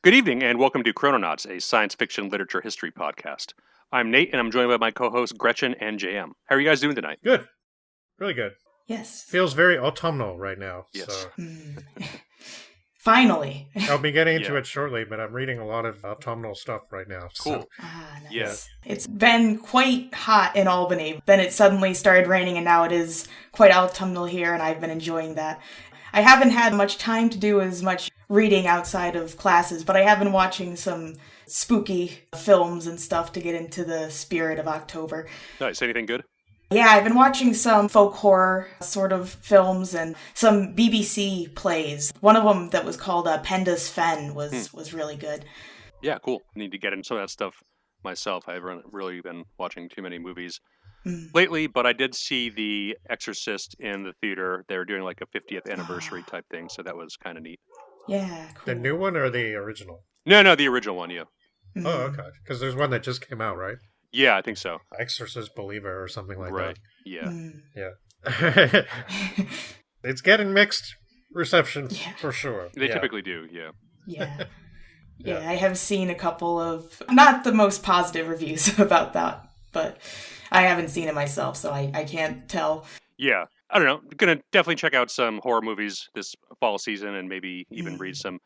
Good evening, and welcome to Chrononauts, a science fiction literature history podcast. I'm Nate, and I'm joined by my co-hosts Gretchen and JM. How are you guys doing tonight? Good. Really good. Yes. Feels very autumnal right now. Yes. So. Finally. I'll be getting into it shortly, but I'm reading a lot of autumnal stuff right now. Cool. So. Nice. Yeah. It's been quite hot in Albany. Then it suddenly started raining, and now it is quite autumnal here, and I've been enjoying that. I haven't had much time to do as much reading outside of classes, but I have been watching some spooky films and stuff to get into the spirit of October. Nice. Anything good? Yeah, I've been watching some folk horror sort of films and some BBC plays. One of them that was called Penda's Fen was really good. Yeah, cool. I need to get into some of that stuff myself. I haven't really been watching too many movies lately, but I did see The Exorcist in the theater. They were doing like a 50th anniversary type thing, so that was kind of neat. Yeah, cool. The new one or the original? No, the original one, yeah. Oh, okay. Because there's one that just came out, right? Yeah, I think so. Exorcist Believer or something like Right. that. Yeah. Yeah. It's getting mixed reception for sure. They typically do, yeah. Yeah. Yeah, I have seen a couple of, not the most positive reviews about that, but I haven't seen it myself, so I can't tell. Yeah. I don't know. Gonna definitely check out some horror movies this fall season and maybe even read some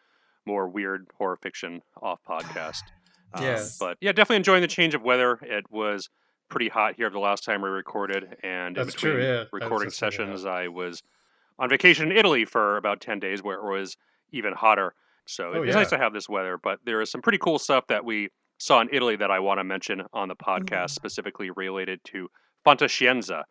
more weird horror fiction off podcast. But yeah, definitely enjoying the change of weather. It was pretty hot here the last time we recorded, and That's in between true, yeah. recording sessions, I was on vacation in Italy for about 10 days where it was even hotter. So it's nice to have this weather, but there is some pretty cool stuff that we saw in Italy that I want to mention on the podcast, specifically related to fantascienza.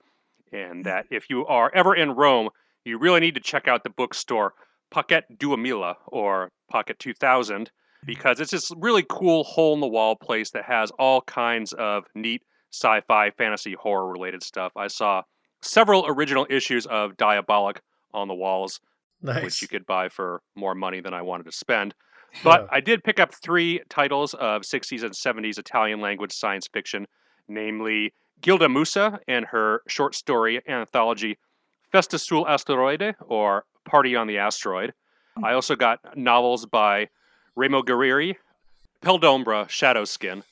And that if you are ever in Rome, you really need to check out the bookstore Pocket 2000 or Pocket 2000, because it's this really cool hole-in-the-wall place that has all kinds of neat sci-fi, fantasy, horror-related stuff. I saw several original issues of Diabolic on the walls, which you could buy for more money than I wanted to spend. But I did pick up 3 titles of 60s and 70s Italian language science fiction, namely Gilda Musa and her short story anthology Festa sul Asteroide, or Party on the Asteroid. I also got novels by Remo Guerrieri, Pel d'Ombra, Shadowskin,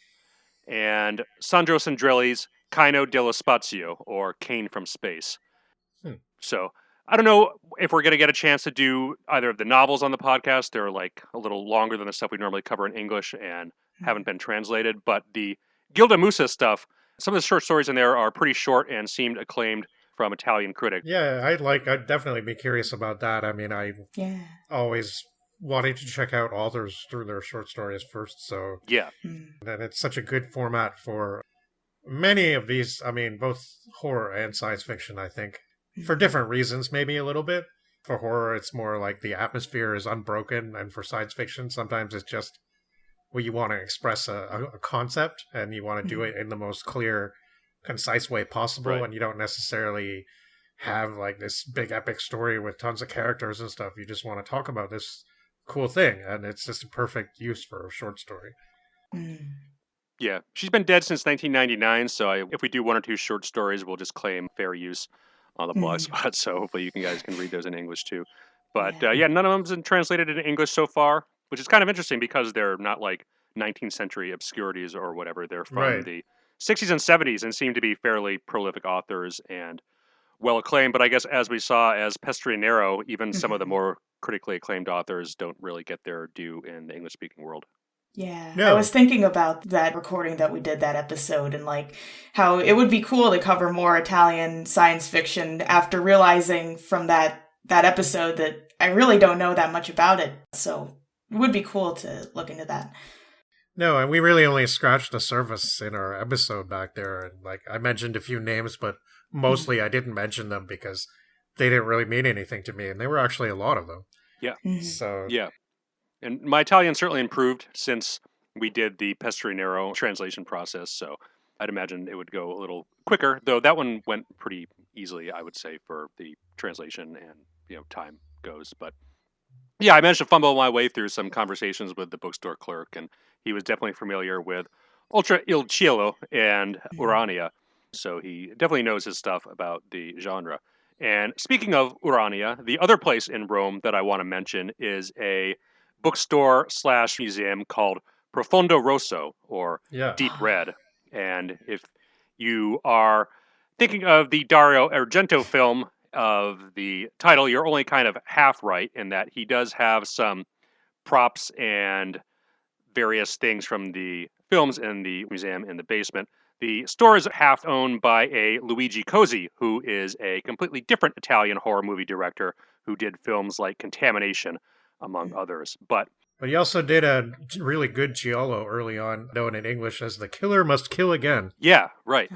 and Sandro Sandrelli's Caino dello Spazio, or Kane from Space. So I don't know if we're going to get a chance to do either of the novels on the podcast. They're like a little longer than the stuff we normally cover in English and haven't been translated. But the Gilda Musa stuff, some of the short stories in there are pretty short and seemed acclaimed from Italian critics. Yeah, I'd definitely be curious about that. I mean, I always wanting to check out authors through their short stories first, so yeah. And it's such a good format for many of these, I mean, both horror and science fiction, I think. For different reasons, maybe a little bit. For horror, it's more like the atmosphere is unbroken, and for science fiction, sometimes it's just you want to express a concept, and you want to do it in the most clear, concise way possible, and you don't necessarily have like this big epic story with tons of characters and stuff. You just want to talk about this cool thing, and it's just a perfect use for a short story. Yeah, she's been dead since 1999, so if we do 1 or 2 short stories, we'll just claim fair use on the blog spot, so hopefully you guys can read those in English too. But none of them's been translated into English so far, which is kind of interesting because they're not like 19th century obscurities or whatever. They're from the 60s and 70s and seem to be fairly prolific authors and well acclaimed. But I guess as we saw as Pestrinero, even some of the more critically acclaimed authors don't really get their due in the English-speaking world. Yeah, I was thinking about that recording that we did, that episode, and like how it would be cool to cover more Italian science fiction after realizing from that episode that I really don't know that much about it. So it would be cool to look into that. No, and we really only scratched the surface in our episode back there. And like I mentioned a few names, but mostly I didn't mention them because they didn't really mean anything to me, and there were actually a lot of them. Yeah. So yeah. And my Italian certainly improved since we did the Pestrinero translation process, so I'd imagine it would go a little quicker, though that one went pretty easily, I would say, for the translation and, time goes. But yeah, I managed to fumble my way through some conversations with the bookstore clerk, and he was definitely familiar with Oltre il Cielo and Urania, so he definitely knows his stuff about the genre. And speaking of Urania, the other place in Rome that I want to mention is a bookstore / museum called Profondo Rosso, or Yeah. Deep Red. And if you are thinking of the Dario Argento film of the title, you're only kind of half right in that he does have some props and various things from the films in the museum in the basement. The store is half owned by a Luigi Cosi, who is a completely different Italian horror movie director who did films like Contamination, among others. But he also did a really good giallo early on, known in English as The Killer Must Kill Again. Yeah, right.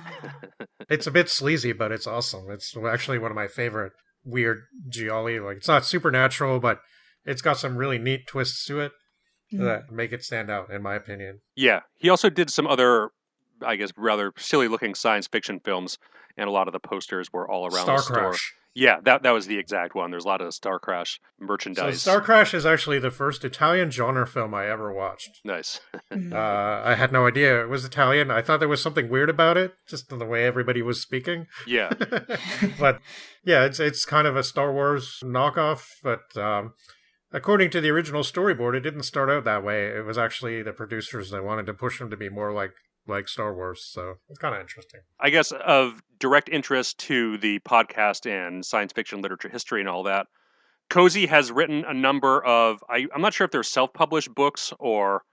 It's a bit sleazy, but it's awesome. It's actually one of my favorite weird gialli. Like, it's not supernatural, but it's got some really neat twists to it that make it stand out, in my opinion. Yeah, he also did some other, I guess, rather silly-looking science fiction films, and a lot of the posters were all around the store. Crash. Yeah, that was the exact one. There's a lot of Star Crash merchandise. So Star Crash is actually the first Italian genre film I ever watched. Nice. I had no idea it was Italian. I thought there was something weird about it, just in the way everybody was speaking. Yeah. But yeah, it's kind of a Star Wars knockoff, but according to the original storyboard, it didn't start out that way. It was actually the producers that wanted to push them to be more like Star Wars, so it's kind of interesting. I guess of direct interest to the podcast and science fiction literature history and all that, Cozy has written a number of, I'm not sure if they're self-published books or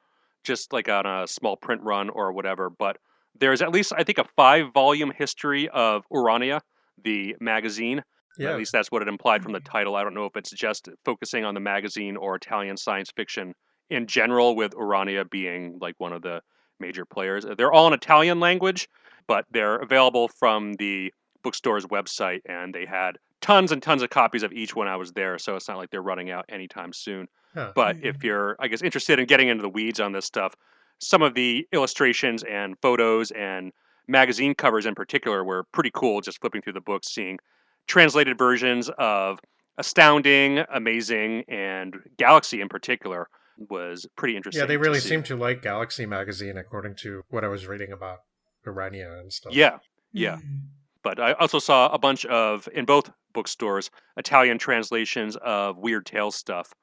just like on a small print run or whatever, but there's at least, I think, a 5-volume history of Urania, the magazine. Yeah. At least that's what it implied from the title. I don't know if it's just focusing on the magazine or Italian science fiction in general, with Urania being like one of the major players. They're all in Italian language, but they're available from the bookstore's website, and they had tons and tons of copies of each when I was there, so it's not like they're running out anytime soon. Huh. But if you're, I guess, interested in getting into the weeds on this stuff, some of the illustrations and photos and magazine covers in particular were pretty cool, just flipping through the books, seeing translated versions of Astounding, Amazing, and Galaxy in particular was pretty interesting. Yeah, they really seem to like Galaxy magazine, according to what I was reading about Urania and stuff. Yeah, yeah. But I also saw a bunch of, in both bookstores, Italian translations of Weird Tales stuff.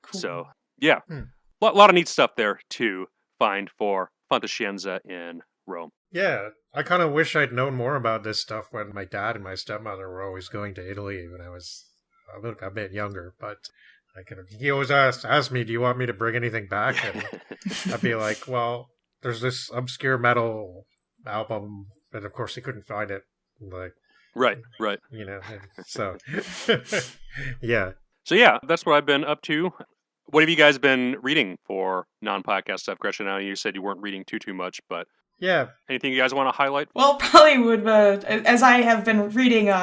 Cool. So, yeah, a lot of neat stuff there to find for Fantascienza in Rome. Yeah, I kind of wish I'd known more about this stuff when my dad and my stepmother were always going to Italy when I was a bit younger, but he always asked me, do you want me to bring anything back? And I'd be like, well, there's this obscure metal album, and of course he couldn't find it. Like, right. You know, so, yeah. So yeah, that's what I've been up to. What have you guys been reading for non-podcast stuff, Gretchen? I know you said you weren't reading too much, but yeah. Anything you guys want to highlight? Well, probably would, as I have been reading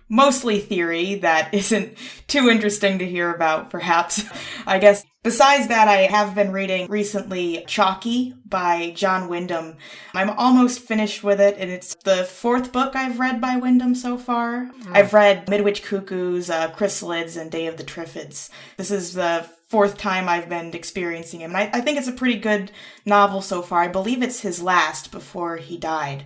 mostly theory that isn't too interesting to hear about, perhaps. I guess besides that, I have been reading recently Chalky by John Wyndham. I'm almost finished with it, and it's the 4th book I've read by Wyndham so far. I've read Midwich Cuckoos, Chrysalids, and Day of the Triffids. This is the 4th time I've been experiencing him. And I think it's a pretty good novel so far. I believe it's his last before he died.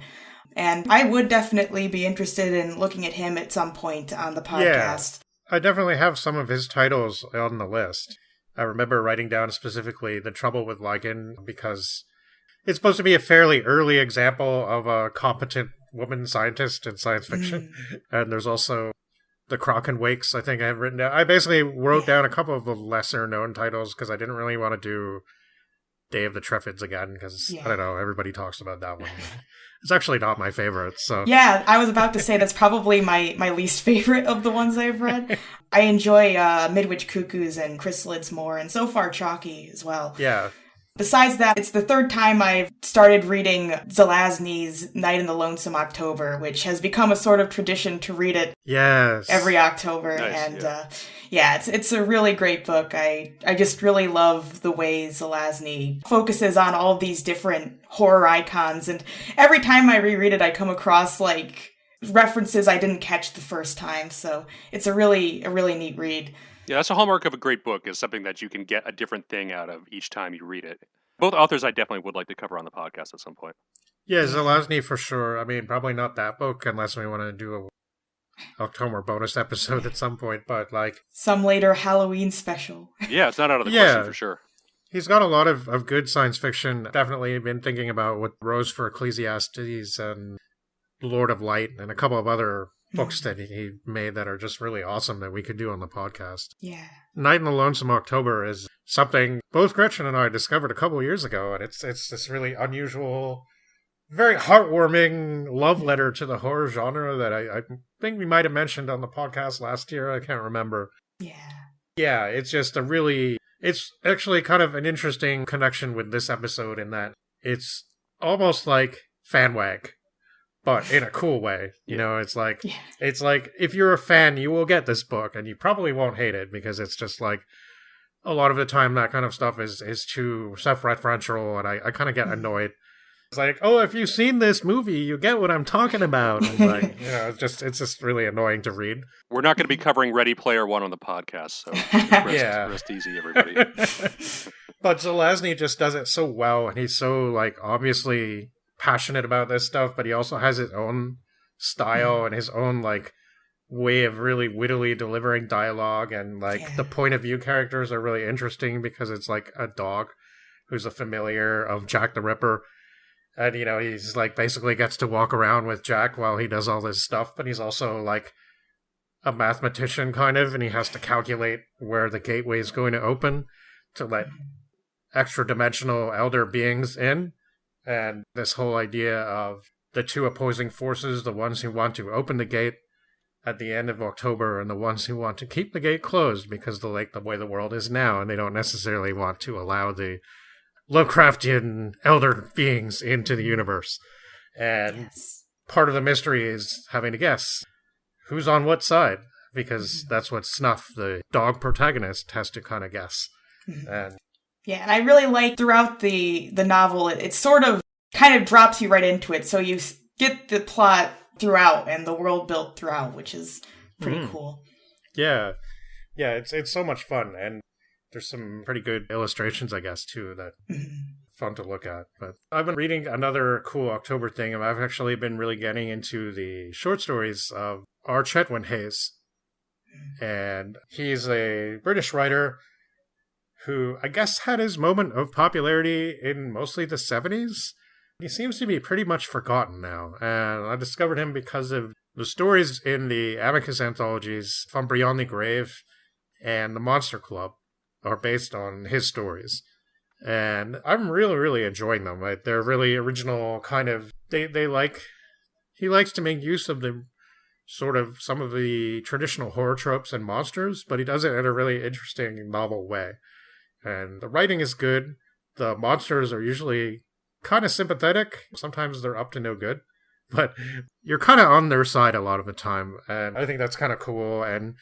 And I would definitely be interested in looking at him at some point on the podcast. Yeah, I definitely have some of his titles on the list. I remember writing down specifically The Trouble with Lycan because it's supposed to be a fairly early example of a competent woman scientist in science fiction. And there's also The Kraken Wakes, I think I have written down. I basically wrote down a couple of the lesser-known titles because I didn't really want to do Day of the Triffids again because, I don't know, everybody talks about that one. It's actually not my favorite, so... Yeah, I was about to say that's probably my least favorite of the ones I've read. I enjoy Midwich Cuckoos and Chrysalids more, and so far Chalky as well. Yeah. Besides that, it's the 3rd time I've started reading Zelazny's Night in the Lonesome October, which has become a sort of tradition to read it every October. Nice, and it's a really great book. I just really love the way Zelazny focuses on all these different horror icons. And every time I reread it, I come across like references I didn't catch the first time. So it's a really neat read. Yeah, that's a hallmark of a great book, is something that you can get a different thing out of each time you read it. Both authors I definitely would like to cover on the podcast at some point. Yeah, Zelazny for sure. I mean, probably not that book unless we want to do October bonus episode at some point, but like some later Halloween special. Yeah, it's not out of the question for sure. He's got a lot of good science fiction. Definitely been thinking about what Rose for Ecclesiastes and Lord of Light and a couple of other books that he made that are just really awesome that we could do on the podcast. Yeah. Night in the Lonesome October is something both Gretchen and I discovered a couple of years ago, and it's this really unusual, very heartwarming love letter to the horror genre that I think we might have mentioned on the podcast last year. I can't remember. Yeah. Yeah, it's just it's actually kind of an interesting connection with this episode in that it's almost like fanwag, but in a cool way. You know, it's like if you're a fan, you will get this book and you probably won't hate it because it's just like a lot of the time that kind of stuff is too self-referential and I kind of get annoyed. It's like, oh, if you've seen this movie, you get what I'm talking about. And like, it's just really annoying to read. We're not going to be covering Ready Player One on the podcast, so rest easy, everybody. But Zelazny just does it so well, and he's so like obviously passionate about this stuff, but he also has his own style and his own like way of really wittily delivering dialogue, and like the point of view characters are really interesting because it's like a dog who's a familiar of Jack the Ripper. And, he's like basically gets to walk around with Jack while he does all this stuff, but he's also like a mathematician kind of, and he has to calculate where the gateway is going to open to let extra dimensional elder beings in. And this whole idea of the two opposing forces, the ones who want to open the gate at the end of October and the ones who want to keep the gate closed because the way the world is now, and they don't necessarily want to allow the Lovecraftian elder beings into the universe. And part of the mystery is having to guess who's on what side, because that's what Snuff, the dog protagonist, has to kind of guess. And I really like throughout the novel, it sort of kind of drops you right into it, so you get the plot throughout and the world built throughout, which is pretty cool. Yeah, it's so much fun, and there's some pretty good illustrations, I guess, too, that fun to look at. But I've been reading another cool October thing, and I've actually been really getting into the short stories of R. Chetwynd Hayes. And he's a British writer who I guess had his moment of popularity in mostly the 70s. He seems to be pretty much forgotten now, and I discovered him because of the stories in the Amicus anthologies From Beyond the Grave and The Monster Club are based on his stories. And I'm really, really enjoying them. Like, they're really original kind of... He likes to make use of the sort of some of the traditional horror tropes and monsters, but he does it in a really interesting, novel way. And the writing is good. The monsters are usually kind of sympathetic. Sometimes they're up to no good. But you're kind of on their side a lot of the time. And I think that's kind of cool. And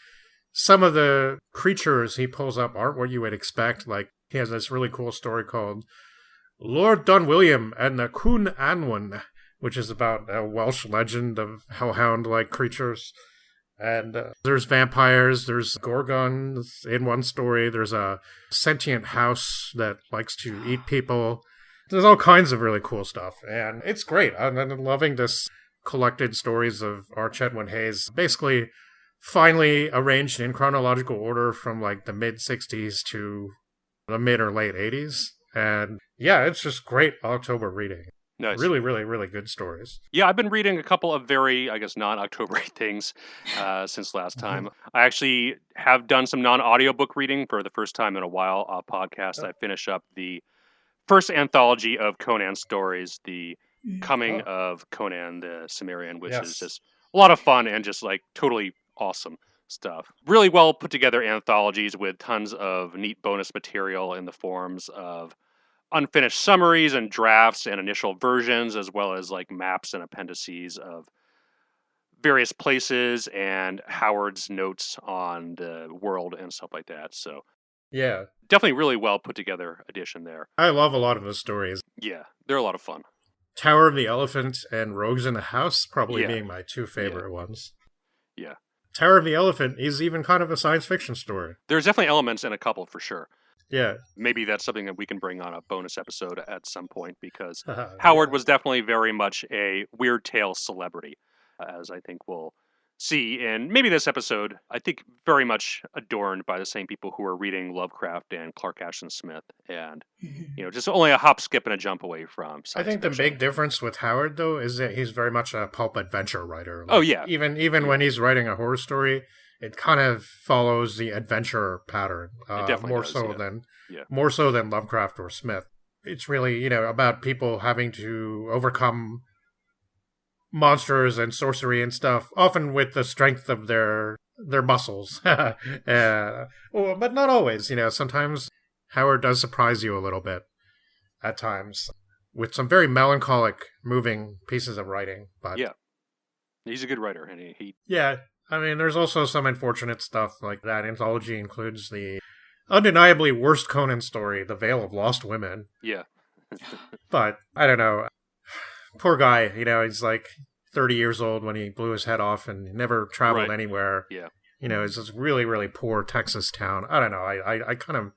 some of the creatures he pulls up aren't what you would expect. Like, he has this really cool story called Lord Dunwilliam and the Cwn Anwen, which is about a Welsh legend of hellhound-like creatures. And there's vampires, there's gorgons in one story, there's a sentient house that likes to eat people. There's all kinds of really cool stuff, and it's great. I'm loving this collected stories of R. Chetwynd Hayes, basically finally arranged in chronological order from like the mid-60s to the mid or late 80s. And yeah, it's just great October reading. Nice. Really, really, really good stories. Yeah, I've been reading a couple of very, I guess, non-October things since last time. I actually have done some non-audiobook reading for the first time in a while on a podcast. I finished up the first anthology of Conan stories, The Coming of Conan the Cimmerian, which is just a lot of fun and just like totally awesome stuff. Really well put together anthologies with tons of neat bonus material in the forms of unfinished summaries and drafts and initial versions, as well as like maps and appendices of various places and Howard's notes on the world and stuff like that. So yeah, definitely really well put together edition there. I love a lot of those stories. Yeah, they're a lot of fun. Tower of the Elephant and Rogues in the House probably being my two favorite ones. Yeah. Tower of the Elephant is even kind of a science fiction story. There's definitely elements in a couple for sure. Yeah. Maybe that's something that we can bring on a bonus episode at some point, because Howard was definitely very much a Weird Tale celebrity, as I think we'll see in maybe this episode, I think very much adorned by the same people who are reading Lovecraft and Clark Ashton Smith, and just only a hop, skip, and a jump away from science I think fiction. the big difference with Howard, though, is that he's very much a pulp adventure writer. Oh, yeah. Even when he's writing a horror story, it kind of follows the adventure pattern. It definitely more does, more so than Lovecraft or Smith. It's really, about people having to overcome monsters and sorcery and stuff, often with the strength of their muscles. But not always. Sometimes Howard does surprise you a little bit at times with some very melancholic, moving pieces of writing. But yeah, he's a good writer, and he yeah. I mean, there's also some unfortunate stuff like that. Anthology includes the undeniably worst Conan story, The Veil of Lost Women. Yeah. But I don't know. Poor guy, he's like 30 years old when he blew his head off and never traveled anywhere. Yeah. It's this really, really poor Texas town. I don't know. I kind of...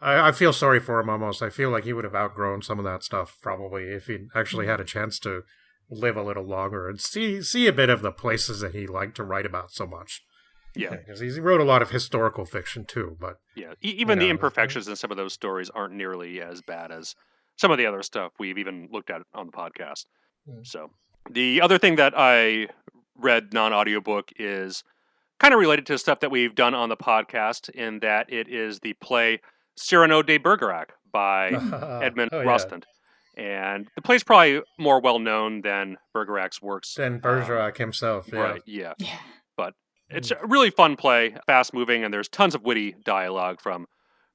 I feel sorry for him almost. I feel like he would have outgrown some of that stuff probably if he actually had a chance to live a little longer and see a bit of the places that he liked to write about so much. Yeah. Because he wrote a lot of historical fiction too, but... Yeah, even the imperfections in some of those stories aren't nearly as bad as some of the other stuff we've even looked at on the podcast. So, the other thing that I read non-audiobook is kind of related to stuff that we've done on the podcast, in that it is the play Cyrano de Bergerac by Edmund Rostand. And the play's probably more well-known than Bergerac's works. Than Bergerac himself, yeah. Right, yeah. But it's a really fun play, fast-moving, and there's tons of witty dialogue from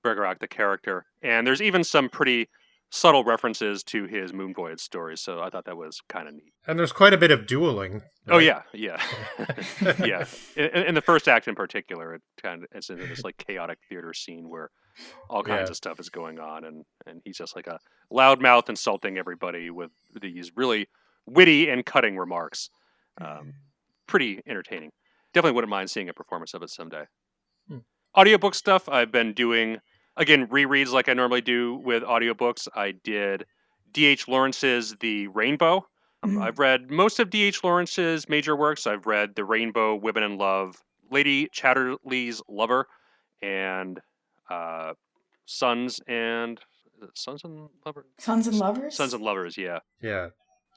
Bergerac, the character. And there's even some pretty subtle references to his Moon Voyage stories, so I thought that was kind of neat. And there's quite a bit of dueling. Right? Oh, yeah. Yeah. In the first act in particular, it's in this like chaotic theater scene where all kinds of stuff is going on, and he's just like a loudmouth insulting everybody with these really witty and cutting remarks. Pretty entertaining. Definitely wouldn't mind seeing a performance of it someday. Audiobook stuff, I've been doing, again, rereads like I normally do with audiobooks. I did D.H. Lawrence's The Rainbow. I've read most of D.H. Lawrence's major works. I've read The Rainbow, Women in Love, Lady Chatterley's Lover, and Sons and Lovers? Sons and Lovers? Sons and Lovers, yeah. Yeah.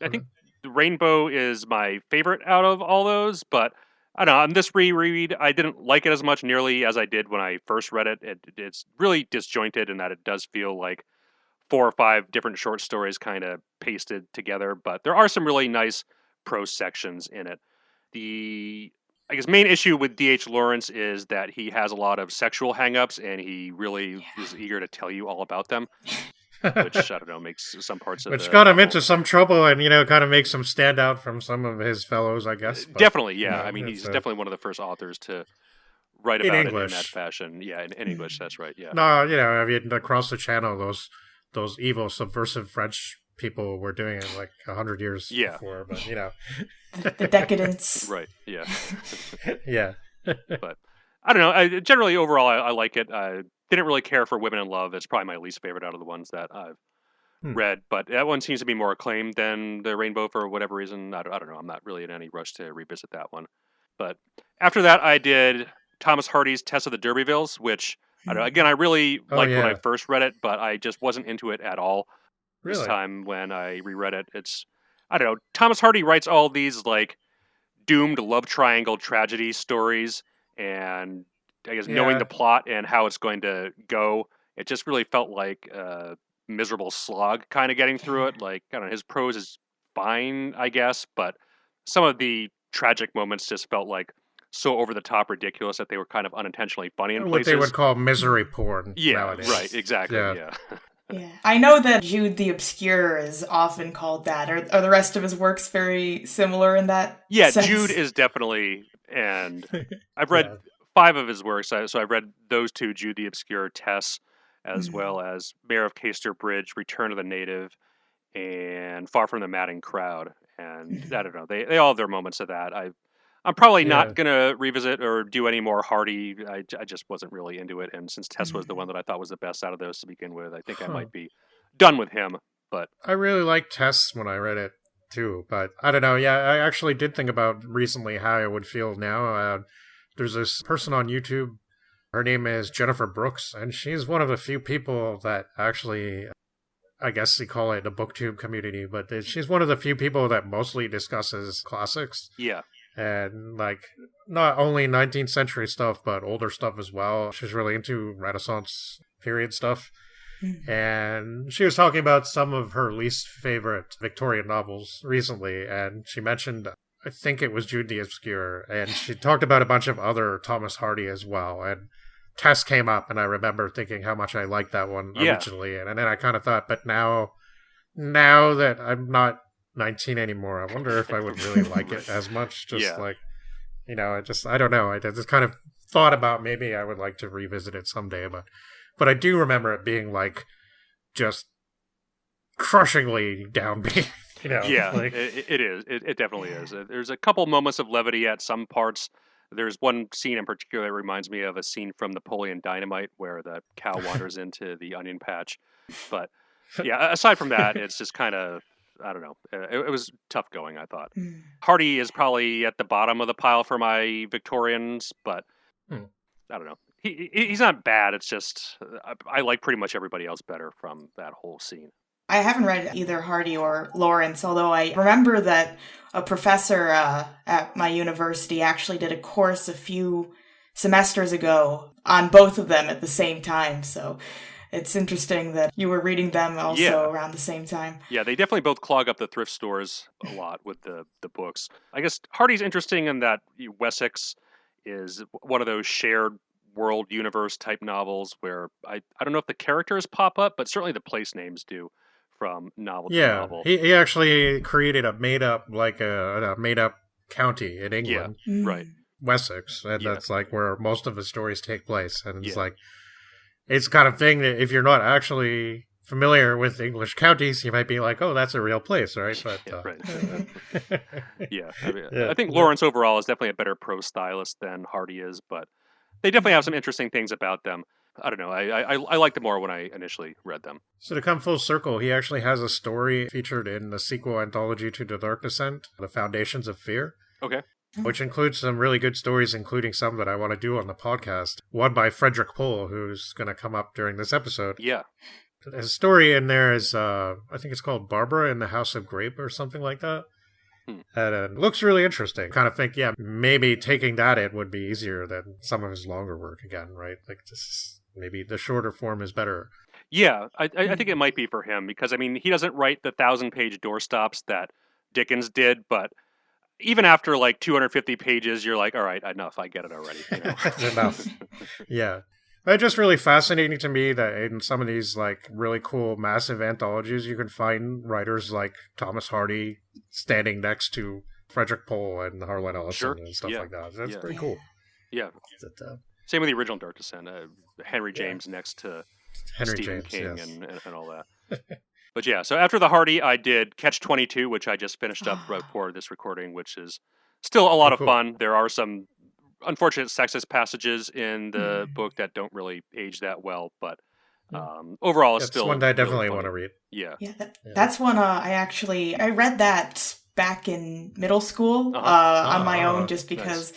I think The Rainbow is my favorite out of all those, but I don't know, on this reread, I didn't like it as much nearly as I did when I first read it. It's really disjointed in that it does feel like 4 or 5 different short stories kind of pasted together, but there are some really nice prose sections in it. The, I guess, main issue with D.H. Lawrence is that he has a lot of sexual hang-ups, and he really is eager to tell you all about them. Which, I don't know, makes some parts of Which got him into some trouble and, kind of makes him stand out from some of his fellows, I guess. But, definitely, yeah. I mean, he's definitely one of the first authors to write about it in that fashion. Yeah, in English, that's right, yeah. No, I mean, across the channel, those evil, subversive French people were doing it like 100 years before, but, The decadence. Right, yeah. Yeah. But, I don't know, generally, overall, I like it. Didn't really care for Women in Love. It's probably my least favorite out of the ones that I've read, but that one seems to be more acclaimed than The Rainbow for whatever reason. I don't know. I'm not really in any rush to revisit that one. But after that, I did Thomas Hardy's Tess of the D'Urbervilles, which, I don't know, again, I really liked when I first read it, but I just wasn't into it at all this time when I reread it. It's, I don't know, Thomas Hardy writes all these, like, doomed love triangle tragedy stories, and I guess knowing the plot and how it's going to go, it just really felt like a miserable slog kind of getting through it. Like, I don't know, his prose is fine, I guess, but some of the tragic moments just felt like so over-the-top ridiculous that they were kind of unintentionally funny in places. What they would call misery porn nowadays. Right, exactly, yeah. Yeah, I know that Jude the Obscure is often called that. Are the rest of his works very similar in that sense? Jude is definitely, and I've read 5 of his works, so I've read those 2, Jude the Obscure, Tess, as well as Mayor of Casterbridge, Return of the Native, and Far from the Madding Crowd. And I don't know, they all have their moments of that. I'm probably not going to revisit or do any more Hardy. I just wasn't really into it, and since Tess was the one that I thought was the best out of those to begin with, I think I might be done with him. But I really liked Tess when I read it. too. But I don't know. Yeah, I actually did think about recently how I would feel now. There's this person on YouTube. Her name is Jennifer Brooks, and she's one of the few people that actually, I guess you call it the booktube community, but she's one of the few people that mostly discusses classics. Yeah. And, like, not only 19th century stuff, but older stuff as well. She's really into Renaissance period stuff. And she was talking about some of her least favorite Victorian novels recently, and she mentioned, I think it was Jude the Obscure, and she talked about a bunch of other Thomas Hardy as well, and Tess came up, and I remember thinking how much I liked that one originally, and then I kind of thought, but now that I'm not 19 anymore, I wonder if I would really like it as much, like, you know, I don't know, I just kind of thought about maybe I would like to revisit it someday, but I do remember it being, like, just crushingly downbeat, you know? Yeah, like, it is. It definitely is. There's a couple moments of levity at some parts. There's one scene in particular that reminds me of a scene from Napoleon Dynamite where the cow wanders into the onion patch. But, yeah, aside from that, it's just kind of, I don't know. It was tough going, I thought. Hardy is probably at the bottom of the pile for my Victorians, but I don't know. He's not bad. It's just I like pretty much everybody else better from that whole scene. I haven't read either Hardy or Lawrence, although I remember that a professor at my university actually did a course a few semesters ago on both of them at the same time. So it's interesting that you were reading them also around the same time. Yeah, they definitely both clog up the thrift stores a lot with the books. I guess Hardy's interesting in that Wessex is one of those shared world universe type novels where I don't know if the characters pop up, but certainly the place names do from novel to novel. He actually created a made up county in England. Yeah, right. Wessex, and that's like where most of the stories take place. And it's like it's kind of thing that if you're not actually familiar with English counties, you might be like, "Oh, that's a real place," right? But right. I think Lawrence overall is definitely a better prose stylist than Hardy is, but they definitely have some interesting things about them. I don't know. I liked them more when I initially read them. So to come full circle, he actually has a story featured in the sequel anthology to The Dark Descent, The Foundations of Fear. Okay. Which includes some really good stories, including some that I want to do on the podcast. One by Frederick Pohl, who's going to come up during this episode. Yeah. His story in there is, I think it's called Barbara in the House of Grape or something like that. And it looks really interesting. Kind of think, maybe taking that in would be easier than some of his longer work again, right? Like, maybe the shorter form is better. Yeah, I think it might be for him because, I mean, he doesn't write the 1,000-page doorstops that Dickens did, but even after like 250 pages, you're like, all right, enough, I get it already. You know? Enough. Yeah. It's just really fascinating to me that in some of these like really cool, massive anthologies, you can find writers like Thomas Hardy standing next to Frederick Pohl and Harlan Ellison and stuff like that. That's pretty cool. Yeah. Same with the original Dark Descent. Henry James next to Stephen King and all that. But yeah, so after the Hardy, I did Catch-22, which I just finished up right before this recording, which is still a lot of fun. There are some unfortunate sexist passages in the book that don't really age that well, but overall it's still one that I definitely really want to read. That's one I read that back in middle school on my own, just because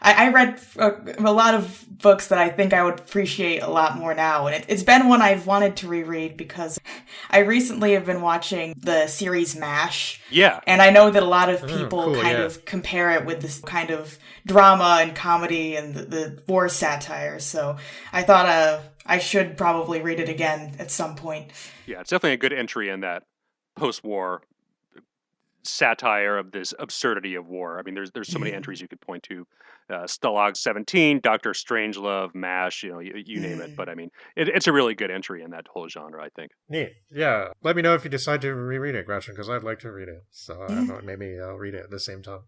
I read a lot of books that I think I would appreciate a lot more now, and it's been one I've wanted to reread because I recently have been watching the series MASH. Yeah. And I know that a lot of people of compare it with this kind of drama and comedy and the war satire, so I thought I should probably read it again at some point. Yeah, it's definitely a good entry in that post-war satire of this absurdity of war. I mean, there's so many entries you could point to. Stalag 17, Dr. Strangelove, MASH, you name it. But I mean, it's a really good entry in that whole genre, I think. Neat. Yeah. Let me know if you decide to reread it, Gretchen, because I'd like to read it. So I don't know, maybe I'll read it at the same time.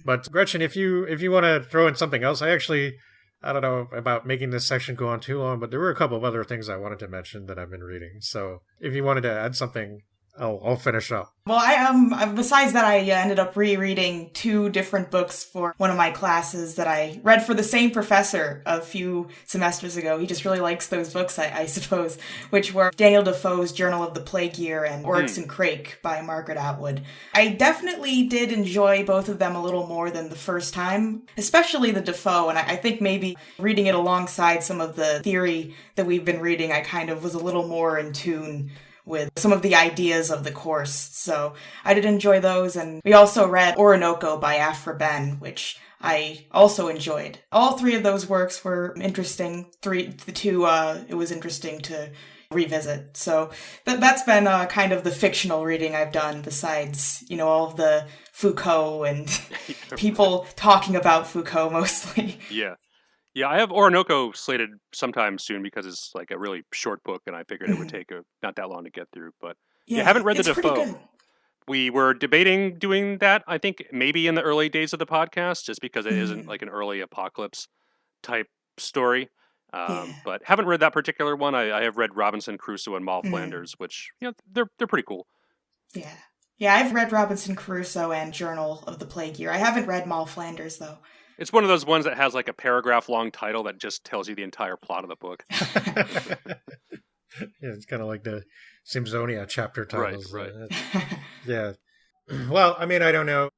But Gretchen, if you want to throw in something else, I don't know about making this section go on too long, but there were a couple of other things I wanted to mention that I've been reading. So if you wanted to add something I'll finish up. Well, besides that, I ended up rereading 2 different books for one of my classes that I read for the same professor a few semesters ago. He just really likes those books, I suppose, which were Daniel Defoe's Journal of the Plague Year and Oryx and Crake by Margaret Atwood. I definitely did enjoy both of them a little more than the first time, especially the Defoe, and I think maybe reading it alongside some of the theory that we've been reading, I kind of was a little more in tune with some of the ideas of the course. So I did enjoy those, and we also read Orinoco by Afra Ben, which I also enjoyed. All 3 of those works were interesting. It was interesting to revisit. So that's been kind of the fictional reading I've done, besides, all of the Foucault and people talking about Foucault mostly. Yeah, I have Orinoco slated sometime soon because it's like a really short book, and I figured it would take not that long to get through. But I haven't read the Defoe. We were debating doing that, I think, maybe in the early days of the podcast, just because it isn't like an early apocalypse type story. But haven't read that particular one. I have read Robinson Crusoe and Moll Flanders, which they're pretty cool. Yeah, I've read Robinson Crusoe and Journal of the Plague Year. I haven't read Moll Flanders, though. It's one of those ones that has like a paragraph-long title that just tells you the entire plot of the book. Yeah, it's kind of like the Simpsonia chapter titles. Right. Yeah. Well, I mean, I don't know.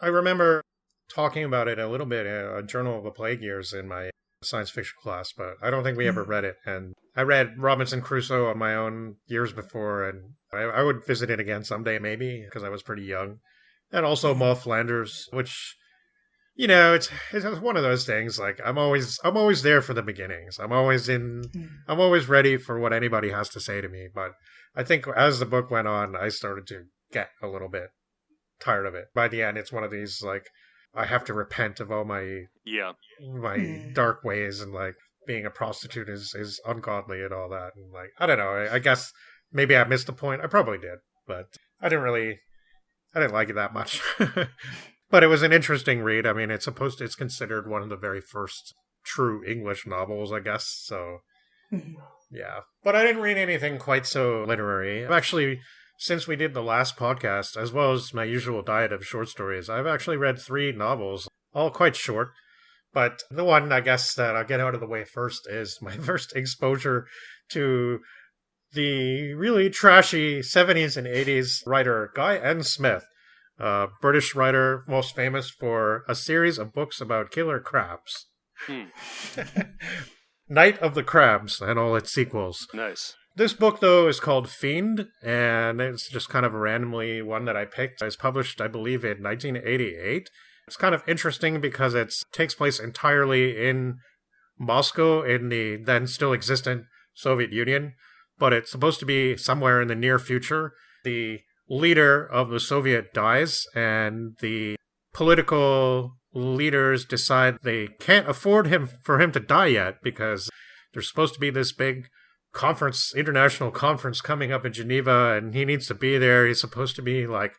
I remember talking about it a little bit in a Journal of the Plague Years in my science fiction class, but I don't think we ever read it. And I read Robinson Crusoe on my own years before, and I would visit it again someday, maybe, because I was pretty young. And also Moll Flanders, which... it's one of those things. Like I'm always there for the beginnings. I'm always ready for what anybody has to say to me. But I think as the book went on, I started to get a little bit tired of it. By the end, it's one of these like I have to repent of all my dark ways, and like being a prostitute is ungodly and all that. And like I don't know. I guess maybe I missed the point. I probably did, but I didn't like it that much. But it was an interesting read. I mean, it's considered one of the very first true English novels, I guess. So, yeah. But I didn't read anything quite so literary. Actually, since we did the last podcast, as well as my usual diet of short stories, I've actually read 3 novels, all quite short. But the one, I guess, that I'll get out of the way first is my first exposure to the really trashy 70s and 80s writer Guy N. Smith. British writer, most famous for a series of books about killer crabs. Night of the Crabs and all its sequels. Nice. This book, though, is called Fiend, and it's just kind of randomly one that I picked. It was published, I believe, in 1988. It's kind of interesting because it takes place entirely in Moscow, in the then still existent Soviet Union, but it's supposed to be somewhere in the near future. The leader of the Soviet dies, and the political leaders decide they can't afford for him to die yet because there's supposed to be this big international conference coming up in Geneva, and he needs to be there. He's supposed to be like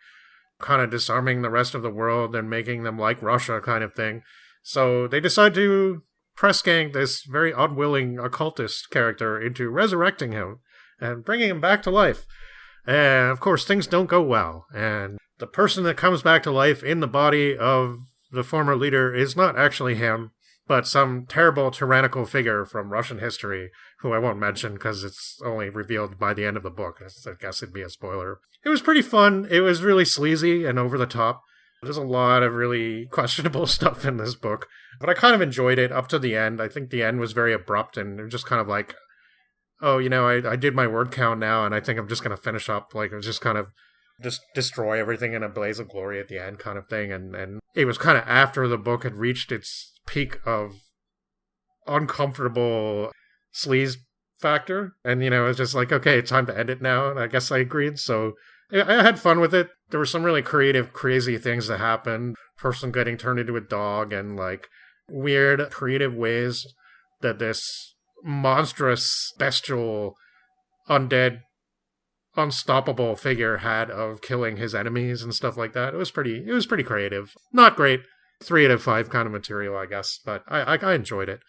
kind of disarming the rest of the world and making them like Russia kind of thing. So they decide to press gang this very unwilling occultist character into resurrecting him and bringing him back to life. And, of course, things don't go well. And the person that comes back to life in the body of the former leader is not actually him, but some terrible tyrannical figure from Russian history, who I won't mention because it's only revealed by the end of the book. I guess it'd be a spoiler. It was pretty fun. It was really sleazy and over the top. There's a lot of really questionable stuff in this book. But I kind of enjoyed it up to the end. I think the end was very abrupt and just kind of like... oh, I did my word count now, and I think I'm just going to finish up. Like, it was just kind of just destroy everything in a blaze of glory at the end kind of thing. And it was kind of after the book had reached its peak of uncomfortable sleaze factor. And, it was just like, okay, it's time to end it now. And I guess I agreed. So I had fun with it. There were some really creative, crazy things that happened. Person getting turned into a dog and, like, weird, creative ways that this monstrous, bestial, undead, unstoppable figure had of killing his enemies and stuff like that. It was pretty creative. Not great. 3 out of 5 kind of material, I guess, but I enjoyed it.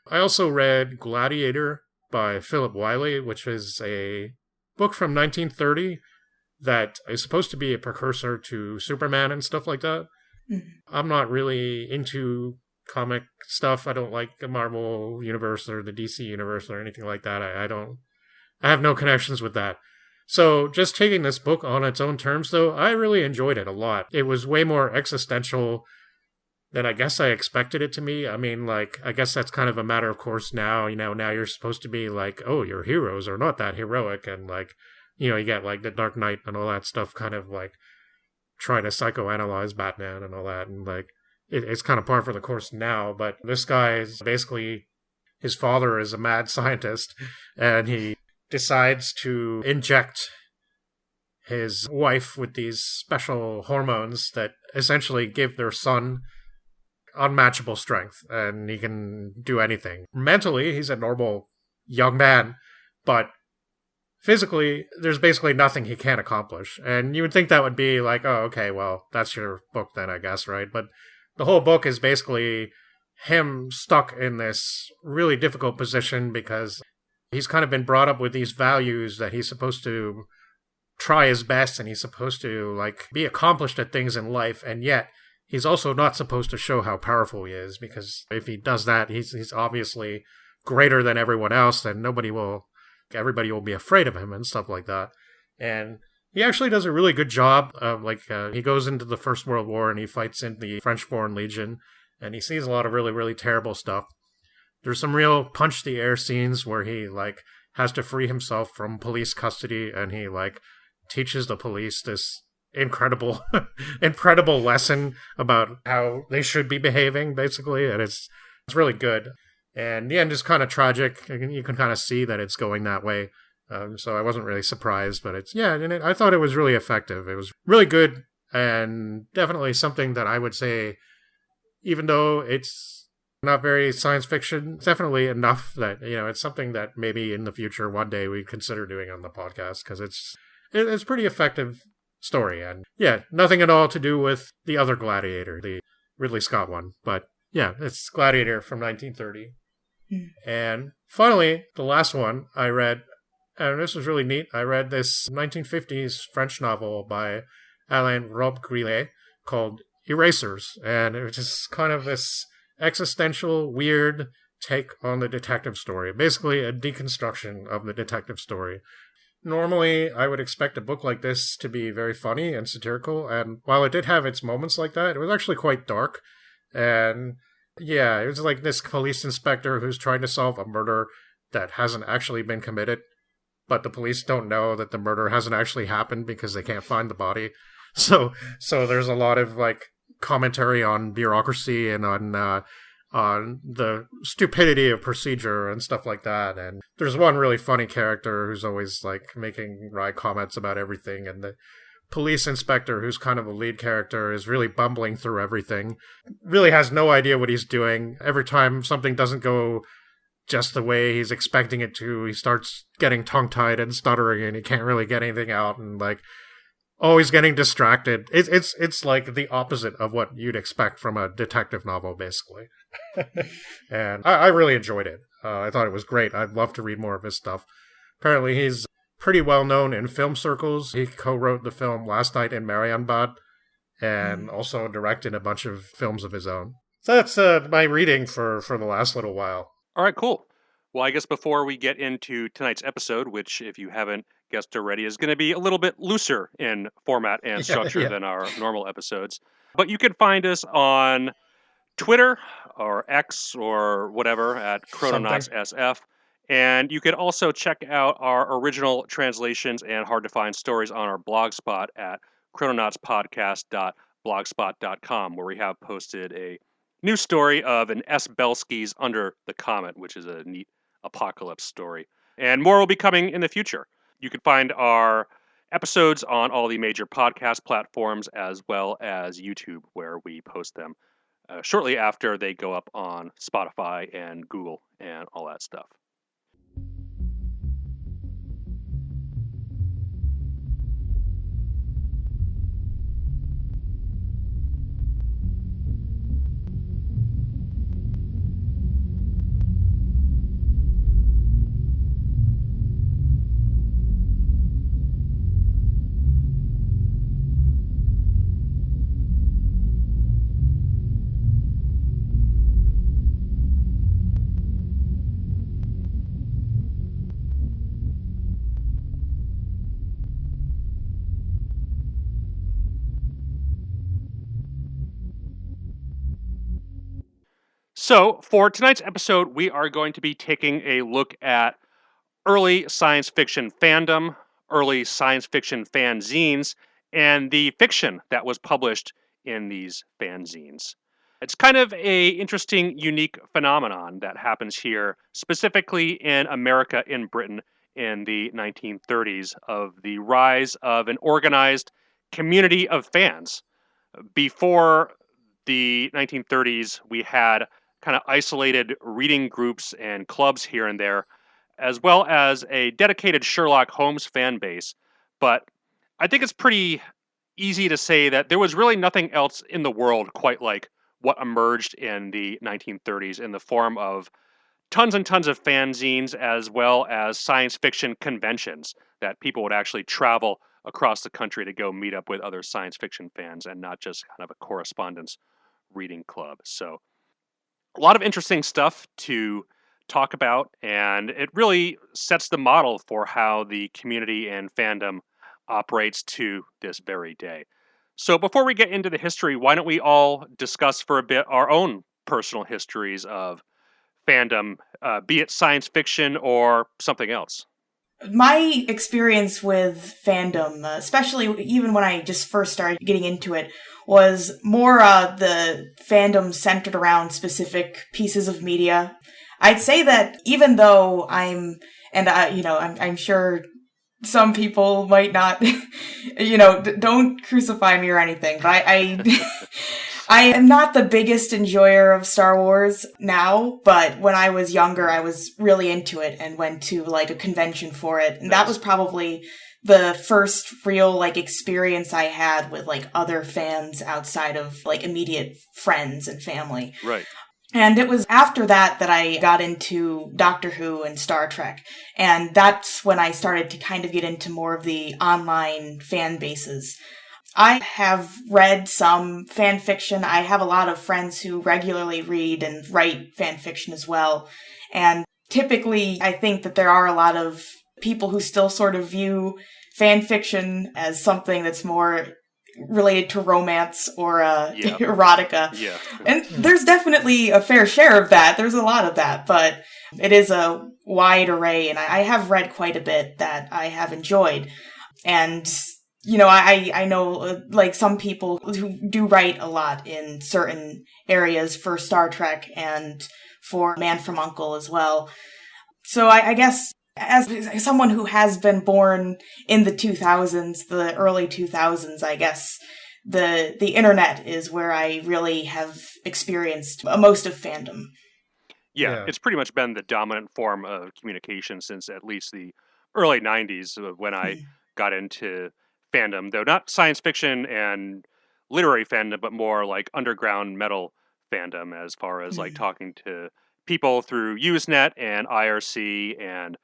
I also read Gladiator by Philip Wiley, which is a book from 1930 that is supposed to be a precursor to Superman and stuff like that. Mm-hmm. I'm not really into comic stuff. I don't like the Marvel universe or the DC universe or anything like that. I have no connections with that. So just taking this book on its own terms, though, I really enjoyed it a lot. It was way more existential than I guess I expected it to be. I mean, like, I guess that's kind of a matter of course now. Now you're supposed to be like, oh, your heroes are not that heroic. And like, you get like the Dark Knight and all that stuff kind of like trying to psychoanalyze Batman and all that. And like, it's kind of par for the course now. But this guy is basically, his father is a mad scientist, and he decides to inject his wife with these special hormones that essentially give their son unmatchable strength, and he can do anything. Mentally, he's a normal young man, but physically, there's basically nothing he can't accomplish. And you would think that would be like, oh, okay, well, that's your book then, I guess, right? But the whole book is basically him stuck in this really difficult position because he's kind of been brought up with these values that he's supposed to try his best and he's supposed to like be accomplished at things in life, and yet he's also not supposed to show how powerful he is, because if he does that, he's obviously greater than everyone else, and everybody will be afraid of him and stuff like that. And he actually does a really good job of he goes into the First World War and he fights in the French Foreign Legion, and he sees a lot of really, really terrible stuff. There's some real punch the air scenes where he like has to free himself from police custody, and he like teaches the police this incredible lesson about how they should be behaving, basically, and it's really good. And the end is kind of tragic. You can kind of see that it's going that way. So I wasn't really surprised, but I thought it was really effective. It was really good, and definitely something that I would say, even though it's not very science fiction, it's definitely enough that, it's something that maybe in the future one day we consider doing on the podcast, because it's pretty effective story. And nothing at all to do with the other Gladiator, the Ridley Scott one, but it's Gladiator from 1930. And finally, the last one I read, and this was really neat, I read this 1950s French novel by Alain Robbe-Grillet called Erasers, and it was just kind of this existential, weird take on the detective story, basically a deconstruction of the detective story. Normally, I would expect a book like this to be very funny and satirical, and while it did have its moments like that, it was actually quite dark. And it was like this police inspector who's trying to solve a murder that hasn't actually been committed, but the police don't know that the murder hasn't actually happened because they can't find the body. So there's a lot of like commentary on bureaucracy and on the stupidity of procedure and stuff like that. And there's one really funny character who's always like making wry comments about everything, and the police inspector, who's kind of a lead character, is really bumbling through everything, really has no idea what he's doing. Every time something doesn't go just the way he's expecting it to, he starts getting tongue-tied and stuttering, and he can't really get anything out, and like always getting distracted. It's like the opposite of what you'd expect from a detective novel, basically. And I really enjoyed it. I thought it was great. I'd love to read more of his stuff. Apparently he's pretty well known in film circles. He co-wrote the film Last Night in Marienbad, and also directed a bunch of films of his own. So that's my reading for the last little while. All right, cool. Well, I guess before we get into tonight's episode, which, if you haven't guessed already, is going to be a little bit looser in format and structure than our normal episodes. But you can find us on Twitter or X or whatever at ChrononautsSF. And you can also check out our original translations and hard-to-find stories on our blogspot at chrononautspodcast.blogspot.com, where we have posted a new story of an S. Belsky's Under the Comet, which is a neat apocalypse story. And more will be coming in the future. You can find our episodes on all the major podcast platforms as well as YouTube, where we post them shortly after they go up on Spotify and Google and all that stuff. So, for tonight's episode, we are going to be taking a look at early science fiction fandom, early science fiction fanzines, and the fiction that was published in these fanzines. It's kind of a interesting, unique phenomenon that happens here, specifically in America, in Britain, in the 1930s, of the rise of an organized community of fans. Before the 1930s, we had kind of isolated reading groups and clubs here and there, as well as a dedicated Sherlock Holmes fan base. But I think it's pretty easy to say that there was really nothing else in the world quite like what emerged in the 1930s in the form of tons and tons of fanzines, as well as science fiction conventions that people would actually travel across the country to go meet up with other science fiction fans, and not just kind of a correspondence reading club. So a lot of interesting stuff to talk about, and it really sets the model for how the community and fandom operates to this very day. So before we get into the history, why don't we all discuss for a bit our own personal histories of fandom, be it science fiction or something else? My experience with fandom, especially even when I just first started getting into it, was more the fandom centered around specific pieces of media. I'd say that even though I'm sure some people might not, don't crucify me or anything, but I am not the biggest enjoyer of Star Wars now, but when I was younger, I was really into it and went to like a convention for it. And that was probably the first real like experience I had with like other fans outside of like immediate friends and family. Right. And it was after that that I got into Doctor Who and Star Trek. And that's when I started to kind of get into more of the online fan bases. I have read some fan fiction. I have a lot of friends who regularly read and write fan fiction as well. And typically, I think that there are a lot of people who still sort of view fan fiction as something that's more related to romance or erotica. Yeah. And there's definitely a fair share of that. There's a lot of that, but it is a wide array, and I have read quite a bit that I have enjoyed. And I know, like, some people who do write a lot in certain areas for Star Trek and for Man from U.N.C.L.E. as well. So I guess, as someone who has been born in the 2000s, the early 2000s, I guess, the internet is where I really have experienced most of fandom. Yeah, it's pretty much been the dominant form of communication since at least the early 90s, when I got into fandom, though not science fiction and literary fandom, but more like underground metal fandom, as far as like talking to people through Usenet and IRC, and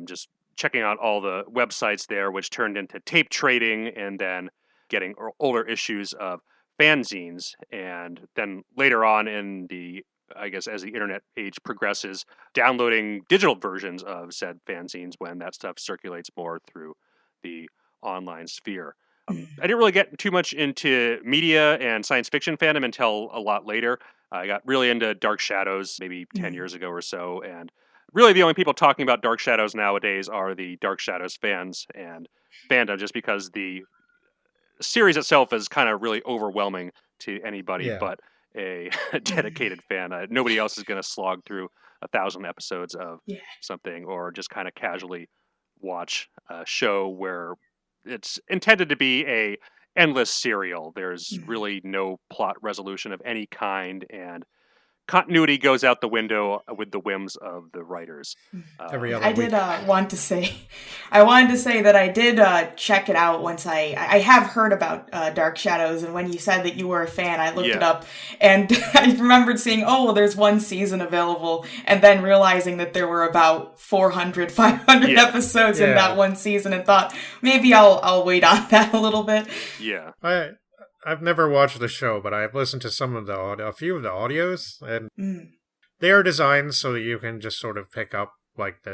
just checking out all the websites there, which turned into tape trading, and then getting older issues of fanzines. And then later on in the, I guess, as the internet age progresses, downloading digital versions of said fanzines when that stuff circulates more through the online sphere. I didn't really get too much into media and science fiction fandom until a lot later. I got really into Dark Shadows maybe 10 years ago or so, and really the only people talking about Dark Shadows nowadays are the Dark Shadows fans and fandom, just because the series itself is kind of really overwhelming to anybody but a dedicated fan. Nobody else is going to slog through 1,000 episodes of something, or just kind of casually watch a show where it's intended to be a endless serial. There's really no plot resolution of any kind, and continuity goes out the window with the whims of the writers. Every other I week. did wanted to say that I did check it out once. I have heard about Dark Shadows, and when you said that you were a fan, I looked it up, and I remembered seeing, there's one season available, and then realizing that there were about 400, 500 episodes in that one season, and thought, maybe I'll wait on that a little bit. Yeah. I've never watched the show, but I've listened to a few of the audios, and they are designed so that you can just sort of pick up like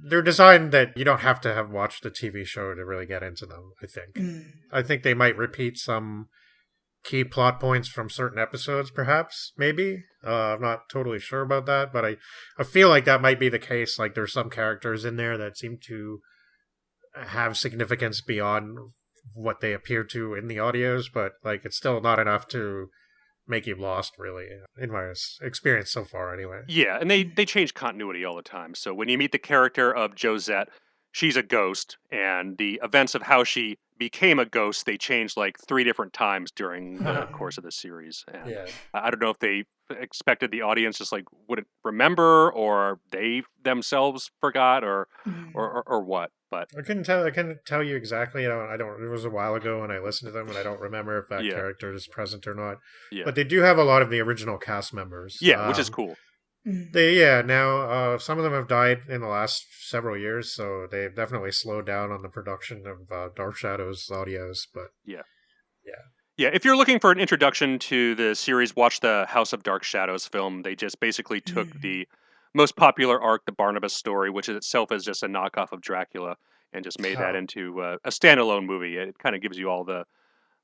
they're designed that you don't have to have watched the TV show to really get into them. I think they might repeat some key plot points from certain episodes, perhaps, maybe. I'm not totally sure about that, but I feel like that might be the case. Like, there's some characters in there that seem to have significance beyond what they appear to in the audios, but, like, it's still not enough to make you lost, really, in my experience so far, anyway. Yeah, and they change continuity all the time. So when you meet the character of Josette, she's a ghost, and the events of how she became a ghost, they changed like 3 different times during the course of the series. And Yeah. I don't know if they expected the audience just like wouldn't remember, or they themselves forgot, or what. But I couldn't tell you exactly. I don't. It was a while ago when I listened to them, and I don't remember if that character is present or not. Yeah. But they do have a lot of the original cast members. Yeah, which is cool. Now some of them have died in the last several years, so they've definitely slowed down on the production of Dark Shadows audios. But yeah. If you're looking for an introduction to the series, watch the House of Dark Shadows film. They just basically took the most popular arc, the Barnabas story, which itself is just a knockoff of Dracula, and just made that into a standalone movie. It kind of gives you all the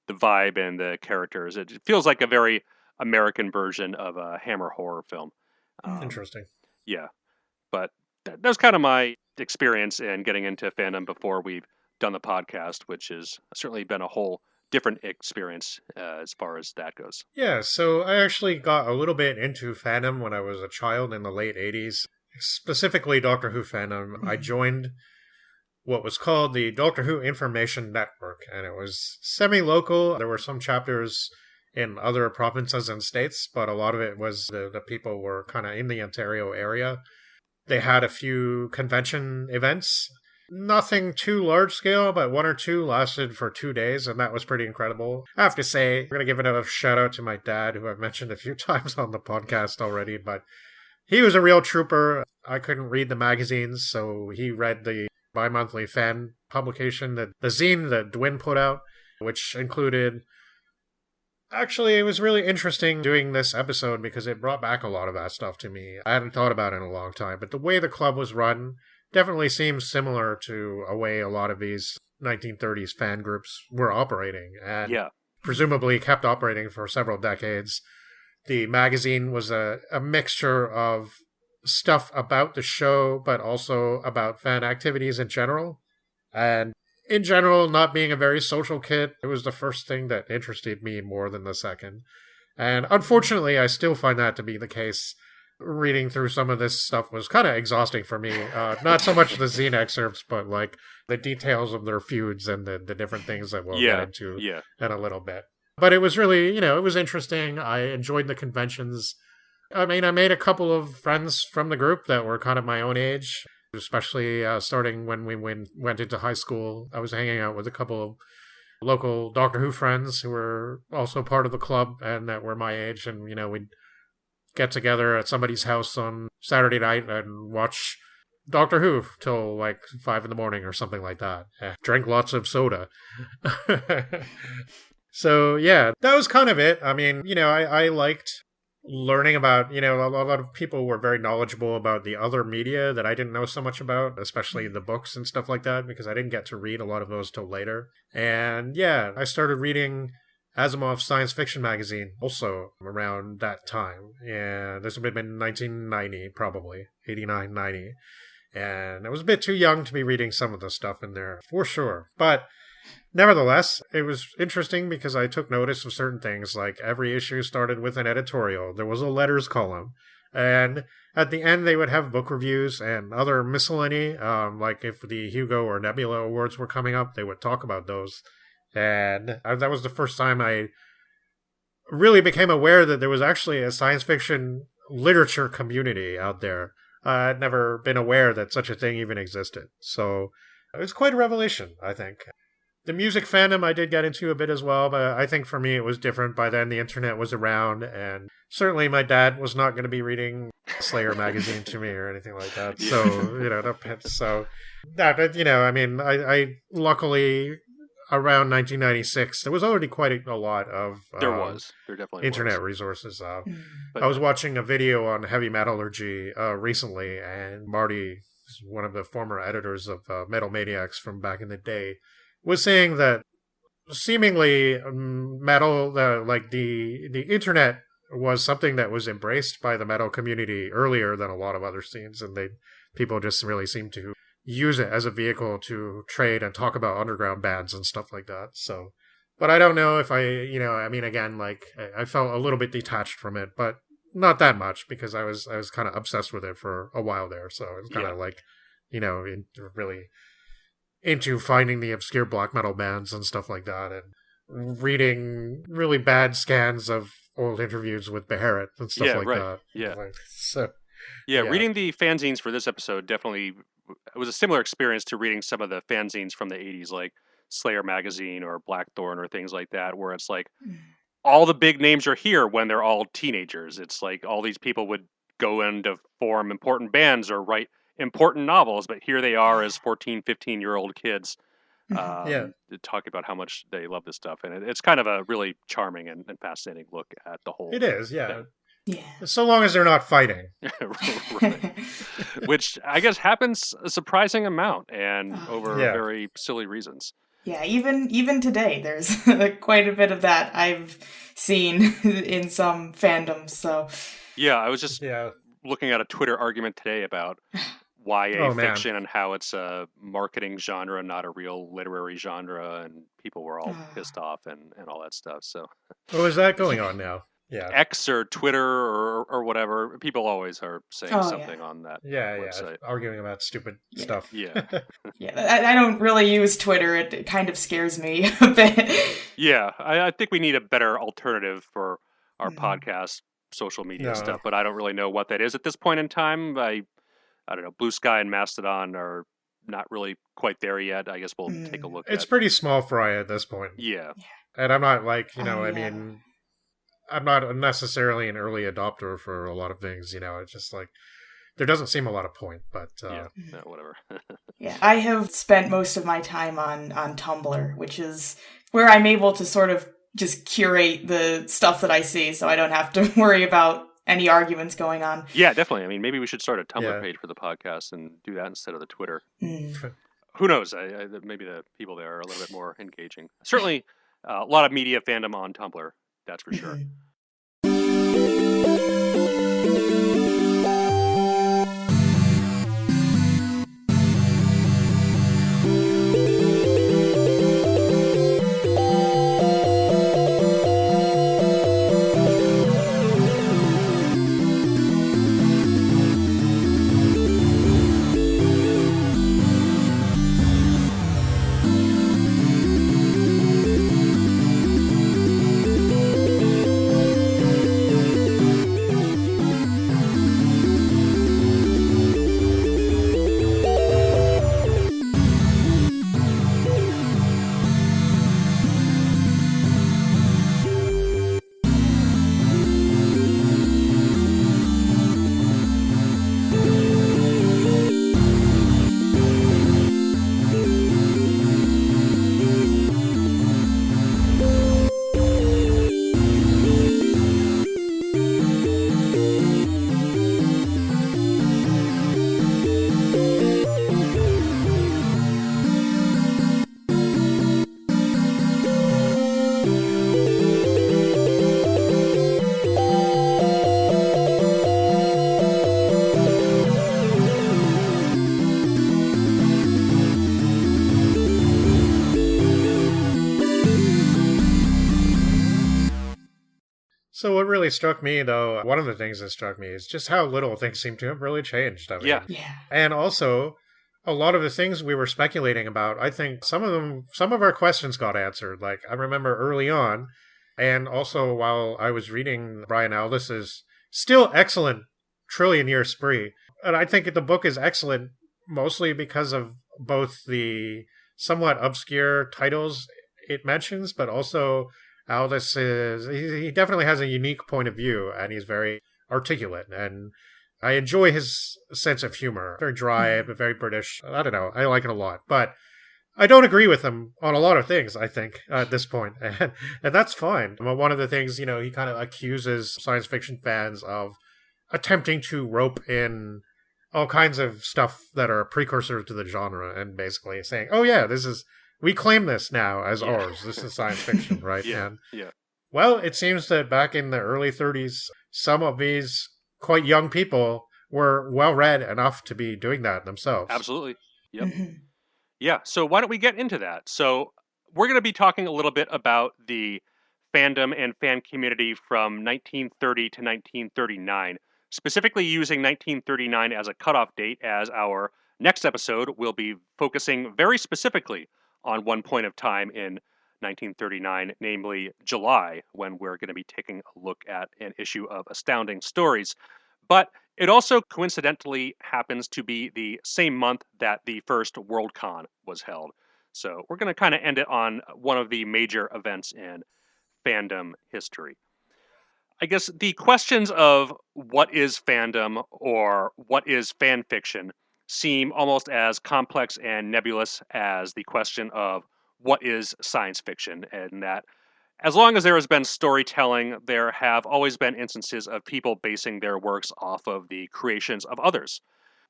vibe and the characters. It feels like a very American version of a Hammer horror film. Interesting. Yeah, but that was kind of my experience in getting into fandom before we've done the podcast, which has certainly been a whole different experience as far as that goes. Yeah, so I actually got a little bit into fandom when I was a child in the late 80s, specifically Doctor Who fandom. I joined what was called the Doctor Who Information Network, and it was semi-local. There were some chapters in other provinces and states, but a lot of it was the people were kind of in the Ontario area. They had a few convention events. Nothing too large scale, but 1 or 2 lasted for 2 days, and that was pretty incredible. I have to say, I'm going to give another shout out to my dad, who I've mentioned a few times on the podcast already, but he was a real trooper. I couldn't read the magazines, so he read the bi-monthly fan publication, the zine that Dwin put out, which included... Actually, it was really interesting doing this episode because it brought back a lot of that stuff to me. I hadn't thought about it in a long time, but the way the club was run definitely seems similar to a way a lot of these 1930s fan groups were operating, and presumably kept operating for several decades. The magazine was a mixture of stuff about the show, but also about fan activities in general. And in general, not being a very social kid, it was the first thing that interested me more than the second. And unfortunately, I still find that to be the case. Reading through some of this stuff was kind of exhausting for me. Not so much the zine excerpts, but like the details of their feuds and the different things that we'll get into in a little bit. But it was really, it was interesting. I enjoyed the conventions. I mean, I made a couple of friends from the group that were kind of my own age, especially starting when we went into high school. I was hanging out with a couple of local Doctor Who friends who were also part of the club and that were my age. And, we'd get together at somebody's house on Saturday night and watch Doctor Who till like 5 a.m. or something like that. Drank lots of soda. So, yeah, that was kind of it. I mean, I liked learning about, a lot of people were very knowledgeable about the other media that I didn't know so much about, especially the books and stuff like that, because I didn't get to read a lot of those till later. And yeah, I started reading Asimov's science fiction magazine also around that time. And this would have been 1990, probably 89, 90. And I was a bit too young to be reading some of the stuff in there, for sure. But nevertheless, it was interesting because I took notice of certain things, like every issue started with an editorial. There was a letters column. And at the end, they would have book reviews and other miscellany. Like if the Hugo or Nebula Awards were coming up, they would talk about those. And that was the first time I really became aware that there was actually a science fiction literature community out there. I'd never been aware that such a thing even existed. So it was quite a revelation, I think. The music fandom I did get into a bit as well, but I think for me it was different. By then the internet was around, and certainly my dad was not going to be reading Slayer magazine to me or anything like that. So, I luckily around 1996, there was already quite a lot of there definitely internet resources. I was watching a video on heavy metallurgy recently, and Marty, one of the former editors of Metal Maniacs from back in the day, was saying that seemingly metal, the internet was something that was embraced by the metal community earlier than a lot of other scenes, and people just really seem to use it as a vehicle to trade and talk about underground bands and stuff like that. So, but I don't know if again, like I felt a little bit detached from it, but not that much because I was kind of obsessed with it for a while there. So it was kind of like, really into finding the obscure black metal bands and stuff like that, and reading really bad scans of old interviews with Beharit and stuff that. Yeah. So. Yeah, reading the fanzines for this episode definitely it was a similar experience to reading some of the fanzines from the 80s, like Slayer magazine or Blackthorn or things like that, where it's like all the big names are here when they're all teenagers. It's like all these people would go in to form important bands or write important novels, but here they are as 14, 15-year-old kids talking about how much they love this stuff. And it's kind of a really charming and fascinating look at the whole It is, yeah. thing. Yeah. So long as they're not fighting. Right. Which I guess happens a surprising amount and over very silly reasons. Yeah, even today, there's quite a bit of that I've seen in some fandoms. So yeah, I was just looking at a Twitter argument today about YA fiction and how it's a marketing genre, not a real literary genre, and people were all pissed off and all that stuff. So, is that going on now? Yeah, X or Twitter or whatever. People always are saying something on that. Website. Arguing about stupid stuff. Yeah, I don't really use Twitter. It kind of scares me a bit. Yeah, I think we need a better alternative for our podcast social media stuff, but I don't really know what that is at this point in time. I don't know. Blue Sky and Mastodon are not really quite there yet. I guess we'll take a look. It's pretty small fry at this point. Yeah, and I'm not like I mean. I'm not necessarily an early adopter for a lot of things, It's just like there doesn't seem a lot of point, but whatever. Yeah, I have spent most of my time on Tumblr, which is where I'm able to sort of just curate the stuff that I see, so I don't have to worry about any arguments going on. Yeah, definitely. I mean, maybe we should start a Tumblr page for the podcast and do that instead of the Twitter. Who knows? Maybe the people there are a little bit more engaging. Certainly, a lot of media fandom on Tumblr. That's for sure. So what really struck me, though, one of the things that struck me is just how little things seem to have really changed. I mean, yeah. And also, a lot of the things we were speculating about, I think some of our questions got answered. Like, I remember early on, and also while I was reading Brian Aldiss's still excellent Trillion Year Spree, and I think the book is excellent mostly because of both the somewhat obscure titles it mentions, but also Aldis he definitely has a unique point of view, and he's very articulate, and I enjoy his sense of humor. Very dry, but very British. I don't know. I like it a lot, but I don't agree with him on a lot of things, I think, at this point, and that's fine. One of the things, he kind of accuses science fiction fans of attempting to rope in all kinds of stuff that are precursor to the genre, and basically saying, oh yeah, this is we claim this now as ours. This is science fiction, right? Yeah. Well, it seems that back in the early 30s, some of these quite young people were well-read enough to be doing that themselves. Absolutely. Yep. Yeah, so why don't we get into that? So we're going to be talking a little bit about the fandom and fan community from 1930 to 1939, specifically using 1939 as a cutoff date, as our next episode will be focusing very specifically on one point of time in 1939, namely July, when we're going to be taking a look at an issue of Astounding Stories. But it also coincidentally happens to be the same month that the first Worldcon was held. So we're going to kind of end it on one of the major events in fandom history. I guess the questions of what is fandom or what is fan fiction seem almost as complex and nebulous as the question of what is science fiction, and that as long as there has been storytelling, there have always been instances of people basing their works off of the creations of others,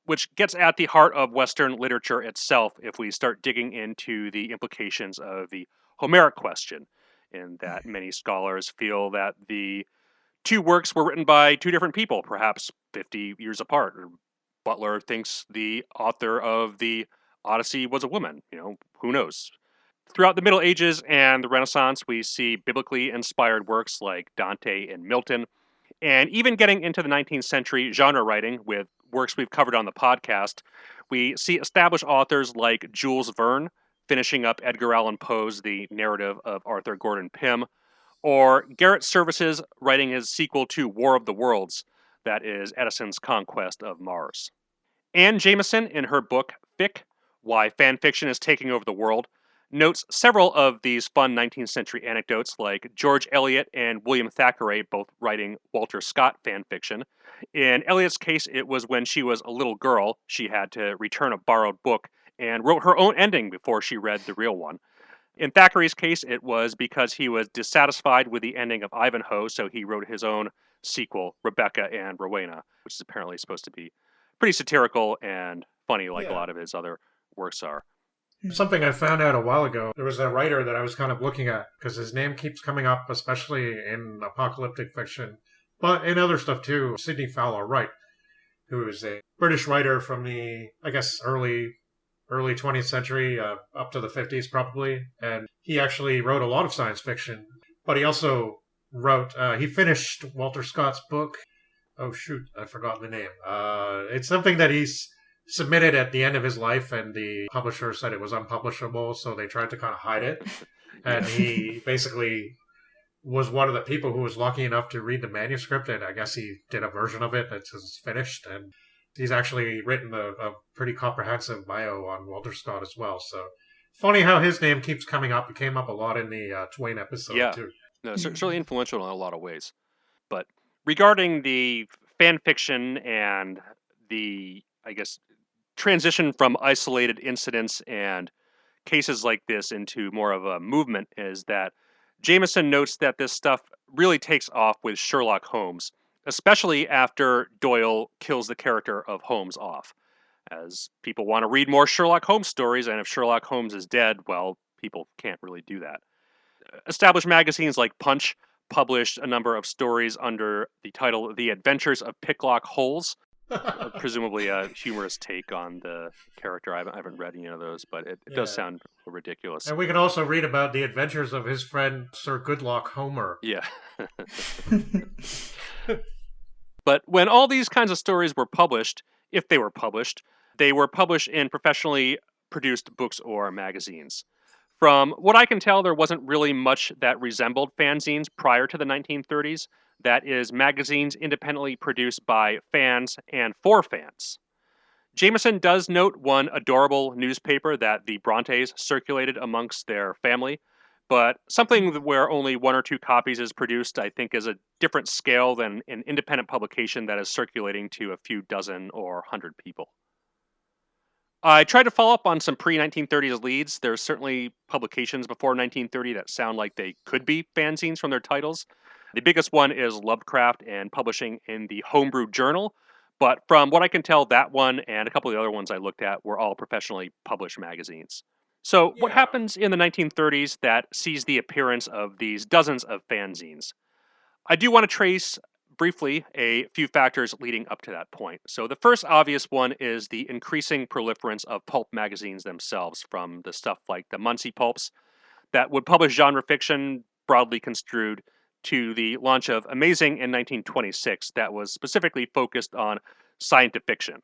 which gets at the heart of Western literature itself if we start digging into the implications of the Homeric question, in that many scholars feel that the two works were written by two different people, perhaps 50 years apart. Butler thinks the author of the Odyssey was a woman. Who knows? Throughout the Middle Ages and the Renaissance, we see biblically inspired works like Dante and Milton, and even getting into the 19th century genre writing with works we've covered on the podcast, we see established authors like Jules Verne finishing up Edgar Allan Poe's The Narrative of Arthur Gordon Pym, or Garrett Service's writing his sequel to War of the Worlds, that is Edison's Conquest of Mars. Anne Jameson, in her book Fic, Why Fan Fiction is Taking Over the World, notes several of these fun 19th century anecdotes, like George Eliot and William Thackeray both writing Walter Scott fan fiction. In Eliot's case, it was when she was a little girl. She had to return a borrowed book and wrote her own ending before she read the real one. In Thackeray's case, it was because he was dissatisfied with the ending of Ivanhoe, so he wrote his own sequel, Rebecca and Rowena, which is apparently supposed to be pretty satirical and funny, like a lot of his other works are. Something I found out a while ago, there was a writer that I was kind of looking at, because his name keeps coming up, especially in apocalyptic fiction, but in other stuff too, Sidney Fowler Wright, who is a British writer from the, I guess, early 20th century, up to the 50s probably, and he actually wrote a lot of science fiction, but he also wrote, he finished Walter Scott's book, oh shoot, I forgot the name, it's something that he's submitted at the end of his life, and the publisher said it was unpublishable, so they tried to kind of hide it. And he basically was one of the people who was lucky enough to read the manuscript, and I guess he did a version of it that's just finished. And he's actually written a pretty comprehensive bio on Walter Scott as well. So funny how his name keeps coming up. It came up a lot in the Twain episode too. No, certainly influential in a lot of ways. But regarding the fan fiction and the, I guess, transition from isolated incidents and cases like this into more of a movement, is that Jameson notes that this stuff really takes off with Sherlock Holmes, especially after Doyle kills the character of Holmes off, as people want to read more Sherlock Holmes stories, and if Sherlock Holmes is dead, well, people can't really do that. Established magazines like Punch published a number of stories under the title The Adventures of Picklock Holes, presumably a humorous take on the character. I haven't read any of those, but it does sound ridiculous. And we can also read about the adventures of his friend Sir Goodlock Homer. Yeah. But when all these kinds of stories were published, if they were published in professionally produced books or magazines. From what I can tell, there wasn't really much that resembled fanzines prior to the 1930s. That is, magazines independently produced by fans and for fans. Jameson does note one adorable newspaper that the Brontes circulated amongst their family, but something where only one or two copies is produced, I think, is a different scale than an independent publication that is circulating to a few dozen or 100 people. I tried to follow up on some pre-1930s leads. There's certainly publications before 1930 that sound like they could be fanzines from their titles. The biggest one is Lovecraft and publishing in the Homebrew Journal. But from what I can tell, that one and a couple of the other ones I looked at were all professionally published magazines. So what happens in the 1930s that sees the appearance of these dozens of fanzines? I do want to trace briefly a few factors leading up to that point. So the first obvious one is the increasing proliferance of pulp magazines themselves, from the stuff like the Muncie pulps that would publish genre fiction broadly construed, to the launch of Amazing in 1926 that was specifically focused on scientific fiction.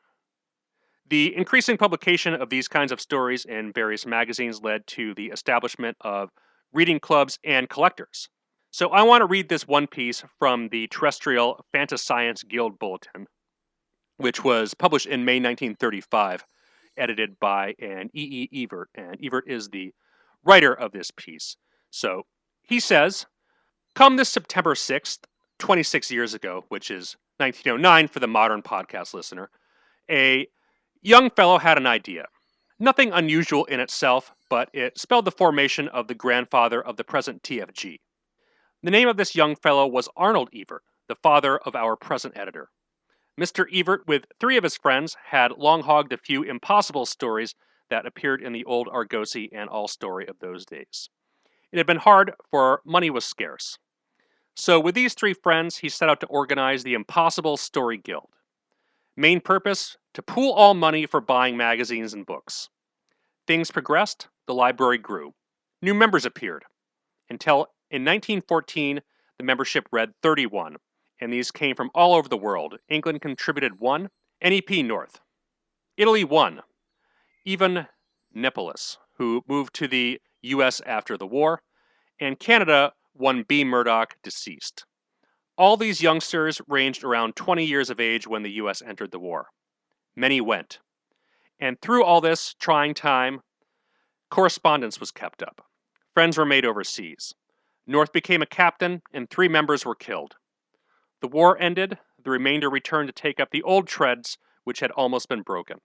The increasing publication of these kinds of stories in various magazines led to the establishment of reading clubs and collectors. So I want to read this one piece from the Terrestrial Fantascience Guild Bulletin, which was published in May 1935, edited by an E. Evert, and Evert is the writer of this piece. So he says, "Come this September 6th, 26 years ago, which is 1909 for the modern podcast listener, a young fellow had an idea. Nothing unusual in itself, but it spelled the formation of the grandfather of the present TFG. The name of this young fellow was Arnold Evert, the father of our present editor. Mr. Evert, with 3 of his friends, had long hogged a few impossible stories that appeared in the old Argosy and All Story of those days. It had been hard, for money was scarce. So with these 3 friends, he set out to organize the Impossible Story Guild. Main purpose, to pool all money for buying magazines and books. Things progressed, the library grew. New members appeared. Until in 1914, the membership read 31, and these came from all over the world. England contributed 1, NEP North. Italy 1, even Nepolis, who moved to the U.S. after the war, and Canada 1 B. Murdoch, deceased. All these youngsters ranged around 20 years of age when the U.S. entered the war. Many went. And through all this trying time, correspondence was kept up. Friends were made overseas. North became a captain, and 3 members were killed. The war ended, the remainder returned to take up the old treads which had almost been broken.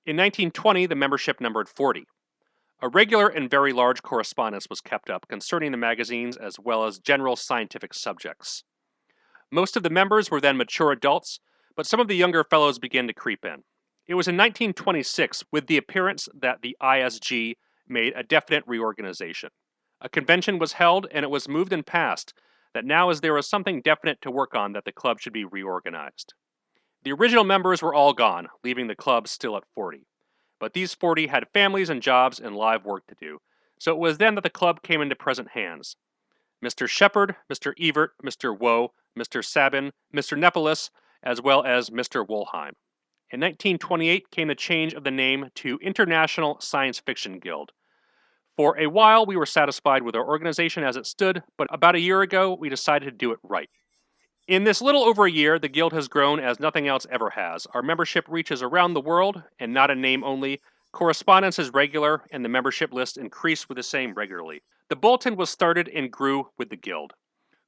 In 1920, the membership numbered 40. A regular and very large correspondence was kept up concerning the magazines as well as general scientific subjects. Most of the members were then mature adults, but some of the younger fellows began to creep in. It was in 1926, with the appearance that the ISG made a definite reorganization. A convention was held, and it was moved and passed that now as there was something definite to work on, that the club should be reorganized. The original members were all gone, leaving the club still at 40. But these 40 had families and jobs and live work to do, so it was then that the club came into present hands. Mr. Shepard, Mr. Evert, Mr. Woe, Mr. Sabin, Mr. Nepolis, as well as Mr. Wollheim. In 1928 came the change of the name to International Science Fiction Guild. For a while we were satisfied with our organization as it stood, but about a year ago we decided to do it right. In this little over a year, the guild has grown as nothing else ever has. Our membership reaches around the world, and not in name only. Correspondence is regular, and the membership list increased with the same regularly. The bulletin was started and grew with the guild.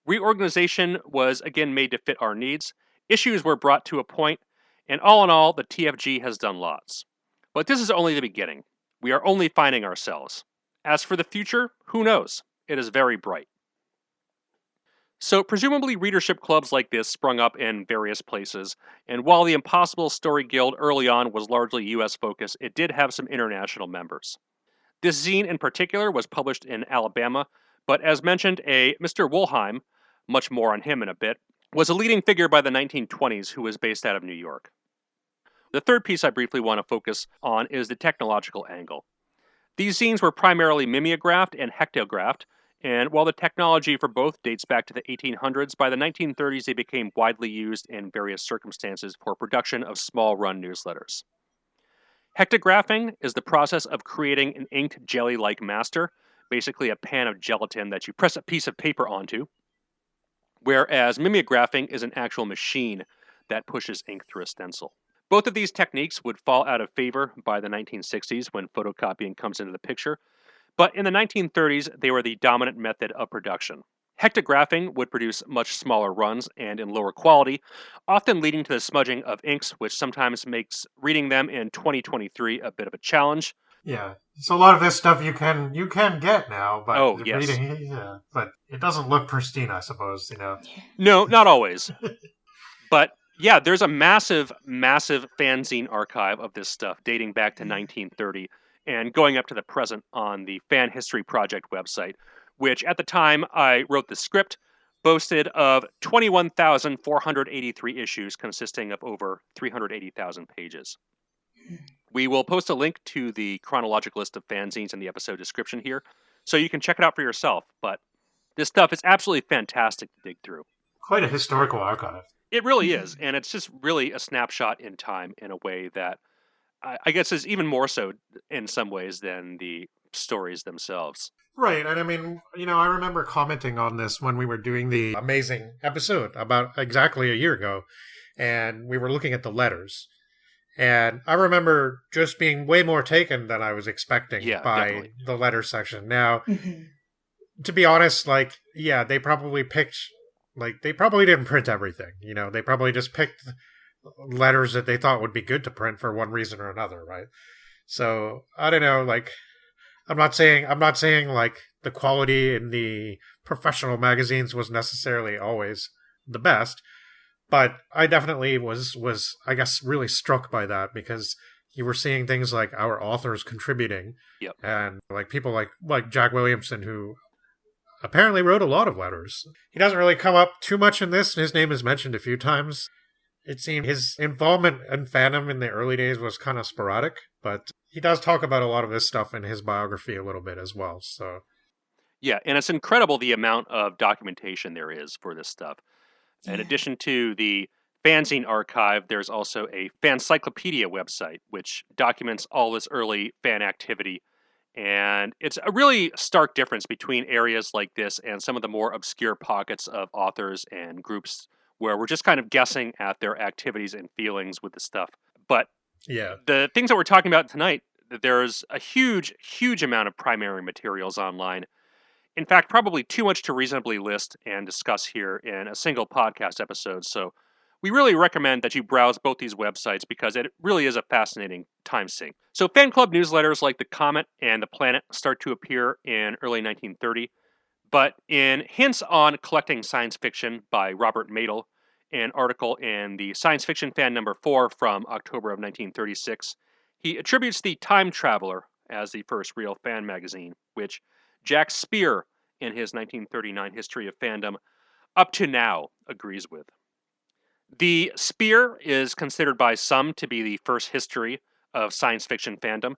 Reorganization was again made to fit our needs. Issues were brought to a point, and all in all, the TFG has done lots. But this is only the beginning. We are only finding ourselves. As for the future, who knows? It is very bright. So presumably readership clubs like this sprung up in various places, and while the Impossible Story Guild early on was largely US focused, it did have some international members. This zine in particular was published in Alabama, but as mentioned, a Mr. Wollheim, much more on him in a bit, was a leading figure by the 1920s who was based out of New York. The third piece I briefly want to focus on is the technological angle. These zines were primarily mimeographed and hectographed, and while the technology for both dates back to the 1800s, by the 1930s they became widely used in various circumstances for production of small-run newsletters. Hectographing is the process of creating an inked jelly-like master, basically a pan of gelatin that you press a piece of paper onto, whereas mimeographing is an actual machine that pushes ink through a stencil. Both of these techniques would fall out of favor by the 1960s when photocopying comes into the picture, but in the 1930s they were the dominant method of production. Hectographing would produce much smaller runs and in lower quality, often leading to the smudging of inks, which sometimes makes reading them in 2023 a bit of a challenge. Yeah, so a lot of this stuff you can get now, but yes. Reading, but it doesn't look pristine, I suppose. No, not always. But yeah, there's a massive, massive fanzine archive of this stuff dating back to 1930, and going up to the present on the Fan History Project website, which at the time I wrote the script, boasted of 21,483 issues consisting of over 380,000 pages. We will post a link to the chronological list of fanzines in the episode description here, so you can check it out for yourself, but this stuff is absolutely fantastic to dig through. Quite a historical archive. It really is, and it's just really a snapshot in time in a way that I guess is even more so in some ways than the stories themselves. Right, and I mean, I remember commenting on this when we were doing the amazing episode about exactly a year ago, and we were looking at the letters. And I remember just being way more taken than I was expecting by definitely. The letter section. Now, to be honest, they probably they probably didn't print everything. They probably just picked letters that they thought would be good to print for one reason or another, right? So, I don't know, I'm not saying the quality in the professional magazines was necessarily always the best, but I definitely was I guess really struck by that because you were seeing things like our authors contributing, and people like Jack Williamson, who apparently wrote a lot of letters. He doesn't really come up too much in this. His name is mentioned a few times. It seemed his involvement in fandom in the early days was kind of sporadic, but he does talk about a lot of this stuff in his biography a little bit as well. So, yeah, and it's incredible the amount of documentation there is for this stuff. In addition to the fanzine archive, there's also a fancyclopedia website, which documents all this early fan activity. And it's a really stark difference between areas like this and some of the more obscure pockets of authors and groups where we're just kind of guessing at their activities and feelings with the stuff. But the things that we're talking about tonight, there's a huge, huge amount of primary materials online. In fact, probably too much to reasonably list and discuss here in a single podcast episode. So we really recommend that you browse both these websites because it really is a fascinating time sink. So fan club newsletters like The Comet and The Planet start to appear in early 1930. But in Hints on Collecting Science Fiction by Robert Madel, an article in the Science Fiction Fan number 4 from October of 1936, he attributes The Time Traveler as the first real fan magazine, which Jack Speer, in his 1939 History of Fandom, up to now agrees with. The Speer is considered by some to be the first history of science fiction fandom.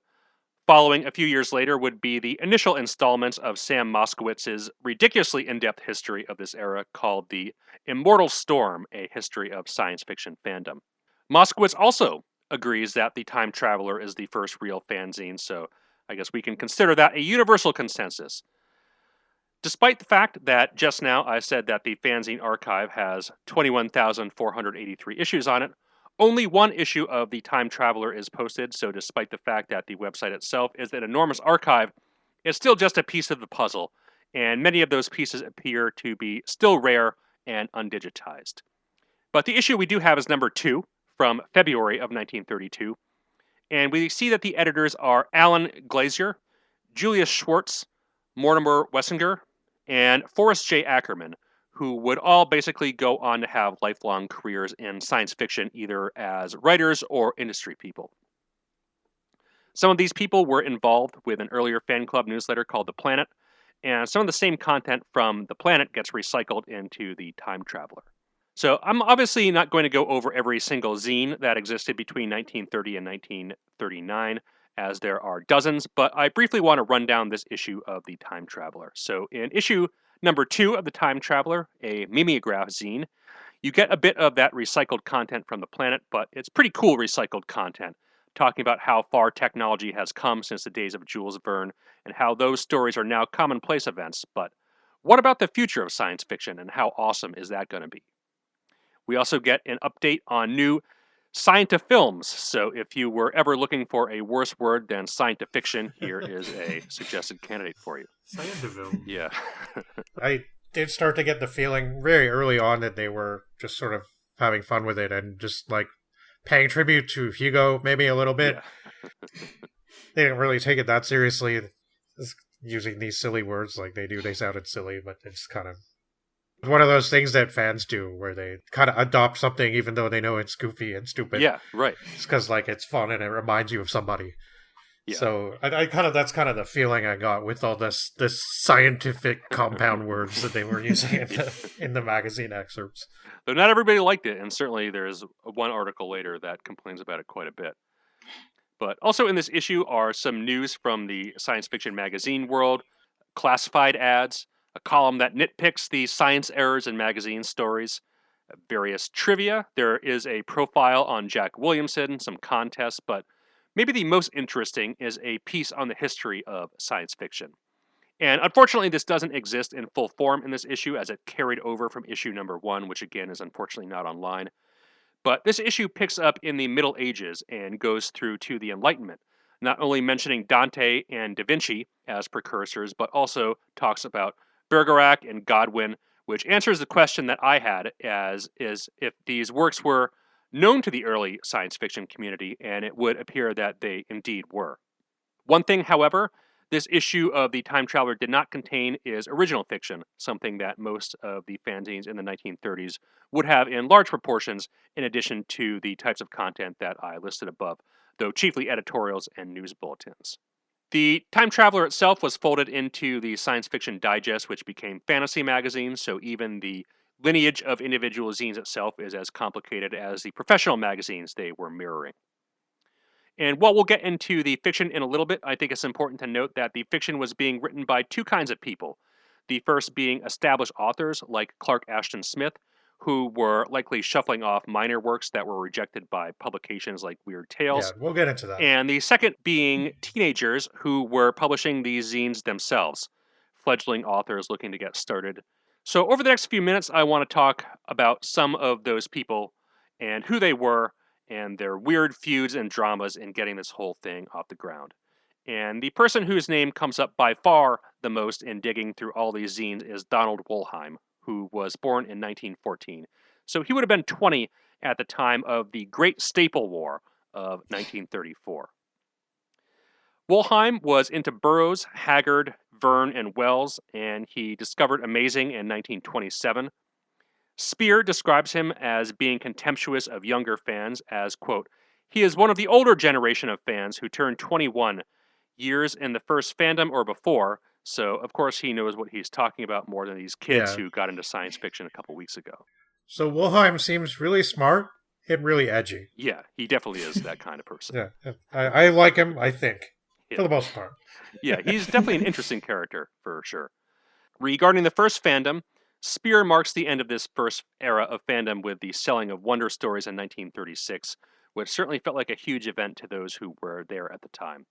Following a few years later would be the initial installments of Sam Moskowitz's ridiculously in-depth history of this era called The Immortal Storm, a history of science fiction fandom. Moskowitz also agrees that The Time Traveler is the first real fanzine, so I guess we can consider that a universal consensus. Despite the fact that just now I said that the fanzine archive has 21,483 issues on it, only one issue of The Time Traveler is posted, so despite the fact that the website itself is an enormous archive, it's still just a piece of the puzzle, and many of those pieces appear to be still rare and undigitized. But the issue we do have is number 2, from February of 1932, and we see that the editors are Alan Glazier, Julius Schwartz, Mortimer Wessinger, and Forrest J. Ackerman, who would all basically go on to have lifelong careers in science fiction, either as writers or industry people. Some of these people were involved with an earlier fan club newsletter called The Planet, and some of the same content from The Planet gets recycled into The Time Traveler. So I'm obviously not going to go over every single zine that existed between 1930 and 1939, as there are dozens, but I briefly want to run down this issue of The Time Traveler. So in issue number 2 of The Time Traveler, a mimeograph zine, you get a bit of that recycled content from The Planet, but it's pretty cool recycled content, talking about how far technology has come since the days of Jules Verne, and how those stories are now commonplace events. But what about the future of science fiction, and how awesome is that going to be? We also get an update on new science-films. So if you were ever looking for a worse word than science-fiction, here is a suggested candidate for you. Science-film. Yeah. I did start to get the feeling very early on that they were just sort of having fun with it and just paying tribute to Hugo maybe a little bit. Yeah. They didn't really take it that seriously. Just using these silly words like they do. They sounded silly, but it's kind of one of those things that fans do where they kind of adopt something even though they know it's goofy and stupid. Yeah, right. It's because it's fun and it reminds you of somebody. Yeah. So I kind of that's kind of the feeling I got with all this scientific compound words that they were using in the magazine excerpts. Though not everybody liked it, and certainly there's one article later that complains about it quite a bit. But also in this issue are some news from the science fiction magazine world, classified ads, a column that nitpicks the science errors in magazine stories, various trivia. There is a profile on Jack Williamson, some contests, but maybe the most interesting is a piece on the history of science fiction. And unfortunately, this doesn't exist in full form in this issue as it carried over from issue number 1, which again is unfortunately not online. But this issue picks up in the Middle Ages and goes through to the Enlightenment, not only mentioning Dante and Da Vinci as precursors, but also talks about Bergerac and Godwin, which answers the question that I had as is if these works were known to the early science fiction community, and it would appear that they indeed were. One thing, however, this issue of The Time Traveler did not contain is original fiction, something that most of the fanzines in the 1930s would have in large proportions, in addition to the types of content that I listed above, though chiefly editorials and news bulletins. The Time Traveler itself was folded into the Science Fiction Digest, which became Fantasy Magazine, so even the lineage of individual zines itself is as complicated as the professional magazines they were mirroring. And while we'll get into the fiction in a little bit, I think it's important to note that the fiction was being written by two kinds of people. The first being established authors like Clark Ashton Smith, who were likely shuffling off minor works that were rejected by publications like Weird Tales. Yeah, we'll get into that. And the second being teenagers who were publishing these zines themselves, fledgling authors looking to get started. So over the next few minutes, I want to talk about some of those people and who they were and their weird feuds and dramas in getting this whole thing off the ground. And the person whose name comes up by far the most in digging through all these zines is Donald Wollheim, who was born in 1914. So he would have been 20 at the time of the Great Staple War of 1934. Wollheim was into Burroughs, Haggard, Verne, and Wells, and he discovered Amazing in 1927. Speer describes him as being contemptuous of younger fans as, quote, he is one of the older generation of fans who turned 21 years in the first fandom or before, so of course he knows what he's talking about more than these kids who got into science fiction a couple weeks ago. So Wollheim seems really smart and really edgy. Yeah, he definitely is that kind of person. Yeah, I like him, I think, for the most part. Yeah, he's definitely an interesting character, for sure. Regarding the first fandom, Speer marks the end of this first era of fandom with the selling of Wonder Stories in 1936, which certainly felt like a huge event to those who were there at the time.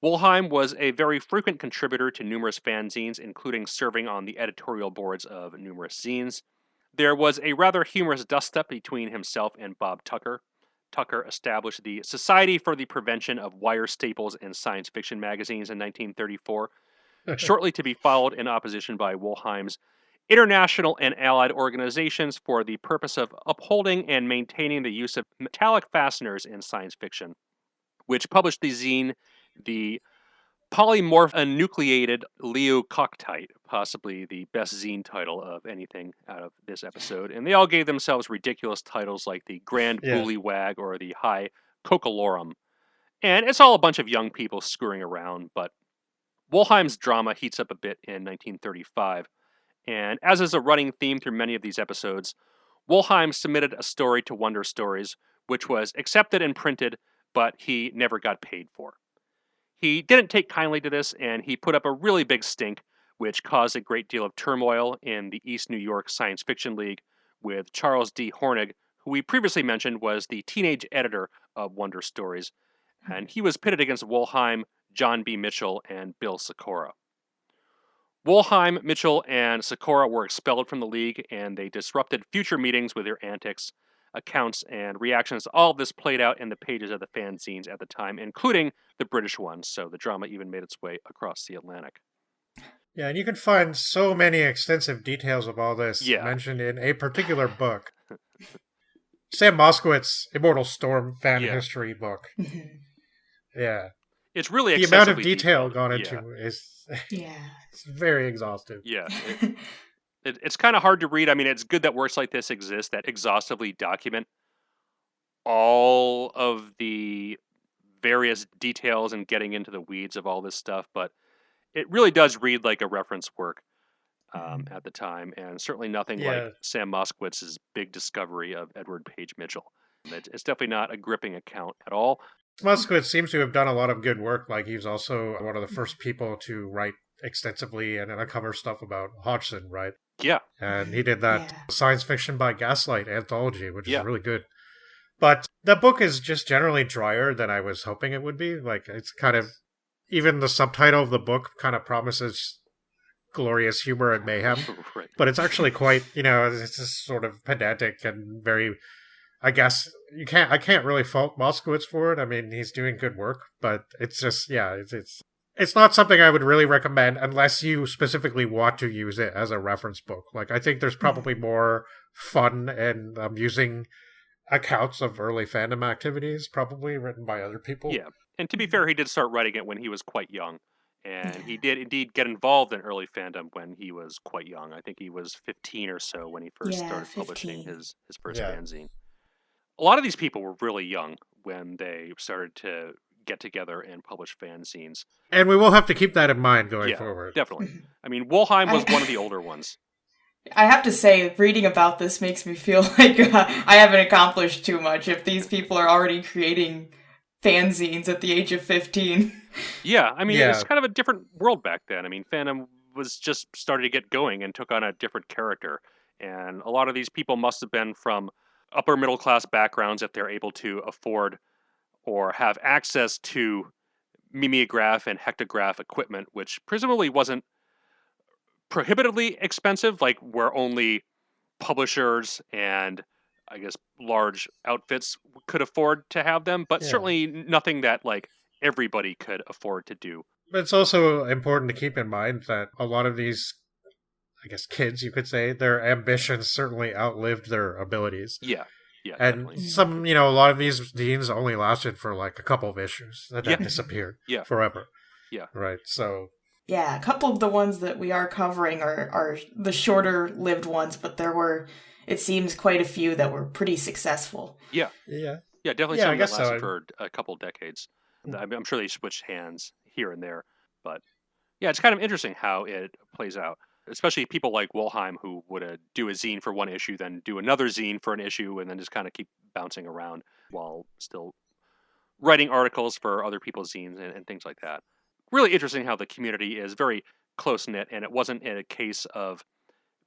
Wollheim was a very frequent contributor to numerous fanzines, including serving on the editorial boards of numerous zines. There was a rather humorous dust-up between himself and Bob Tucker. Tucker established the Society for the Prevention of Wire Staples in Science Fiction magazines in 1934, shortly to be followed in opposition by Wollheim's International and Allied Organizations for the purpose of upholding and maintaining the use of metallic fasteners in science fiction, which published the zine, the Polymorph-Enucleated Leucoctite, possibly the best zine title of anything out of this episode. And they all gave themselves ridiculous titles like the Grand Bullywag or the High Cochalorum. And it's all a bunch of young people screwing around, but Wollheim's drama heats up a bit in 1935. And as is a running theme through many of these episodes, Wollheim submitted a story to Wonder Stories, which was accepted and printed, but he never got paid for. He didn't take kindly to this, and he put up a really big stink, which caused a great deal of turmoil in the East New York Science Fiction League, with Charles D. Hornig, who we previously mentioned was the teenage editor of Wonder Stories, and he was pitted against Wollheim, John B. Mitchell, and Bill Sikora. Wollheim, Mitchell, and Sikora were expelled from the league, and they disrupted future meetings with their antics. Accounts and reactions to all of this played out in the pages of the fanzines at the time, including the British ones, so the drama even made its way across the Atlantic. Yeah, and you can find so many extensive details of all this mentioned in a particular book. Sam Moskowitz, Immortal Storm fan history book. Yeah. It's really the amount of detail gone into is it's very exhaustive. Yeah. It's kind of hard to read. I mean, it's good that works like this exist that exhaustively document all of the various details and getting into the weeds of all this stuff, but it really does read like a reference work at the time, and certainly nothing like Sam Moskowitz's big discovery of Edward Page Mitchell. It's definitely not a gripping account at all. Moskowitz seems to have done a lot of good work. Like, he was also one of the first people to write extensively and uncover stuff about Hodgson, right? Yeah. And he did that Science Fiction by Gaslight anthology, which is really good. But the book is just generally drier than I was hoping it would be. Like, it's kind of, even the subtitle of the book kind of promises glorious humor and mayhem. Right. But it's actually quite, it's just sort of pedantic and very, I guess, I can't really fault Moskowitz for it. I mean, he's doing good work, but it's just, it's not something I would really recommend unless you specifically want to use it as a reference book. Like, I think there's probably more fun and amusing accounts of early fandom activities, probably written by other people. Yeah, and to be fair, he did start writing it when he was quite young, and he did indeed get involved in early fandom when he was quite young. I think he was 15 or so when he first started publishing his first fanzine. A lot of these people were really young when they started to get together and publish fanzines. And we will have to keep that in mind going forward. Definitely. I mean, Wollheim was one of the older ones. I have to say, reading about this makes me feel like I haven't accomplished too much if these people are already creating fanzines at the age of 15. Yeah, I mean, it's kind of a different world back then. I mean, fandom was just starting to get going and took on a different character. And a lot of these people must have been from upper middle class backgrounds if they're able to afford or have access to mimeograph and hectograph equipment, which presumably wasn't prohibitively expensive, like where only publishers and I guess large outfits could afford to have them, but certainly nothing that like everybody could afford to do. But it's also important to keep in mind that a lot of these, I guess, kids, you could say, their ambitions certainly outlived their abilities. Yeah, and definitely. Some, a lot of these zines only lasted for like a couple of issues, and then disappeared forever. Yeah. Right, so... Yeah, a couple of the ones that we are covering are the shorter-lived ones, but there were, it seems, quite a few that were pretty successful. Yeah, definitely some that lasted for a couple decades. I'm sure they switched hands here and there, but yeah, it's kind of interesting how it plays out. Especially people like Wollheim, who would do a zine for one issue, then do another zine for an issue, and then just kind of keep bouncing around while still writing articles for other people's zines and things like that. Really interesting how the community is very close-knit, and it wasn't a case of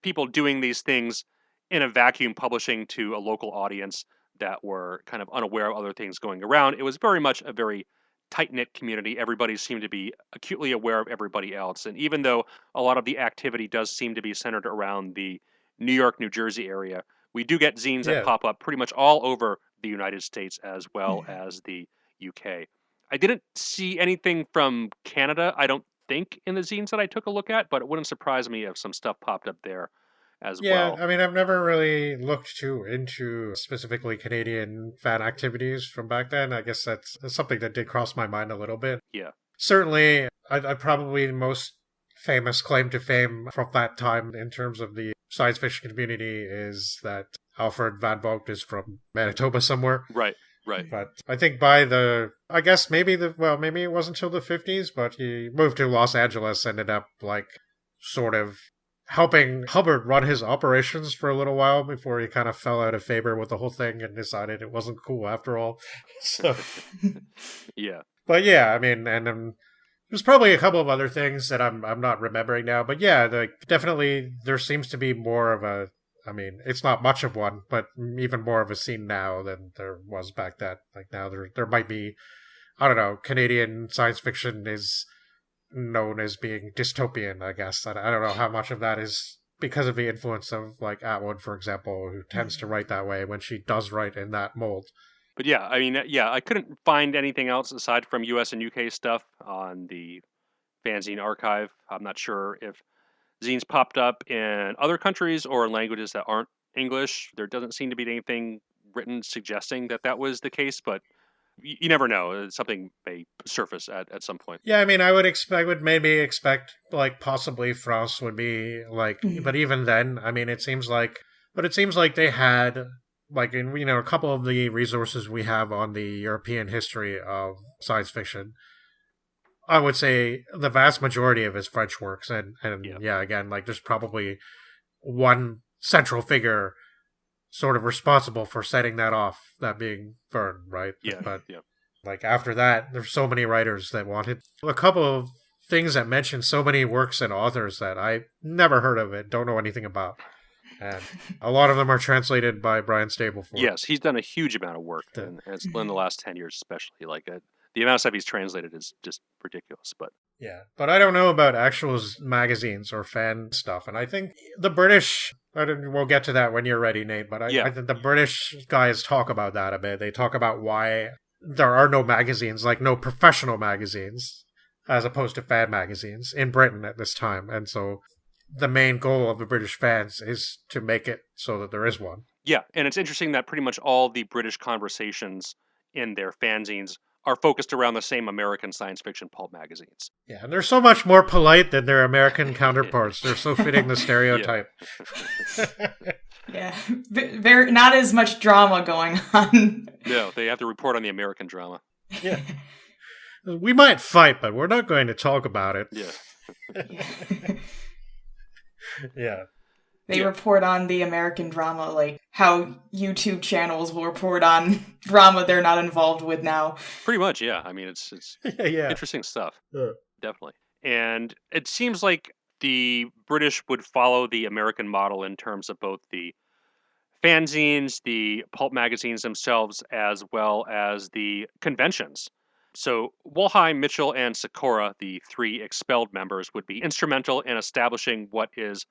people doing these things in a vacuum, publishing to a local audience that were kind of unaware of other things going around. It was very much a very tight-knit community. Everybody seemed to be acutely aware of everybody else, and even though a lot of the activity does seem to be centered around the New York, New Jersey area, we do get zines that pop up pretty much all over the United States as well as the UK. I didn't see anything from Canada, I don't think, in the zines that I took a look at, but it wouldn't surprise me if some stuff popped up there as well. Yeah, I mean, I've never really looked too into specifically Canadian fan activities from back then. I guess that's something that did cross my mind a little bit. Yeah. Certainly, I probably the most famous claim to fame from that time in terms of the science fiction community is that Alfred Van Vogt is from Manitoba somewhere. Right. But I think maybe it wasn't until the 50s, but he moved to Los Angeles, ended up like sort of helping Hubbard run his operations for a little while before he kind of fell out of favor with the whole thing and decided it wasn't cool after all. So, yeah. But yeah, I mean, and there's probably a couple of other things that I'm not remembering now, but yeah, definitely there seems to be more of a. I mean, it's not much of one, but even more of a scene now than there was back then. Like now there might be, I don't know, Canadian science fiction is known as being dystopian, I guess. I don't know how much of that is because of the influence of like Atwood, for example, who tends to write that way when she does write in that mold. But yeah, I mean, I couldn't find anything else aside from US and UK stuff on the fanzine archive. I'm not sure if zines popped up in other countries or in languages that aren't English. There doesn't seem to be anything written suggesting that was the case, but you never know. Something may surface at some point. Yeah, I mean, I would maybe expect like possibly France would be like, but even then, I mean, it seems like they had like in, a couple of the resources we have on the European history of science fiction, I would say the vast majority of his French works, and again, like there's probably one central figure sort of responsible for setting that off, that being Verne, right? But like after that, there's so many writers that wanted a couple of things that mention so many works and authors that I never heard of it, don't know anything about. And a lot of them are translated by Brian Stableford. Yes, he's done a huge amount of work, and it's in the last 10 years especially. Like the amount of stuff he's translated is just ridiculous. But I don't know about actual magazines or fan stuff. And I think the British, we'll get to that when you're ready, Nate, but I think the British guys talk about that a bit. They talk about why there are no magazines, like no professional magazines, as opposed to fan magazines in Britain at this time. And so the main goal of the British fans is to make it so that there is one. Yeah, and it's interesting that pretty much all the British conversations in their fanzines are focused around the same American science fiction pulp magazines. Yeah, and they're so much more polite than their American counterparts. They're so fitting the stereotype. Yeah, very not as much drama going on. No, they have to report on the American drama. Yeah. We might fight, but we're not going to talk about it. Yeah. They report on the American drama, like how YouTube channels will report on drama they're not involved with now. Pretty much, yeah. I mean, it's interesting stuff. Definitely. And it seems like the British would follow the American model in terms of both the fanzines, the pulp magazines themselves, as well as the conventions. So Wollheim, Mitchell, and Sikora, the three expelled members, would be instrumental in establishing what is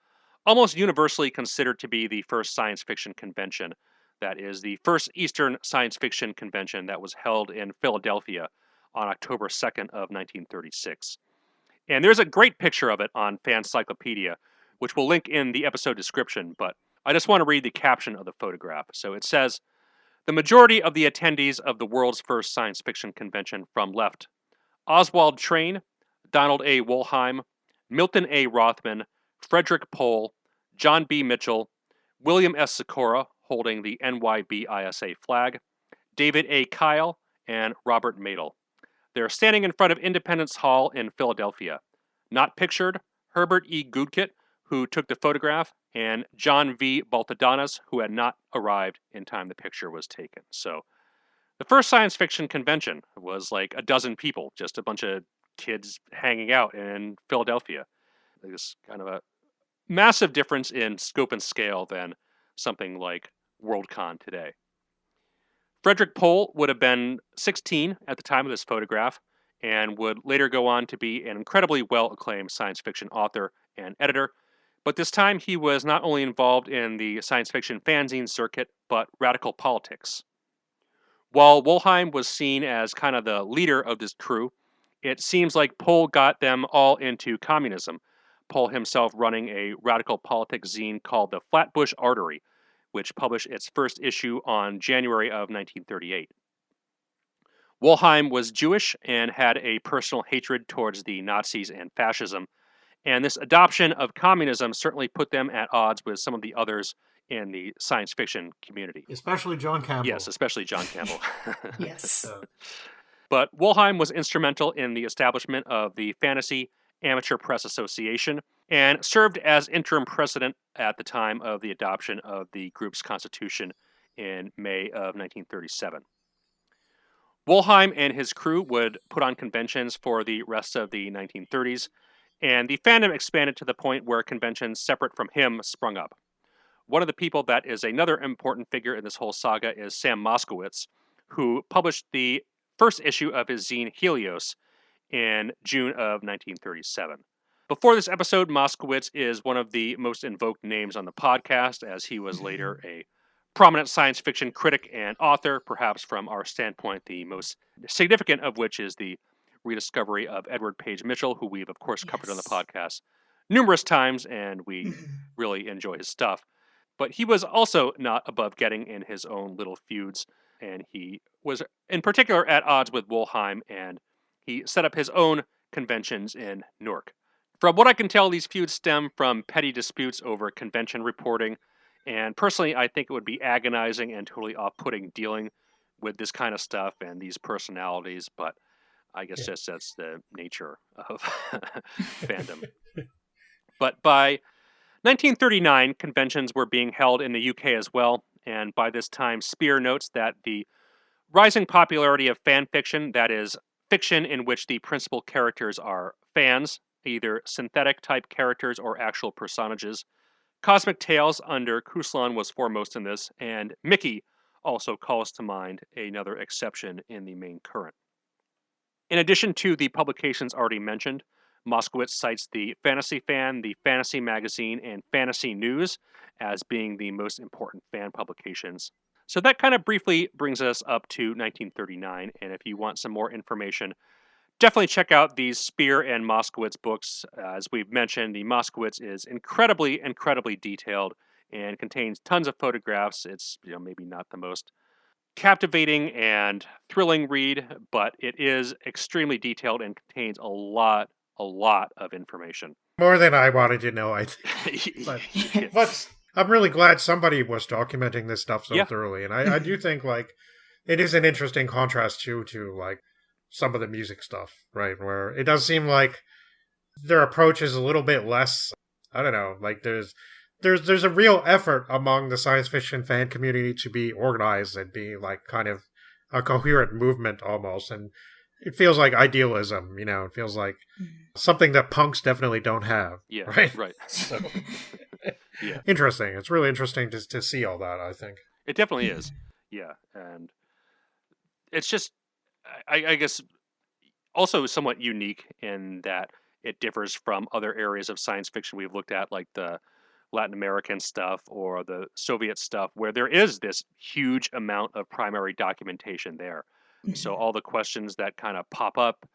almost universally considered to be the first science fiction convention. That is the first Eastern science fiction convention that was held in Philadelphia on October 2nd of 1936. And there's a great picture of it on Fancyclopedia, which we'll link in the episode description, but I just want to read the caption of the photograph. So it says, "The majority of the attendees of the world's first science fiction convention from left: Oswald Train, Donald A. Wollheim, Milton A. Rothman, Frederick Pohl, John B. Mitchell, William S. Sikora, holding the NYBISA flag, David A. Kyle, and Robert Madel. They're standing in front of Independence Hall in Philadelphia. Not pictured, Herbert E. Goodkit, who took the photograph, and John V. Baltadonis, who had not arrived in time the picture was taken." So the first science fiction convention was like a dozen people, just a bunch of kids hanging out in Philadelphia. This kind of a massive difference in scope and scale than something like Worldcon today. Frederick Pohl would have been 16 at the time of this photograph and would later go on to be an incredibly well-acclaimed science fiction author and editor, but this time he was not only involved in the science fiction fanzine circuit, but radical politics. While Wollheim was seen as kind of the leader of this crew, it seems like Pohl got them all into communism, Pohl himself running a radical politics zine called the Flatbush Artery, which published its first issue on January of 1938. Wollheim was Jewish and had a personal hatred towards the Nazis and fascism, and this adoption of communism certainly put them at odds with some of the others in the science fiction community. Especially John Campbell. Yes, especially John Campbell. Yes. But Wollheim was instrumental in the establishment of the Fantasy Amateur Press Association and served as interim president at the time of the adoption of the group's constitution in May of 1937. Wollheim and his crew would put on conventions for the rest of the 1930s, and the fandom expanded to the point where conventions separate from him sprung up. One of the people that is another important figure in this whole saga is Sam Moskowitz, who published the first issue of his zine Helios in June of 1937. Before this episode, Moskowitz is one of the most invoked names on the podcast, as he was later a prominent science fiction critic and author, perhaps from our standpoint, the most significant of which is the rediscovery of Edward Page Mitchell, who we've, of course, covered on the podcast numerous times, and we really enjoy his stuff. But he was also not above getting in his own little feuds, and he was in particular at odds with Wollheim, and he set up his own conventions in Newark. From what I can tell, these feuds stem from petty disputes over convention reporting, And personally, I think it would be agonizing and totally off-putting dealing with this kind of stuff and these personalities, but I guess that's the nature of fandom. But by 1939, conventions were being held in the UK as well, and by this time, Speer notes that the rising popularity of fan fiction, that is, fiction in which the principal characters are fans, either synthetic type characters or actual personages. Cosmic Tales under Kuslan was foremost in this, and Mickey also calls to mind another exception in the main current. In addition to the publications already mentioned, Moskowitz cites the Fantasy Fan, the Fantasy Magazine, and Fantasy News as being the most important fan publications. So that kind of briefly brings us up to 1939, and if you want some more information, definitely check out these Speer and Moskowitz books. As we've mentioned, the Moskowitz is incredibly, incredibly detailed and contains tons of photographs. It's maybe not the most captivating and thrilling read, but it is extremely detailed and contains a lot of information. More than I wanted to know, I think. But I'm really glad somebody was documenting this stuff so thoroughly. And I do think, like, it is an interesting contrast, too, to, like, some of the music stuff, right? Where it does seem like their approach is a little bit less, I don't know, like there's a real effort among the science fiction fan community to be organized and be like kind of a coherent movement almost. And it feels like idealism, it feels like something that punks definitely don't have. Yeah, right. So, interesting. It's really interesting to see all that, I think. It definitely is. Yeah. And it's just, I guess, also somewhat unique in that it differs from other areas of science fiction we've looked at, like the Latin American stuff or the Soviet stuff, where there is this huge amount of primary documentation there. So all the questions that kind of pop up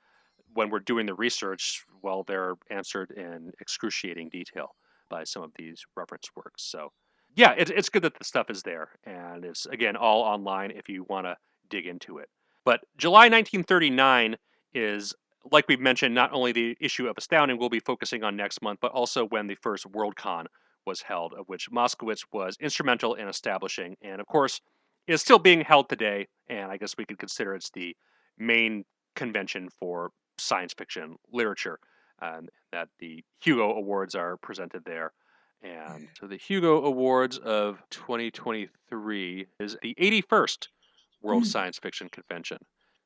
when we're doing the research, well, they're answered in excruciating detail by some of these reference works. So yeah, it's good that the stuff is there. And it's, again, all online if you want to dig into it. But July 1939 is, like we've mentioned, not only the issue of Astounding we'll be focusing on next month, but also when the first Worldcon was held, of which Moskowitz was instrumental in establishing, and of course is still being held today, and I guess we could consider it's the main convention for science fiction literature, that the Hugo Awards are presented there. And so the Hugo Awards of 2023 is the 81st World Science Fiction Convention.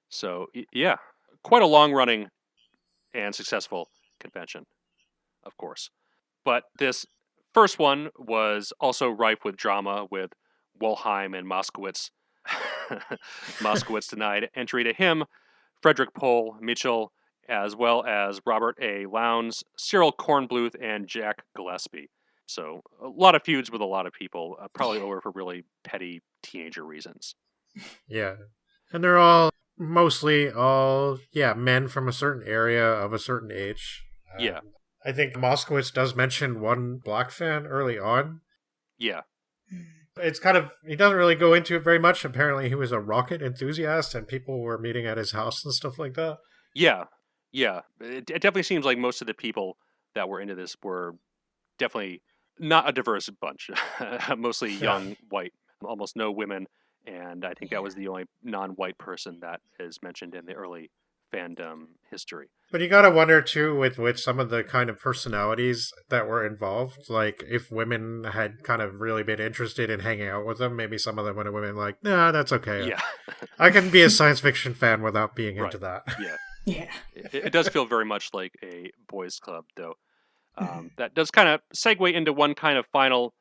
So yeah, quite a long-running and successful convention, of course. But this first one was also rife with drama, with Wolheim and Moskowitz. Moskowitz denied entry to him, Frederick Pohl Mitchell, as well as Robert A. Lowndes, Cyril Kornbluth, and Jack Gillespie. So a lot of feuds with a lot of people, probably over for really petty teenager reasons. Yeah. And they're all mostly men from a certain area of a certain age. Yeah. I think Moskowitz does mention one black fan early on. Yeah. It's kind of, he doesn't really go into it very much. Apparently he was a rocket enthusiast and people were meeting at his house and stuff like that. Yeah. Yeah. It definitely seems like most of the people that were into this were definitely not a diverse bunch. Mostly young, white, almost no women. And I think that was the only non-white person that is mentioned in the early fandom history. But you gotta wonder, too, with some of the kind of personalities that were involved, like, if women had kind of really been interested in hanging out with them, maybe some of them would have been like, nah, that's okay. Yeah. I can be a science fiction fan without being into that. Yeah. Yeah. It does feel very much like a boys' club, though. That does kind of segue into one kind of final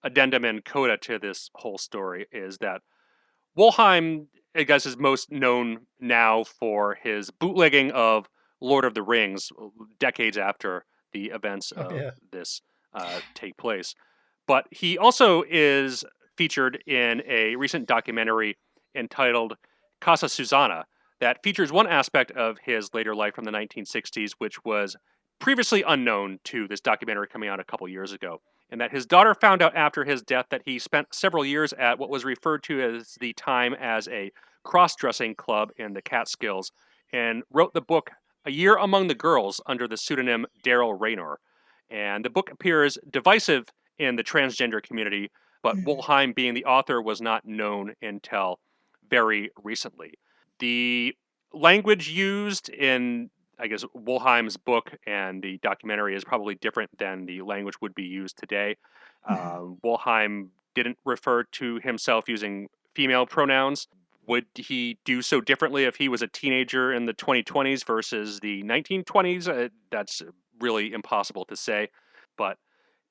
addendum and coda to this whole story, is that Wolheim, I guess, is most known now for his bootlegging of Lord of the Rings decades after the events of this take place. But he also is featured in a recent documentary entitled Casa Susanna that features one aspect of his later life from the 1960s, which was previously unknown to this documentary coming out a couple years ago. And that his daughter found out after his death that he spent several years at what was referred to as the time as a cross-dressing club in the Catskills, and wrote the book A Year Among the Girls under the pseudonym Daryl Raynor. And the book appears divisive in the transgender community, but Wollheim being the author was not known until very recently. The language used in, I guess, Wollheim's book and the documentary is probably different than the language would be used today. Wollheim didn't refer to himself using female pronouns. Would he do so differently if he was a teenager in the 2020s versus the 1920s? That's really impossible to say, but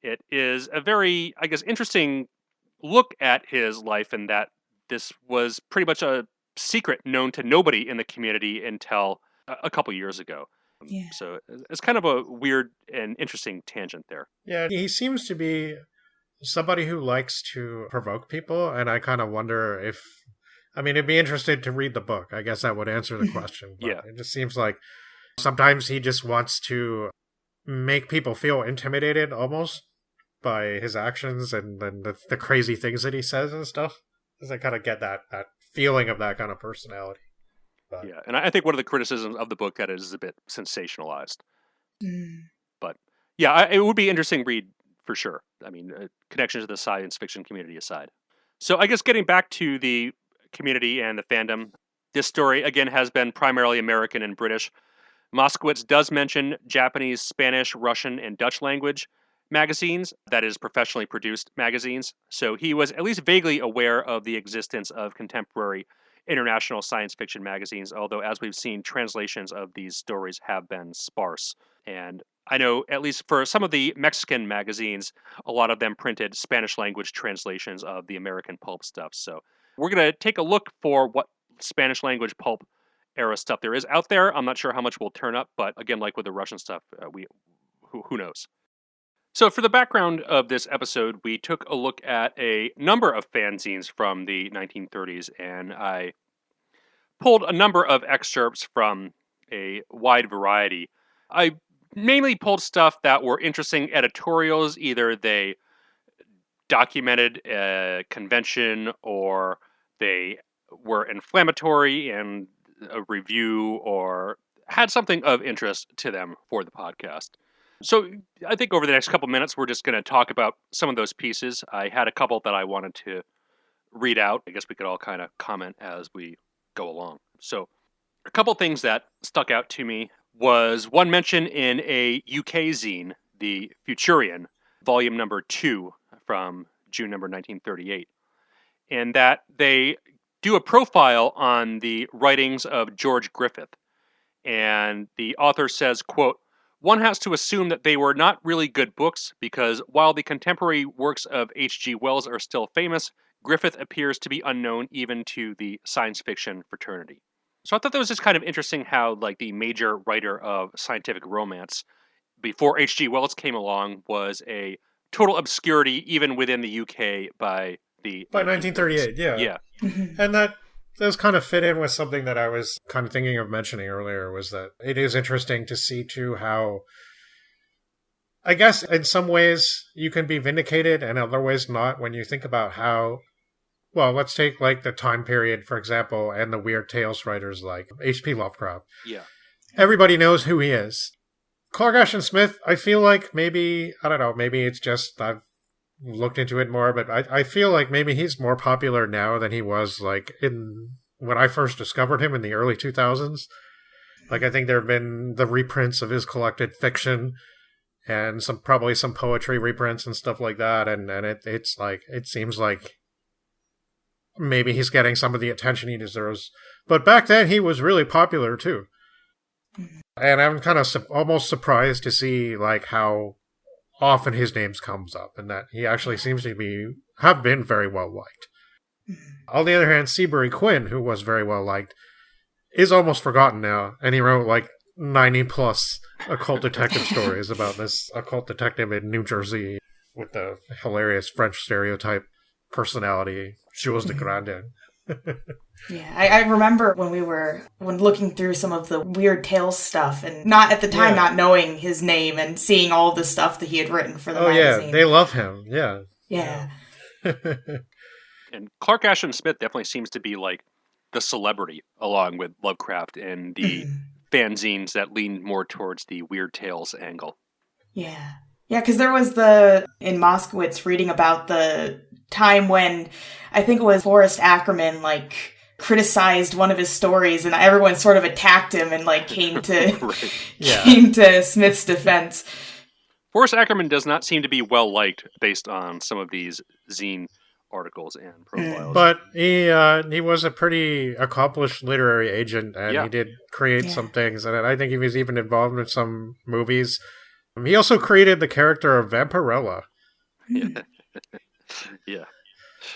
it is a very, I guess, interesting look at his life, in that this was pretty much a secret known to nobody in the community until a couple years ago. Yeah. So it's kind of a weird and interesting tangent there. Yeah, he seems to be somebody who likes to provoke people, and I kind of wonder if, I mean, it'd be interesting to read the book. I guess that would answer the question. But Yeah. It just seems like sometimes he just wants to make people feel intimidated almost by his actions and then the crazy things that he says and stuff. Because I kind of get that feeling of that kind of personality. But, yeah, and I think one of the criticisms of the book that is a bit sensationalized. But yeah, it would be an interesting read for sure. I mean, connection to the science fiction community aside. So I guess getting back to the community and the fandom, this story again has been primarily American and British. Moskowitz does mention Japanese, Spanish, Russian, and Dutch language magazines, that is, professionally produced magazines. So he was at least vaguely aware of the existence of contemporary international science fiction magazines, although as we've seen, translations of these stories have been sparse. And I know, at least for some of the Mexican magazines, a lot of them printed Spanish language translations of the American pulp stuff. So we're going to take a look for what Spanish language pulp era stuff there is out there. I'm not sure how much will turn up, but again, like with the Russian stuff, who knows? So for the background of this episode, we took a look at a number of fanzines from the 1930s, and I pulled a number of excerpts from a wide variety. I mainly pulled stuff that were interesting editorials. Either they documented a convention or they were inflammatory in a review or had something of interest to them for the podcast. So I think over the next couple minutes, we're just going to talk about some of those pieces. I had a couple that I wanted to read out. I guess we could all kind of comment as we go along. So a couple things that stuck out to me was one mention in a UK zine, the Futurian, volume number 2 from June number 1938, and that they do a profile on the writings of George Griffith. And the author says, quote, "One has to assume that they were not really good books because while the contemporary works of H.G. Wells are still famous, Griffith appears to be unknown even to the science fiction fraternity." So I thought that was just kind of interesting how, like, the major writer of scientific romance before H.G. Wells came along was a total obscurity even within the UK by 1938, yeah. Yeah. And that does kind of fit in with something that I was kind of thinking of mentioning earlier, was that it is interesting to see, too, how, I guess, in some ways you can be vindicated and other ways not when you think about how, well, let's take, like, the time period, for example, and the Weird Tales writers like H.P. Lovecraft. Yeah. Everybody knows who he is. Clark Ashton Smith, I feel like maybe, I don't know, maybe it's just I've looked into it more, but I feel like maybe he's more popular now than he was, like, in when I first discovered him in the early 2000s. Like, I think there have been the reprints of his collected fiction and probably some poetry reprints and stuff like that, and it's like, it seems like maybe he's getting some of the attention he deserves. But back then, he was really popular, too. And I'm kind of almost surprised to see, like, how often his name comes up, and that he actually seems to have been very well liked. On the other hand, Seabury Quinn, who was very well liked, is almost forgotten now, and he wrote like 90 plus occult detective stories about this occult detective in New Jersey with the hilarious French stereotype personality, Jules de Grandin. Yeah, I remember when looking through some of the Weird Tales stuff, and not at the time not knowing his name and seeing all the stuff that he had written for the magazine. Oh yeah, they love him, yeah. Yeah. And Clark Ashton Smith definitely seems to be like the celebrity along with Lovecraft and the fanzines that lean more towards the Weird Tales angle. Yeah. Yeah, because there was in Moskowitz reading about the time when I think it was Forrest Ackerman, like, criticized one of his stories, and everyone sort of attacked him and, like, came to came to Smith's defense. Forrest Ackerman does not seem to be well liked based on some of these zine articles and profiles. But he was a pretty accomplished literary agent, and he did create some things, and I think he was even involved in some movies. He also created the character of Vampirella.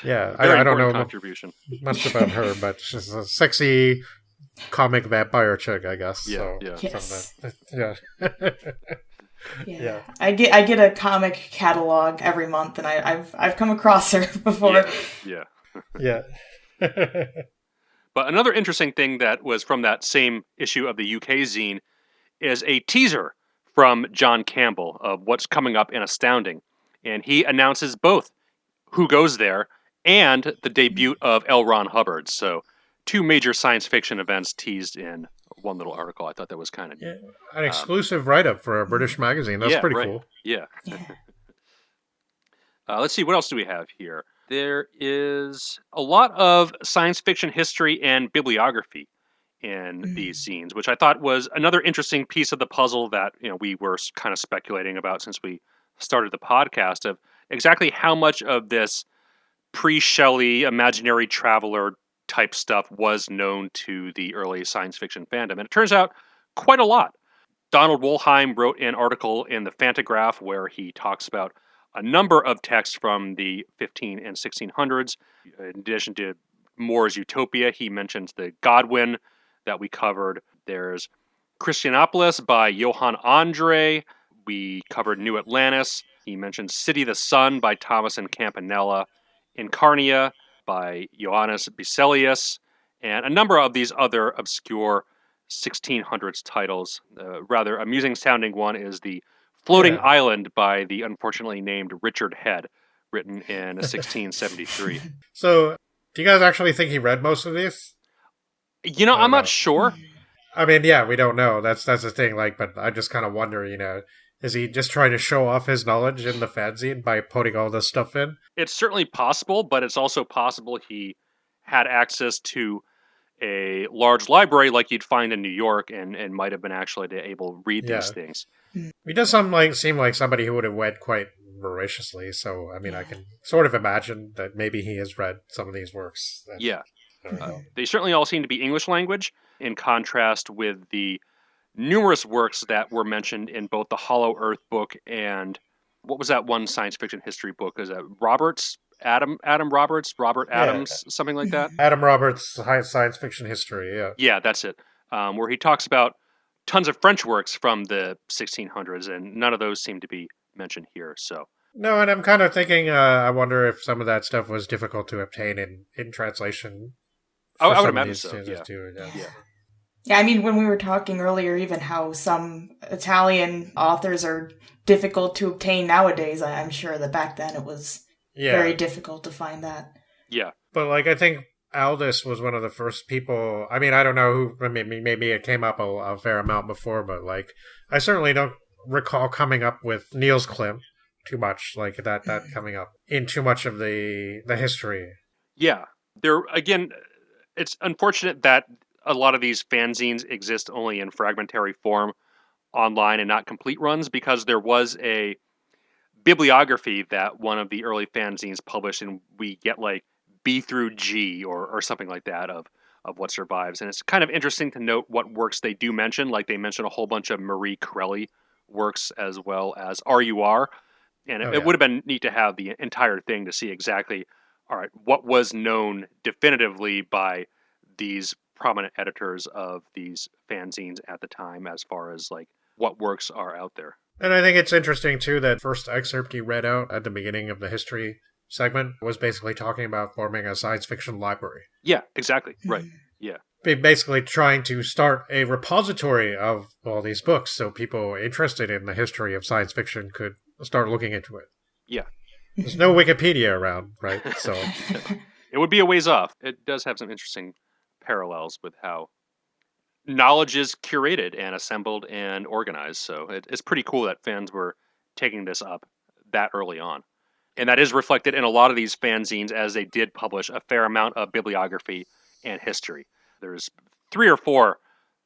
Yeah, I don't know much about her, but she's a sexy comic vampire chick, I guess. Yeah. I get a comic catalog every month, and I've come across her before. Yeah. But another interesting thing that was from that same issue of the UK zine is a teaser from John Campbell of what's coming up in Astounding. And he announces both Who Goes There and the debut of L. Ron Hubbard. So 2 major science fiction events teased in one little article. I thought that was kind of neat. An exclusive write-up for a British magazine. That's pretty cool. Yeah. Let's see, what else do we have here? There is a lot of science fiction history and bibliography in these zines, which I thought was another interesting piece of the puzzle that we were kind of speculating about since we started the podcast, of exactly how much of this pre-Shelley imaginary traveler type stuff was known to the early science fiction fandom. And it turns out quite a lot. Donald Wollheim wrote an article in the Fantagraph where he talks about a number of texts from the 15 and 1600s. In addition to More's Utopia, he mentions the Godwin that we covered. There's Christianopolis by Johann Andre. We covered New Atlantis. He mentions City of the Sun by Thomas and Campanella. Incarnia by Johannes Biselius. And a number of these other obscure 1600s titles. Rather amusing sounding one is the Floating Island by the unfortunately named Richard Head, written in 1673. So, do you guys actually think he read most of these? I'm not sure. I mean, yeah, we don't know. That's the thing. But I just kind of wonder, is he just trying to show off his knowledge in the fanzine by putting all this stuff in? It's certainly possible, but it's also possible he had access to a large library like you'd find in New York and might have been actually able to read these things. He does seem like somebody who would have read quite voraciously, so I mean, I can sort of imagine that maybe he has read some of these works. They certainly all seem to be English language, in contrast with the numerous works that were mentioned in both the Hollow Earth book and what was that one science fiction history book? Is that Robert Adams, something like that? Adam Roberts' science fiction history, Yeah, that's it. Where he talks about tons of French works from the 1600s, and none of those seem to be mentioned here. So no, and I'm kind of thinking, I wonder if some of that stuff was difficult to obtain in translation. I would imagine so. Yeah, I mean, when we were talking earlier, even how some Italian authors are difficult to obtain nowadays, I'm sure that back then it was very difficult to find that. Yeah. But, I think Aldous was one of the first people. I mean, I don't know who, maybe it came up a fair amount before, but, I certainly don't recall coming up with Niels Klim too much, that coming up in too much of the history. Yeah. Again, it's unfortunate that a lot of these fanzines exist only in fragmentary form online and not complete runs, because there was a bibliography that one of the early fanzines published, and we get B through G or something like that of what survives. And it's kind of interesting to note what works they do mention. They mention a whole bunch of Marie Corelli works as well as RUR. And it would have been neat to have the entire thing to see exactly, all right, what was known definitively by these prominent editors of these fanzines at the time as far as what works are out there. And I think it's interesting too that first excerpt he read out at the beginning of the history segment was basically talking about forming a science fiction library. Yeah, exactly. Right. Yeah. Basically trying to start a repository of all these books so people interested in the history of science fiction could start looking into it. Yeah. There's no Wikipedia around, right? So it would be a ways off. It does have some interesting parallels with how knowledge is curated and assembled and organized. So it's pretty cool that fans were taking this up that early on. And that is reflected in a lot of these fanzines, as they did publish a fair amount of bibliography and history. There's 3 or 4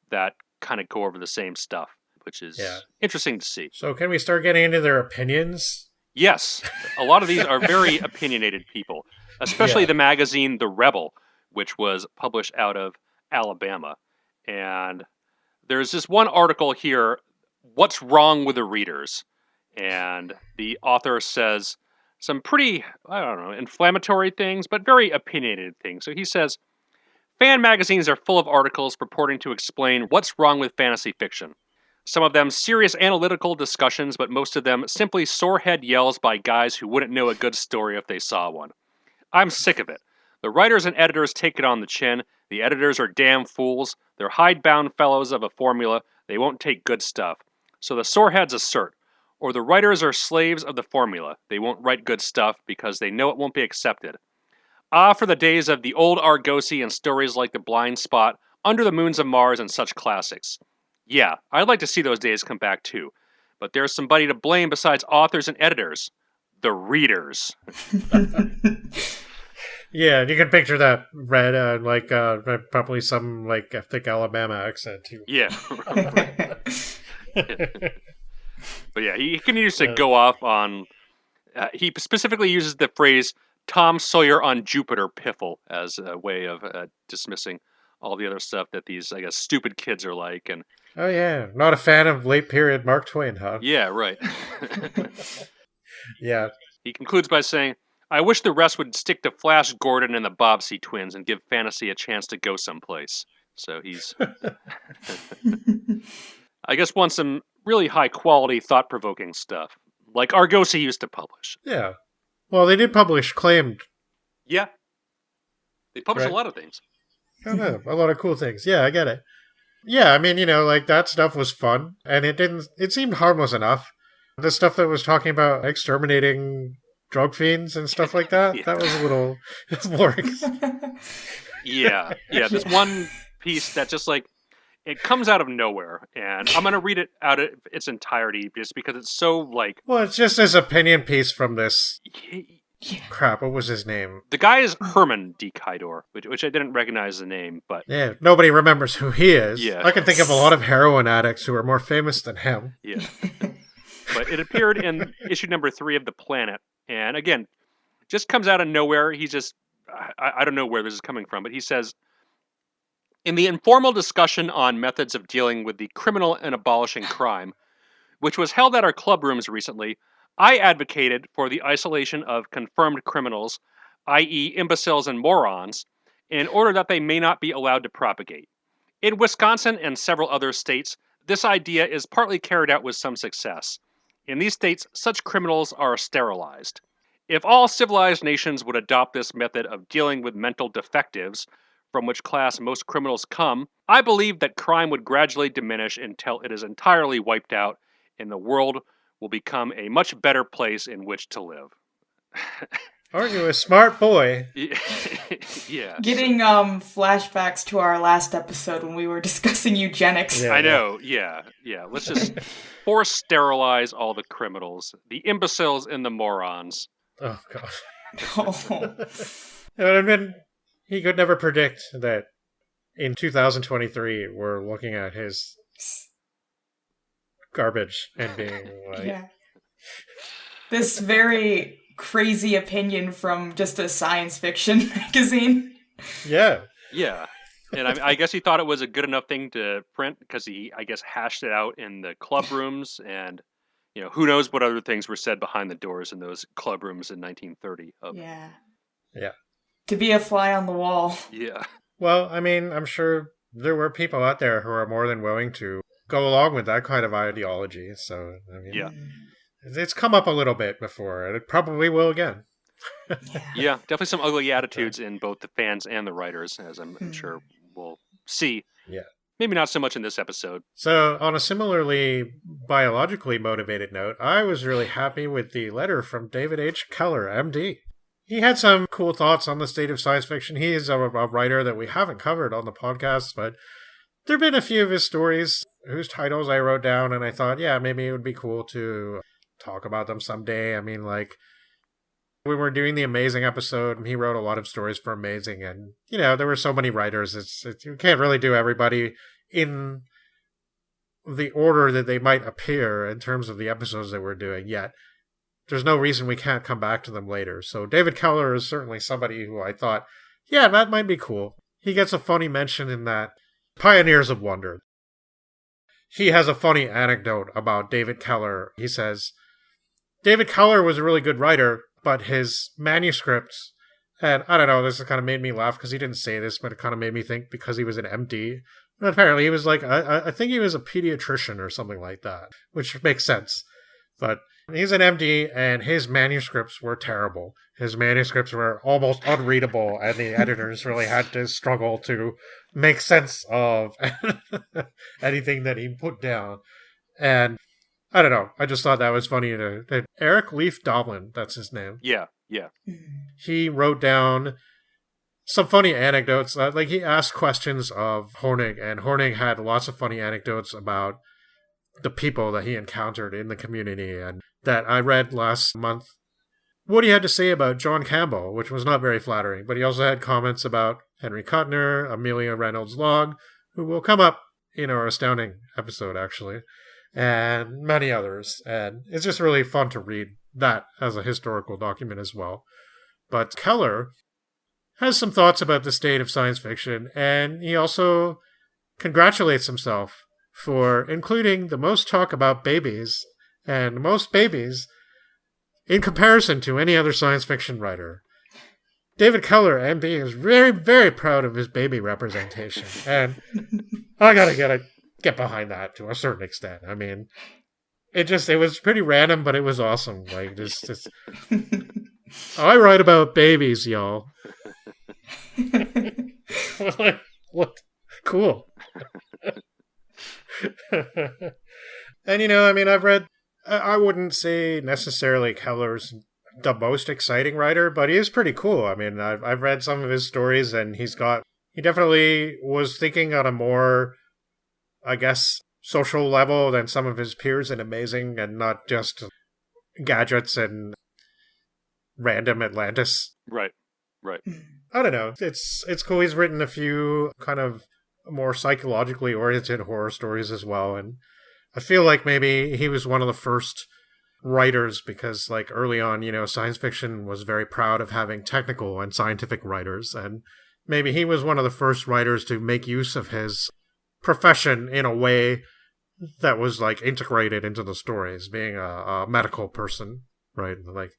that kind of go over the same stuff, which is interesting to see. So can we start getting into their opinions? Yes. A lot of these are very opinionated people, especially the magazine The Rebel, which was published out of Alabama. And there's this one article here, What's Wrong with the Readers? And the author says some pretty, inflammatory things, but very opinionated things. So he says, fan magazines are full of articles purporting to explain what's wrong with fantasy fiction. Some of them serious analytical discussions, but most of them simply sorehead yells by guys who wouldn't know a good story if they saw one. I'm sick of it. The writers and editors take it on the chin. The editors are damn fools. They're hidebound fellows of a formula. They won't take good stuff. So the soreheads assert. Or the writers are slaves of the formula. They won't write good stuff because they know it won't be accepted. Ah, for the days of the old Argosy and stories like The Blind Spot, Under the Moons of Mars, and such classics. Yeah, I'd like to see those days come back too. But there's somebody to blame besides authors and editors. The readers. Yeah, you can picture that read probably some thick Alabama accent too. Yeah. But yeah, he continues to go off on... he specifically uses the phrase Tom Sawyer on Jupiter piffle as a way of dismissing all the other stuff that these, I guess, stupid kids are like. And oh yeah, not a fan of late period Mark Twain, huh? Yeah, right. Yeah. He concludes by saying, I wish the rest would stick to Flash Gordon and the Bobbsey twins and give fantasy a chance to go someplace. So he's... I guess wants some really high-quality, thought-provoking stuff, like Argosy used to publish. Yeah. Well, they did publish Claimed. Yeah. They published a lot of things. I know, a lot of cool things. Yeah, I get it. Yeah, I mean, that stuff was fun, and it seemed harmless enough. The stuff that was talking about exterminating drug fiends and stuff like that, that was a little boring. Yeah, there's one piece that just it comes out of nowhere, and I'm going to read it out of its entirety just because it's so Well, it's just this opinion piece from this... Crap, what was his name? The guy is Herman D. Kydor, which I didn't recognize the name, but... Yeah, nobody remembers who he is. Yeah. I can think of a lot of heroin addicts who are more famous than him. Yeah. But it appeared in issue number 3 of The Planet, and again, just comes out of nowhere. He's just... I don't know where this is coming from, but he says... In the informal discussion on methods of dealing with the criminal and abolishing crime, which was held at our club rooms recently, I advocated for the isolation of confirmed criminals, i.e. imbeciles and morons, in order that they may not be allowed to propagate. In Wisconsin and several other states, this idea is partly carried out with some success. In these states, such criminals are sterilized. If all civilized nations would adopt this method of dealing with mental defectives, from which class most criminals come, I believe that crime would gradually diminish until it is entirely wiped out, and the world will become a much better place in which to live. Aren't you a smart boy? Yeah. Getting flashbacks to our last episode when we were discussing eugenics. Yeah, I know, yeah. Let's just force sterilize all the criminals, the imbeciles and the morons. Oh, God. Oh. It would have been... He could never predict that in 2023 we're looking at his garbage and being like... Yeah. This very crazy opinion from just a science fiction magazine. Yeah. Yeah. And I guess he thought it was a good enough thing to print because he, I guess, hashed it out in the club rooms. And, who knows what other things were said behind the doors in those club rooms in 1930. Yeah. Yeah. To be a fly on the wall. Yeah. Well, I mean, I'm sure there were people out there who are more than willing to go along with that kind of ideology. So, I mean, yeah. It's come up a little bit before, and it probably will again. Yeah, definitely some ugly attitudes in both the fans and the writers, as I'm sure we'll see. Yeah. Maybe not so much in this episode. So, on a similarly biologically motivated note, I was really happy with the letter from David H. Keller, MD. He had some cool thoughts on the state of science fiction. He is a writer that we haven't covered on the podcast, but there have been a few of his stories whose titles I wrote down, and I thought, yeah, maybe it would be cool to talk about them someday. I mean, We were doing the Amazing episode, and he wrote a lot of stories for Amazing, and, there were so many writers. You can't really do everybody in the order that they might appear in terms of the episodes that we're doing yet. There's no reason we can't come back to them later. So David Keller is certainly somebody who I thought, yeah, that might be cool. He gets a funny mention in that Pioneers of Wonder. He has a funny anecdote about David Keller. He says, David Keller was a really good writer, but his manuscripts, and I don't know, this kind of made me laugh because he didn't say this, but it kind of made me think because he was an MD. And apparently he was like, I think he was a pediatrician or something like that, which makes sense. But he's an MD, and his manuscripts were terrible. His manuscripts were almost unreadable, and the editors really had to struggle to make sense of anything that he put down. And I don't know. I just thought that was funny. That Eric Leif Doblin, that's his name. Yeah. He wrote down some funny anecdotes. Like, he asked questions of Hornig, and Hornig had lots of funny anecdotes about the people that he encountered in the community, and that I read last month what he had to say about John Campbell, which was not very flattering, but he also had comments about Henry Kuttner, Amelia Reynolds Logg, who will come up in our Astounding episode, actually, and many others. And it's just really fun to read that as a historical document as well. But Keller has some thoughts about the state of science fiction, and he also congratulates himself for including the most talk about babies and most babies in comparison to any other science fiction writer. David Keller, MD, is very, very proud of his baby representation, and I gotta get behind that to a certain extent. I mean, it was pretty random, but it was awesome. Like, just I write about babies, y'all. Like, what? Cool. And, I've read, I wouldn't say necessarily Keller's the most exciting writer, but he is pretty cool. I mean, I've read some of his stories, and he definitely was thinking on a more, I guess, social level than some of his peers in Amazing, and not just gadgets and random Atlantis. Right. I don't know. It's cool. He's written a few kind of more psychologically oriented horror stories as well, and I feel like maybe he was one of the first writers, because like early on, science fiction was very proud of having technical and scientific writers, and maybe he was one of the first writers to make use of his profession in a way that was like integrated into the stories, being a medical person, right? Like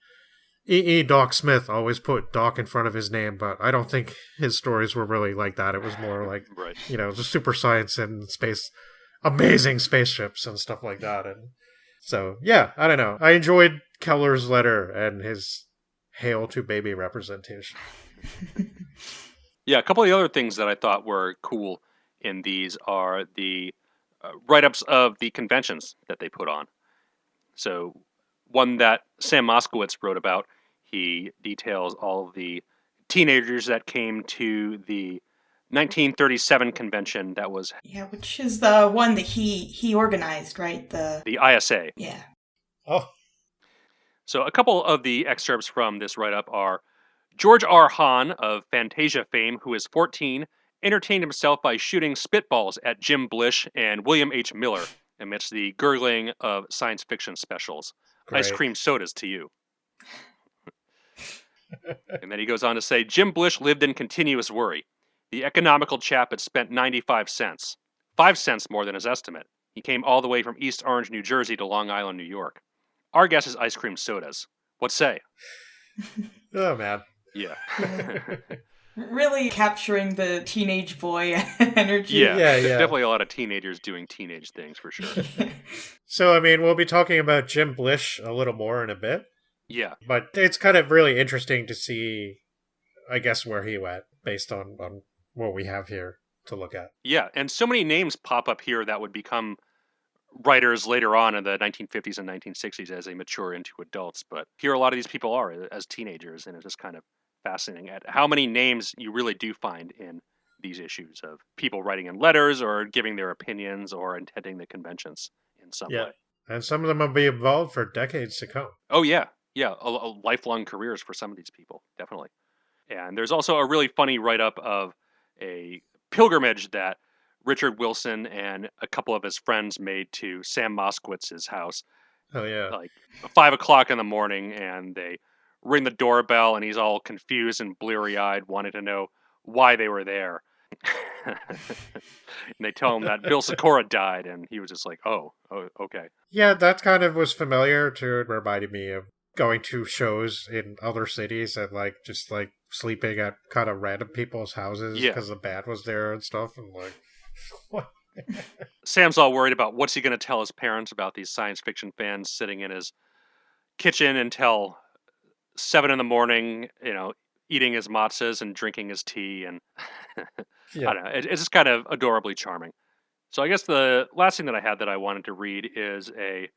E. Doc Smith always put Doc in front of his name, but I don't think his stories were really like that. It was more like, right. The super science and space, amazing spaceships and stuff like that. And so, yeah, I don't know. I enjoyed Keller's letter and his hail to baby representation. Yeah, a couple of the other things that I thought were cool in these are the write-ups of the conventions that they put on. So one that Sam Moskowitz wrote about, he details all of the teenagers that came to the 1937 convention that was... Yeah, which is the one that he organized, right? The ISA. Yeah. Oh. So a couple of the excerpts from this write-up are George R. Hahn of Fantasia fame, who is 14, entertained himself by shooting spitballs at Jim Blish and William H. Miller amidst the gurgling of science fiction specials. Great. Ice cream sodas to you. And then he goes on to say, Jim Blish lived in continuous worry. The economical chap had spent 95 cents. 5 cents more than his estimate. He came all the way from East Orange, New Jersey to Long Island, New York. Our guess is ice cream sodas. What say? Oh, man. Yeah. Really capturing the teenage boy energy. Yeah. Definitely a lot of teenagers doing teenage things, for sure. So, we'll be talking about Jim Blish a little more in a bit. Yeah. But it's kind of really interesting to see, I guess, where he went based on what we have here to look at. Yeah, and so many names pop up here that would become writers later on in the 1950s and 1960s as they mature into adults. But here a lot of these people are as teenagers, and it's just kind of fascinating at how many names you really do find in these issues of people writing in letters or giving their opinions or attending the conventions in some way. And some of them will be involved for decades to come. Oh, yeah. Yeah, lifelong careers for some of these people, definitely. And there's also a really funny write-up of a pilgrimage that Richard Wilson and a couple of his friends made to Sam Moskowitz's house. Oh, yeah. Like 5 o'clock in the morning, and they ring the doorbell, and he's all confused and bleary-eyed, wanting to know why they were there. And they tell him that Bill Sikora died, and he was just like, oh, okay. Yeah, that kind of was familiar to it, reminded me of going to shows in other cities and just sleeping at kind of random people's houses because the band was there and stuff, and what? Sam's all worried about what's he going to tell his parents about these science fiction fans sitting in his kitchen until 7 in the morning, eating his matzahs and drinking his tea, and I don't know, it's just kind of adorably charming. So I guess the last thing that I had that I wanted to read is a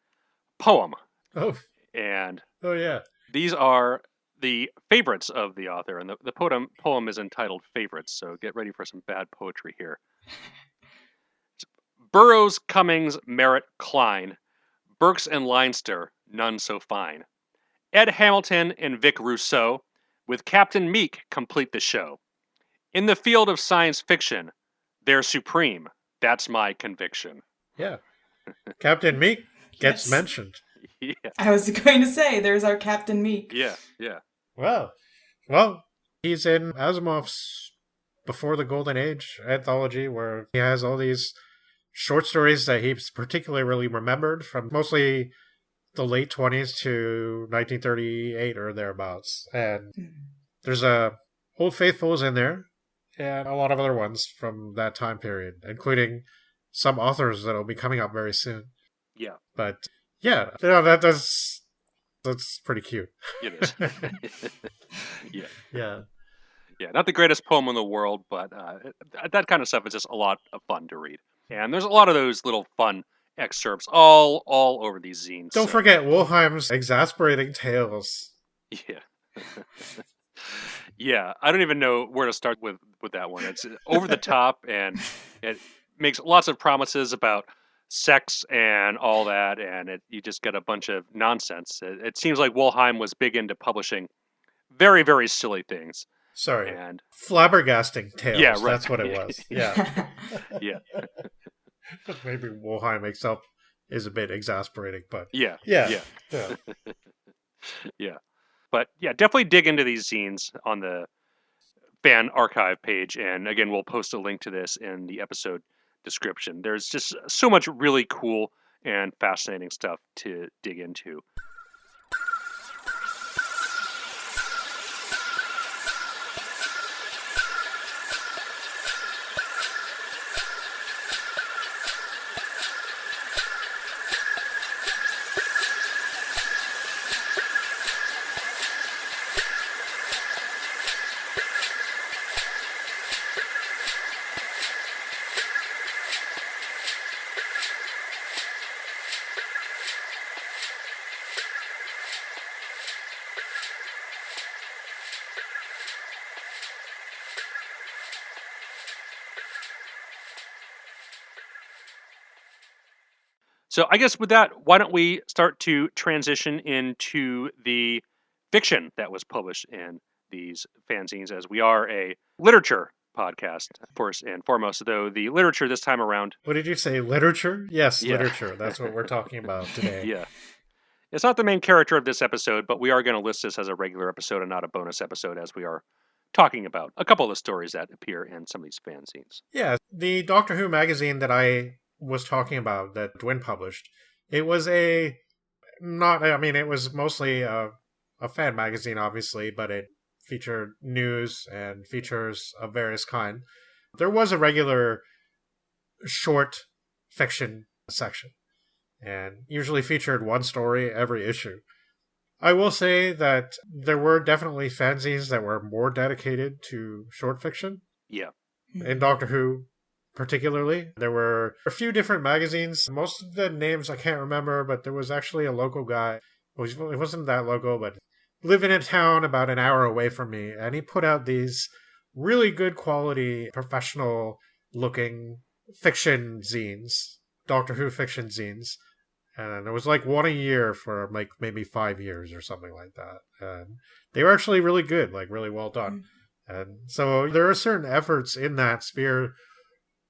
poem. Oh. And yeah. These are the favorites of the author, and the poem is entitled Favorites, so get ready for some bad poetry here. Burroughs, Cummings, Merritt, Klein, Burks and Leinster, none so fine. Ed Hamilton and Vic Rousseau, with Captain Meek, complete the show. In the field of science fiction, they're supreme. That's my conviction. Yeah. Captain Meek gets mentioned. Yeah. I was going to say, there's our Captain Meek. Yeah. Well, he's in Asimov's Before the Golden Age anthology, where he has all these short stories that he's particularly remembered from mostly the late 20s to 1938 or thereabouts. And there's Old Faithfuls in there, and a lot of other ones from that time period, including some authors that'll be coming up very soon. Yeah. But yeah, that's pretty cute. It is. Yeah. Yeah. Yeah, not the greatest poem in the world, but that kind of stuff is just a lot of fun to read. And there's a lot of those little fun excerpts all over these zines. Don't forget Wollheim's exasperating tales. Yeah. Yeah, I don't even know where to start with that one. It's over the top, and it makes lots of promises about sex and all that, and you just get a bunch of nonsense. It seems like Wollheim was big into publishing very, very silly things. Sorry. And flabbergasting tales. Yeah, right. That's what it was. Yeah. Yeah. Maybe Wollheim itself is a bit exasperating, but Yeah. Yeah. Yeah. But yeah, definitely dig into these zines on the fan archive page. And again, we'll post a link to this in the episode description. There's just so much really cool and fascinating stuff to dig into. So I guess with that, why don't we start to transition into the fiction that was published in these fanzines, as we are a literature podcast, first and foremost, though the literature this time around... What did you say, literature? Yes, yeah. Literature. That's what we're talking about today. Yeah. It's not the main character of this episode, but we are going to list this as a regular episode and not a bonus episode, as we are talking about a couple of the stories that appear in some of these fanzines. Yeah, the Doctor Who magazine that I was talking about that Dwin published, it was it was mostly a fan magazine, obviously, but it featured news and features of various kind. There was a regular short fiction section, and usually featured one story every issue. I will say that there were definitely fanzines that were more dedicated to short fiction. Yeah. In Doctor Who, particularly, there were a few different magazines. Most of the names I can't remember, but there was actually a local guy. It wasn't that local, but lived in a town about an hour away from me, and he put out these really good quality, professional looking fiction zines, Doctor Who fiction zines. And it was like one a year for like maybe 5 years or something like that. And they were actually really good, like really well done. And so there are certain efforts in that Speer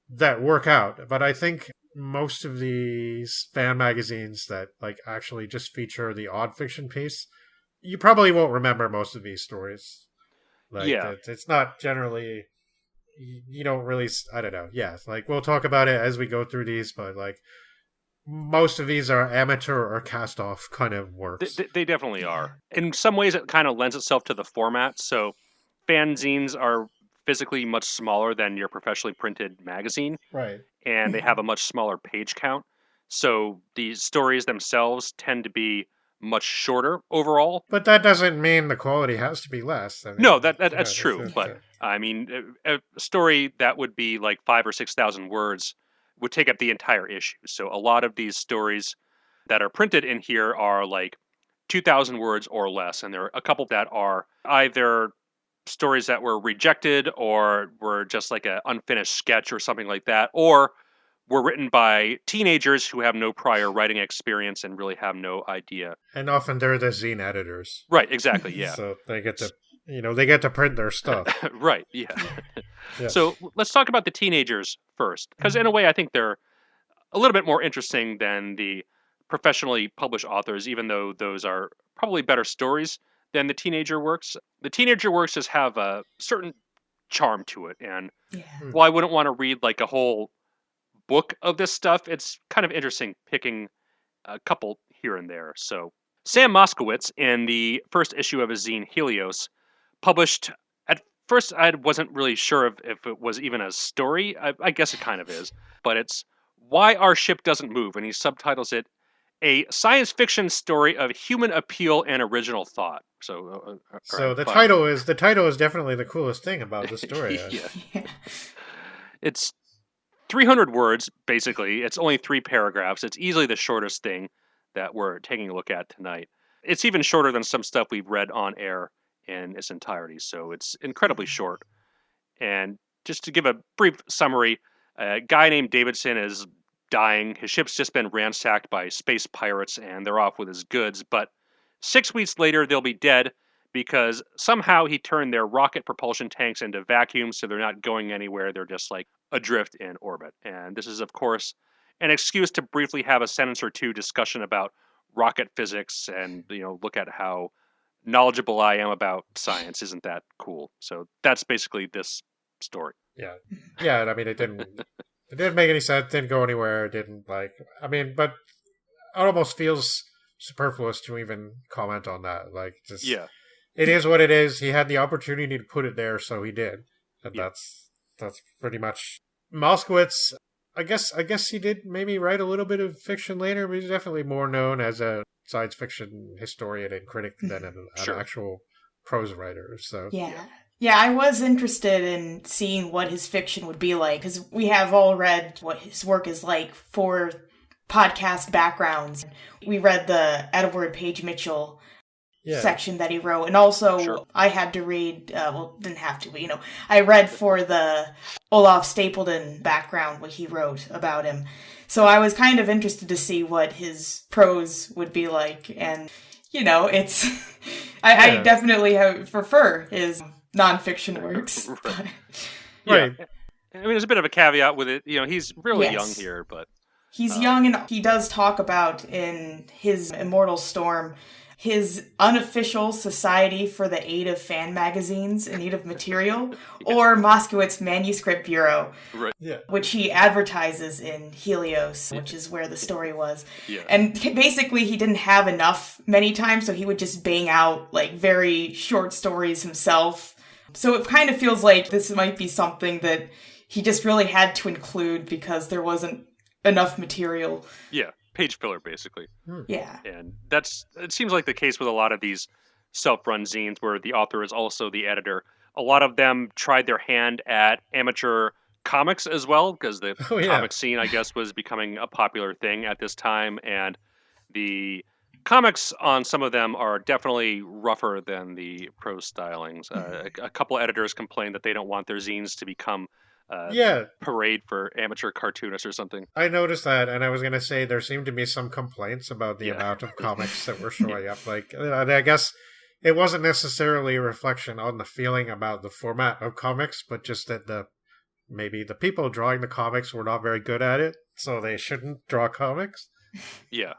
that work out. But I think most of these fan magazines that like actually just feature the odd fiction piece, you probably won't remember most of these stories. Like it's not generally, you don't really, I don't know. Yeah, like we'll talk about it as we go through these, but like most of these are amateur or cast off kind of works. They definitely are. In some ways, it kind of lends itself to the format. So fanzines are physically much smaller than your professionally printed magazine. Right. And they have a much smaller page count. So these stories themselves tend to be much shorter overall. But that doesn't mean the quality has to be less. I mean, no, that's true. But I mean, a story that would be like 5,000 or 6,000 words would take up the entire issue. So a lot of these stories that are printed in here are like 2,000 words or less. And there are a couple that are either stories that were rejected or were just like an unfinished sketch or something like that, or were written by teenagers who have no prior writing experience and really have no idea. And often they're the zine editors. Right, exactly, yeah. So they get to, they get to print their stuff. Right, yeah. Yes. So let's talk about the teenagers first, because in a way I think they're a little bit more interesting than the professionally published authors, even though those are probably better stories than the teenager works. The teenager works just have a certain charm to it, and while I wouldn't want to read like a whole book of this stuff, it's kind of interesting picking a couple here and there. So Sam Moskowitz, in the first issue of his zine Helios, published, at first I wasn't really sure if it was even a story. I guess it kind of is, but it's Why Our Ship Doesn't Move, and he subtitles it A Science Fiction Story of Human Appeal and Original Thought. So the title is definitely the coolest thing about the story. Yeah. It's 300 words, basically. It's only 3 paragraphs. It's easily the shortest thing that we're taking a look at tonight. It's even shorter than some stuff we've read on air in its entirety, so it's incredibly short. And just to give a brief summary, a guy named Davidson is dying. His ship's just been ransacked by space pirates, and they're off with his goods. But 6 weeks later, they'll be dead because somehow he turned their rocket propulsion tanks into vacuums, so they're not going anywhere. They're just like adrift in orbit. And this is, of course, an excuse to briefly have a sentence or two discussion about rocket physics and, look at how knowledgeable I am about science. Isn't that cool? So that's basically this story. Yeah. Yeah, I mean, it didn't make any sense, didn't go anywhere, but it almost feels superfluous to even comment on that. It is what it is. He had the opportunity to put it there, so he did. And that's pretty much Moskowitz. I guess he did maybe write a little bit of fiction later, but he's definitely more known as a science fiction historian and critic than an actual prose writer. So yeah, I was interested in seeing what his fiction would be like, because we have all read what his work is like for podcast backgrounds. We read the Edward Page Mitchell section that he wrote, and also I had to read, didn't have to, but I read for the Olaf Stapledon background what he wrote about him. So I was kind of interested to see what his prose would be like, and it's I definitely prefer his nonfiction works. Right. I mean, there's a bit of a caveat with it. He's really young here, but he's young, and he does talk about in his Immortal Storm his unofficial Society for the Aid of Fan Magazines in Need of Material, or Moskowitz Manuscript Bureau, which he advertises in Helios, which is where the story was. Yeah. And basically he didn't have enough many times, so he would just bang out like very short stories himself. So it kind of feels like this might be something that he just really had to include because there wasn't enough material. Yeah. Page filler, basically. Yeah. And it seems like the case with a lot of these self-run zines where the author is also the editor. A lot of them tried their hand at amateur comics as well, because the comic scene, I guess, was becoming a popular thing at this time. And the comics on some of them are definitely rougher than the prose stylings. A couple editors complain that they don't want their zines to become parade for amateur cartoonists or something. I noticed that, and I was going to say there seemed to be some complaints about the amount of comics that were showing up. Like, I guess it wasn't necessarily a reflection on the feeling about the format of comics, but just that maybe the people drawing the comics were not very good at it, so they shouldn't draw comics. Yeah.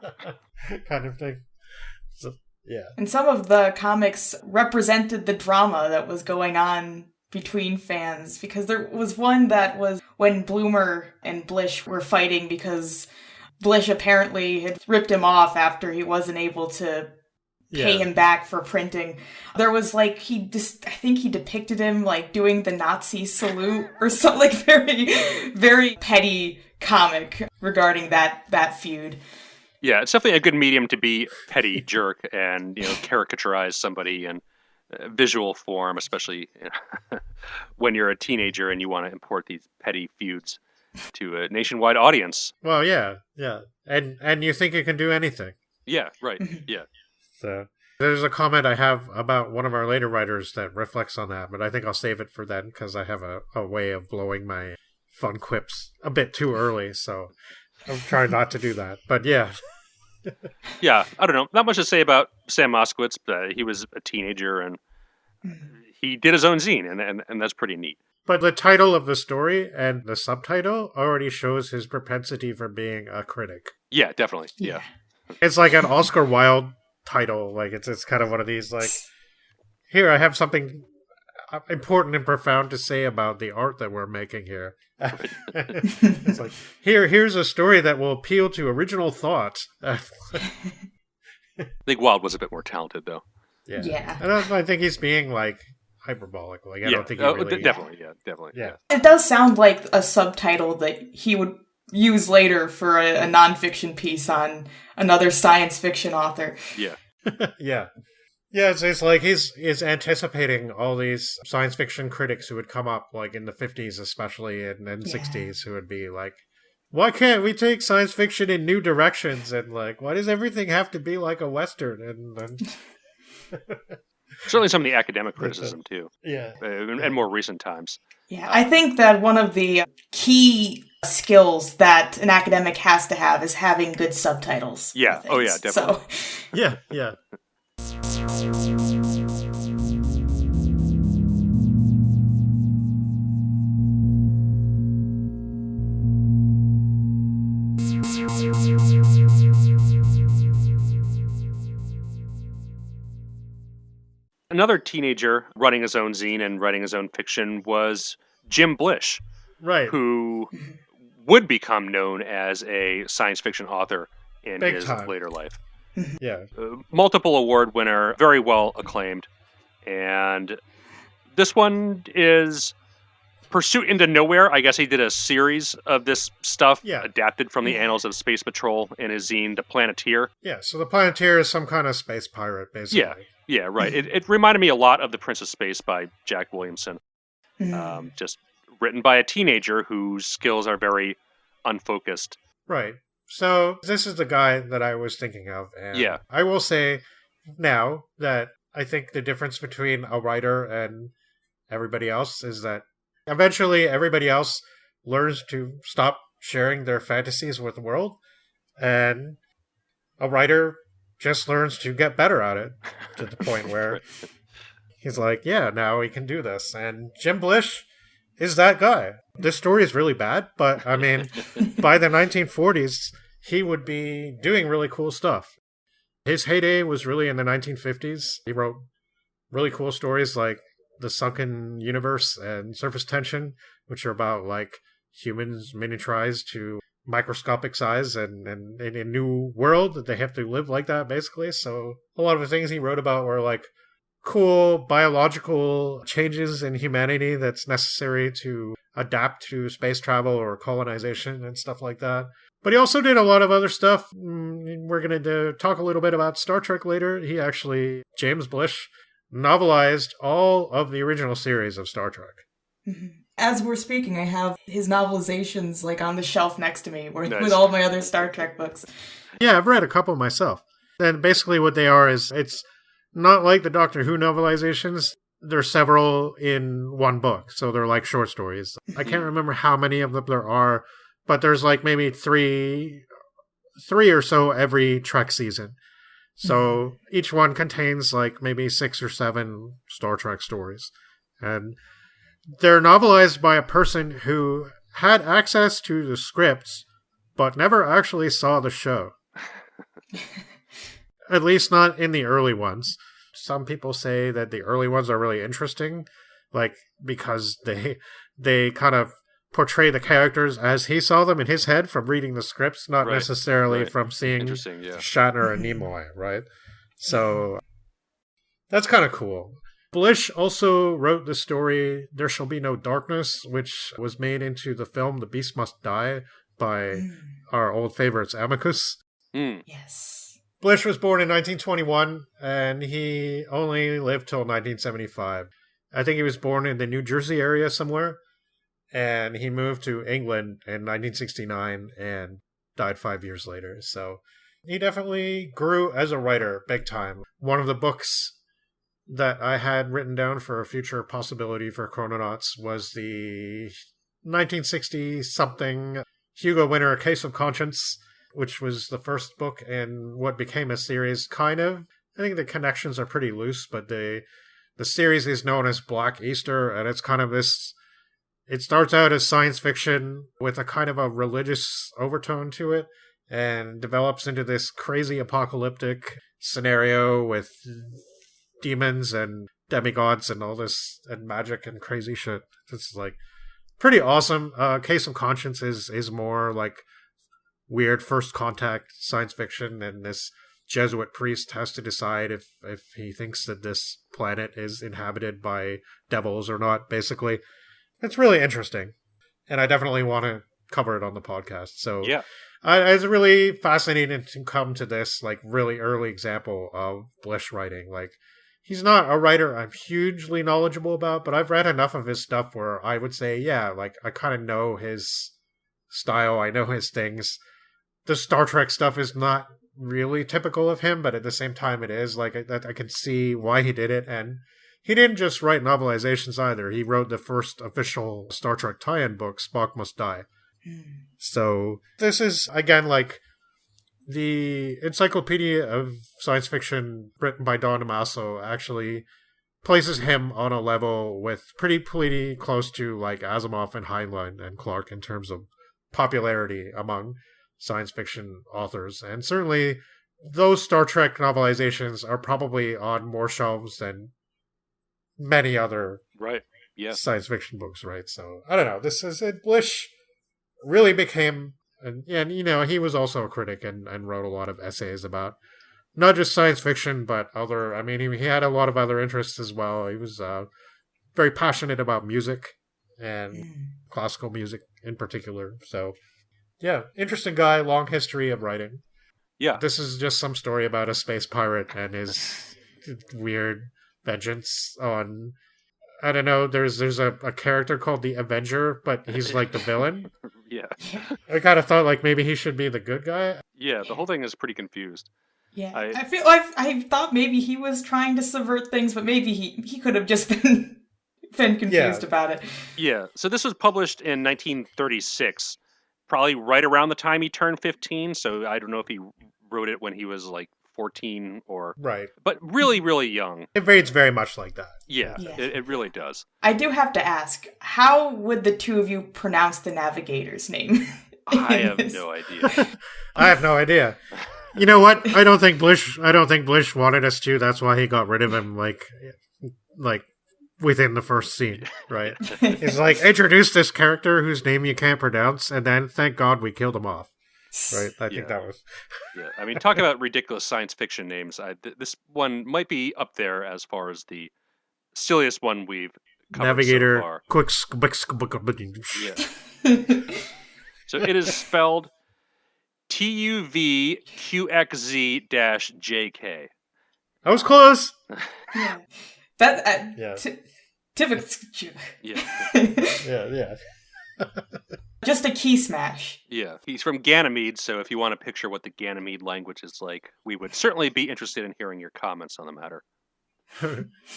Kind of thing. So, yeah. And some of the comics represented the drama that was going on between fans, because there was one that was when Bloomer and Blish were fighting because Blish apparently had ripped him off after he wasn't able to pay him back for printing. There was like, I think he depicted him like doing the Nazi salute or something, like very, very petty comic regarding that feud. Yeah, it's definitely a good medium to be petty jerk and, caricaturize somebody in visual form, especially when you're a teenager and you want to import these petty feuds to a nationwide audience. Well, yeah. And you think you can do anything. Yeah, right. Yeah. So there's a comment I have about one of our later writers that reflects on that, but I think I'll save it for then because I have a way of blowing my fun quips a bit too early, so I'm trying not to do that. But yeah. Yeah, I don't know. Not much to say about Sam Moskowitz, but he was a teenager and he did his own zine, and that's pretty neat. But the title of the story and the subtitle already shows his propensity for being a critic. Yeah, definitely. Yeah. It's like an Oscar Wilde title. Like it's kind of one of these like, here I have something important and profound to say about the art that we're making here. It's like, here's a story that will appeal to original thought. I think Wilde was a bit more talented, though. Yeah. I think he's being like hyperbolic. Like I don't think he really. Definitely. Yeah. It does sound like a subtitle that he would use later for a nonfiction piece on another science fiction author. Yeah. Yeah. Yeah, it's like he's anticipating all these science fiction critics who would come up, like in the 50s especially, and 60s, who would be like, why can't we take science fiction in new directions? And like, why does everything have to be like a Western? And certainly some of the academic criticism, too. Yeah. And more recent times. Yeah, I think that one of the key skills that an academic has to have is having good subtitles. Yeah, oh yeah, definitely. So. Yeah. Another teenager running his own zine and writing his own fiction was Jim Blish, right? Who would become known as a science fiction author in his later life. Yeah. Multiple award winner, very well acclaimed. And this one is Pursuit into Nowhere. I guess he did a series of this stuff adapted from the Annals of Space Patrol in his zine, The Planeteer. Yeah, so the Planeteer is some kind of space pirate, basically. Yeah, right. It reminded me a lot of The Prince of Space by Jack Williamson. Just written by a teenager whose skills are very unfocused. Right. So this is the guy that I was thinking of. And I will say now that I think the difference between a writer and everybody else is that eventually everybody else learns to stop sharing their fantasies with the world, and a writer just learns to get better at it to the point where he's like, now we can do this. And Jim Blish is that guy. This story is really bad, but I mean, by the 1940s, he would be doing really cool stuff. His heyday was really in the 1950s. He wrote really cool stories like The Sunken Universe and Surface Tension, which are about like humans miniaturized to microscopic size and in a new world that they have to live like that, basically. So a lot of the things he wrote about were like cool biological changes in humanity that's necessary to adapt to space travel or colonization and stuff like that. But he also did a lot of other stuff. We're going to talk a little bit about Star Trek later. James Blish, novelized all of the original series of Star Trek. As we're speaking, I have his novelizations like on the shelf next to me with all my other Star Trek books. Yeah, I've read a couple myself. And basically what they are is, it's not like the Doctor Who novelizations. there's several in one book, so they're like short stories. I can't remember how many of them there are, but there's like maybe three or so every Trek season. So each one contains like maybe 6 or 7 Star Trek stories. And they're novelized by a person who had access to the scripts, but never actually saw the show. At least not in the early ones. Some people say that the early ones are really interesting, like because they kind of portray the characters as he saw them in his head from reading the scripts, not necessarily from seeing Shatner and Nimoy, right? So that's kind of cool. Blish also wrote the story There Shall Be No Darkness, which was made into the film The Beast Must Die by our old favorites Amicus. Yes. Blish was born in 1921, and he only lived till 1975. I think he was born in the New Jersey area somewhere, and he moved to England in 1969 and died 5 years later. So he definitely grew as a writer big time. One of the books that I had written down for a future possibility for Chrononauts was the 1960-something Hugo winner, Case of Conscience, which was the first book in what became a series, kind of. I think the connections are pretty loose, but the series is known as Black Easter, and it's kind of this... It starts out as science fiction with a kind of a religious overtone to it, and develops into this crazy apocalyptic scenario with demons and demigods and all this, and magic and crazy shit. It's like pretty awesome. Case of Conscience is more like weird first contact science fiction, and this Jesuit priest has to decide if he thinks that this planet is inhabited by devils or not, basically. It's really interesting, and I definitely want to cover it on the podcast. So yeah, it's really fascinating to come to this like really early example of Blish writing. Like, he's not a writer I'm hugely knowledgeable about, but I've read enough of his stuff where I would say, yeah, like I kind of know his style, I know his things. The Star Trek stuff is not really typical of him, but at the same time it is. Like, I can see why he did it, and he didn't just write novelizations either. He wrote the first official Star Trek tie-in book, Spock Must Die. So this is, again, like the Encyclopedia of Science Fiction written by Don Amaso actually places him on a level with pretty close to like Asimov and Heinlein and Clarke in terms of popularity among science fiction authors. And certainly those Star Trek novelizations are probably on more shelves than many other science fiction books, right? So I don't know. This is it. Blish really became, and you know, he was also a critic and wrote a lot of essays about not just science fiction, but other. I mean, he had a lot of other interests as well. He was very passionate about music and classical music in particular. So yeah, interesting guy. Long history of writing. Yeah, this is just some story about a space pirate and his weird vengeance on, I don't know, there's a character called the Avenger, but he's like the villain. Yeah. I kind of thought like maybe he should be the good guy. Yeah, the whole thing is pretty confused. Yeah, I thought maybe he was trying to subvert things, but maybe he could have just been confused about it. Yeah, so this was published in 1936, probably right around the time he turned 15, so I don't know if he wrote it when he was like 14 or... Right. But really young. It reads very much like that. Yeah. It really does. I do have to ask, how would the two of you pronounce the navigator's name? I have no idea. I have no idea. You know what? I don't think Blish wanted us to. That's why he got rid of him like within the first scene, right? He's like, introduce this character whose name you can't pronounce, and then thank God we killed him off. Right, I think that was... Yeah, I mean, talk about ridiculous science fiction names. This one might be up there as far as the silliest one we've covered Navigator, so far. Yeah. So it is spelled TUVQXZ-JK. I was close. Yeah. That. Yeah. Yeah. Just a key smash. Yeah, he's from Ganymede, so if you want to picture what the Ganymede language is like, we would certainly be interested in hearing your comments on the matter.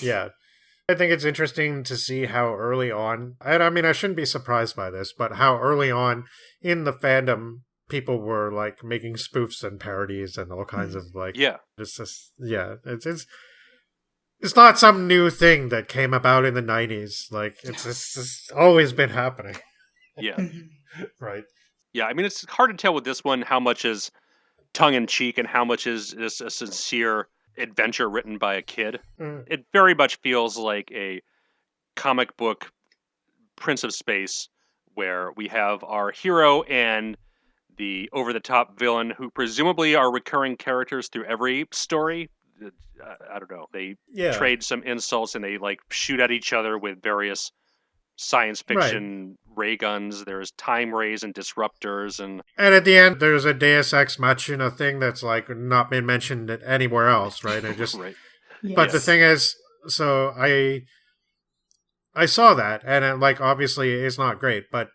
Yeah. I think it's interesting to see how early on, and I mean, I shouldn't be surprised by this, but how early on in the fandom people were like making spoofs and parodies and all kinds of like, it's just, it's not some new thing that came about in the 90s. Like, it's always been happening. Yeah. Right. Yeah, I mean, it's hard to tell with this one how much is tongue-in-cheek and how much is a sincere adventure written by a kid. It very much feels like a comic book Prince of Space, where we have our hero and the over-the-top villain who presumably are recurring characters through every story. I don't know. They trade some insults and they like shoot at each other with various science fiction ray guns. There's time rays and disruptors, and at the end there's a Deus Ex Machina thing that's like not been mentioned anywhere else, right? It just But the thing is, so I saw that, and it, like, obviously it's not great, but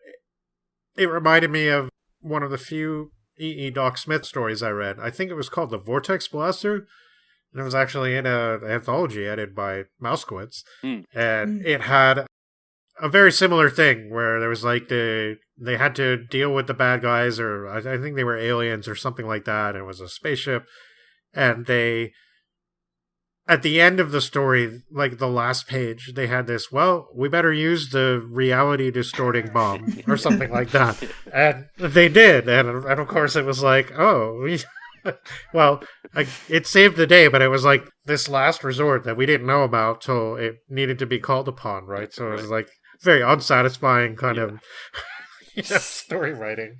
it reminded me of one of the few E.E. Doc Smith stories I read. I think it was called The Vortex Blaster, and it was actually in an anthology edited by Moskowitz, and it had a very similar thing where there was like they had to deal with the bad guys, or I think they were aliens or something like that. It was a spaceship, and they, at the end of the story, like the last page, they had this, well, we better use the reality distorting bomb or something like that. And they did. And of course it was like, well, it saved the day, but it was like this last resort that we didn't know about till it needed to be called upon, right? So it was like very unsatisfying kind of story writing.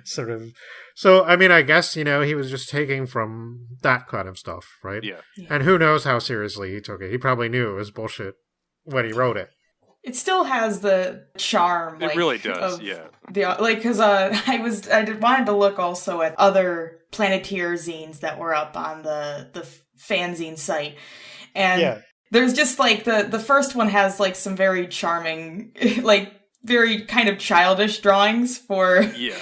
Sort of. So, I mean, I guess, he was just taking from that kind of stuff, right? Yeah. And who knows how seriously he took it. He probably knew it was bullshit when he wrote it. It still has the charm. It really does, Because I wanted to look also at other Planeteer zines that were up on the fanzine site. And there's just, like, the first one has, like, some very charming, like, very kind of childish drawings for... Yeah.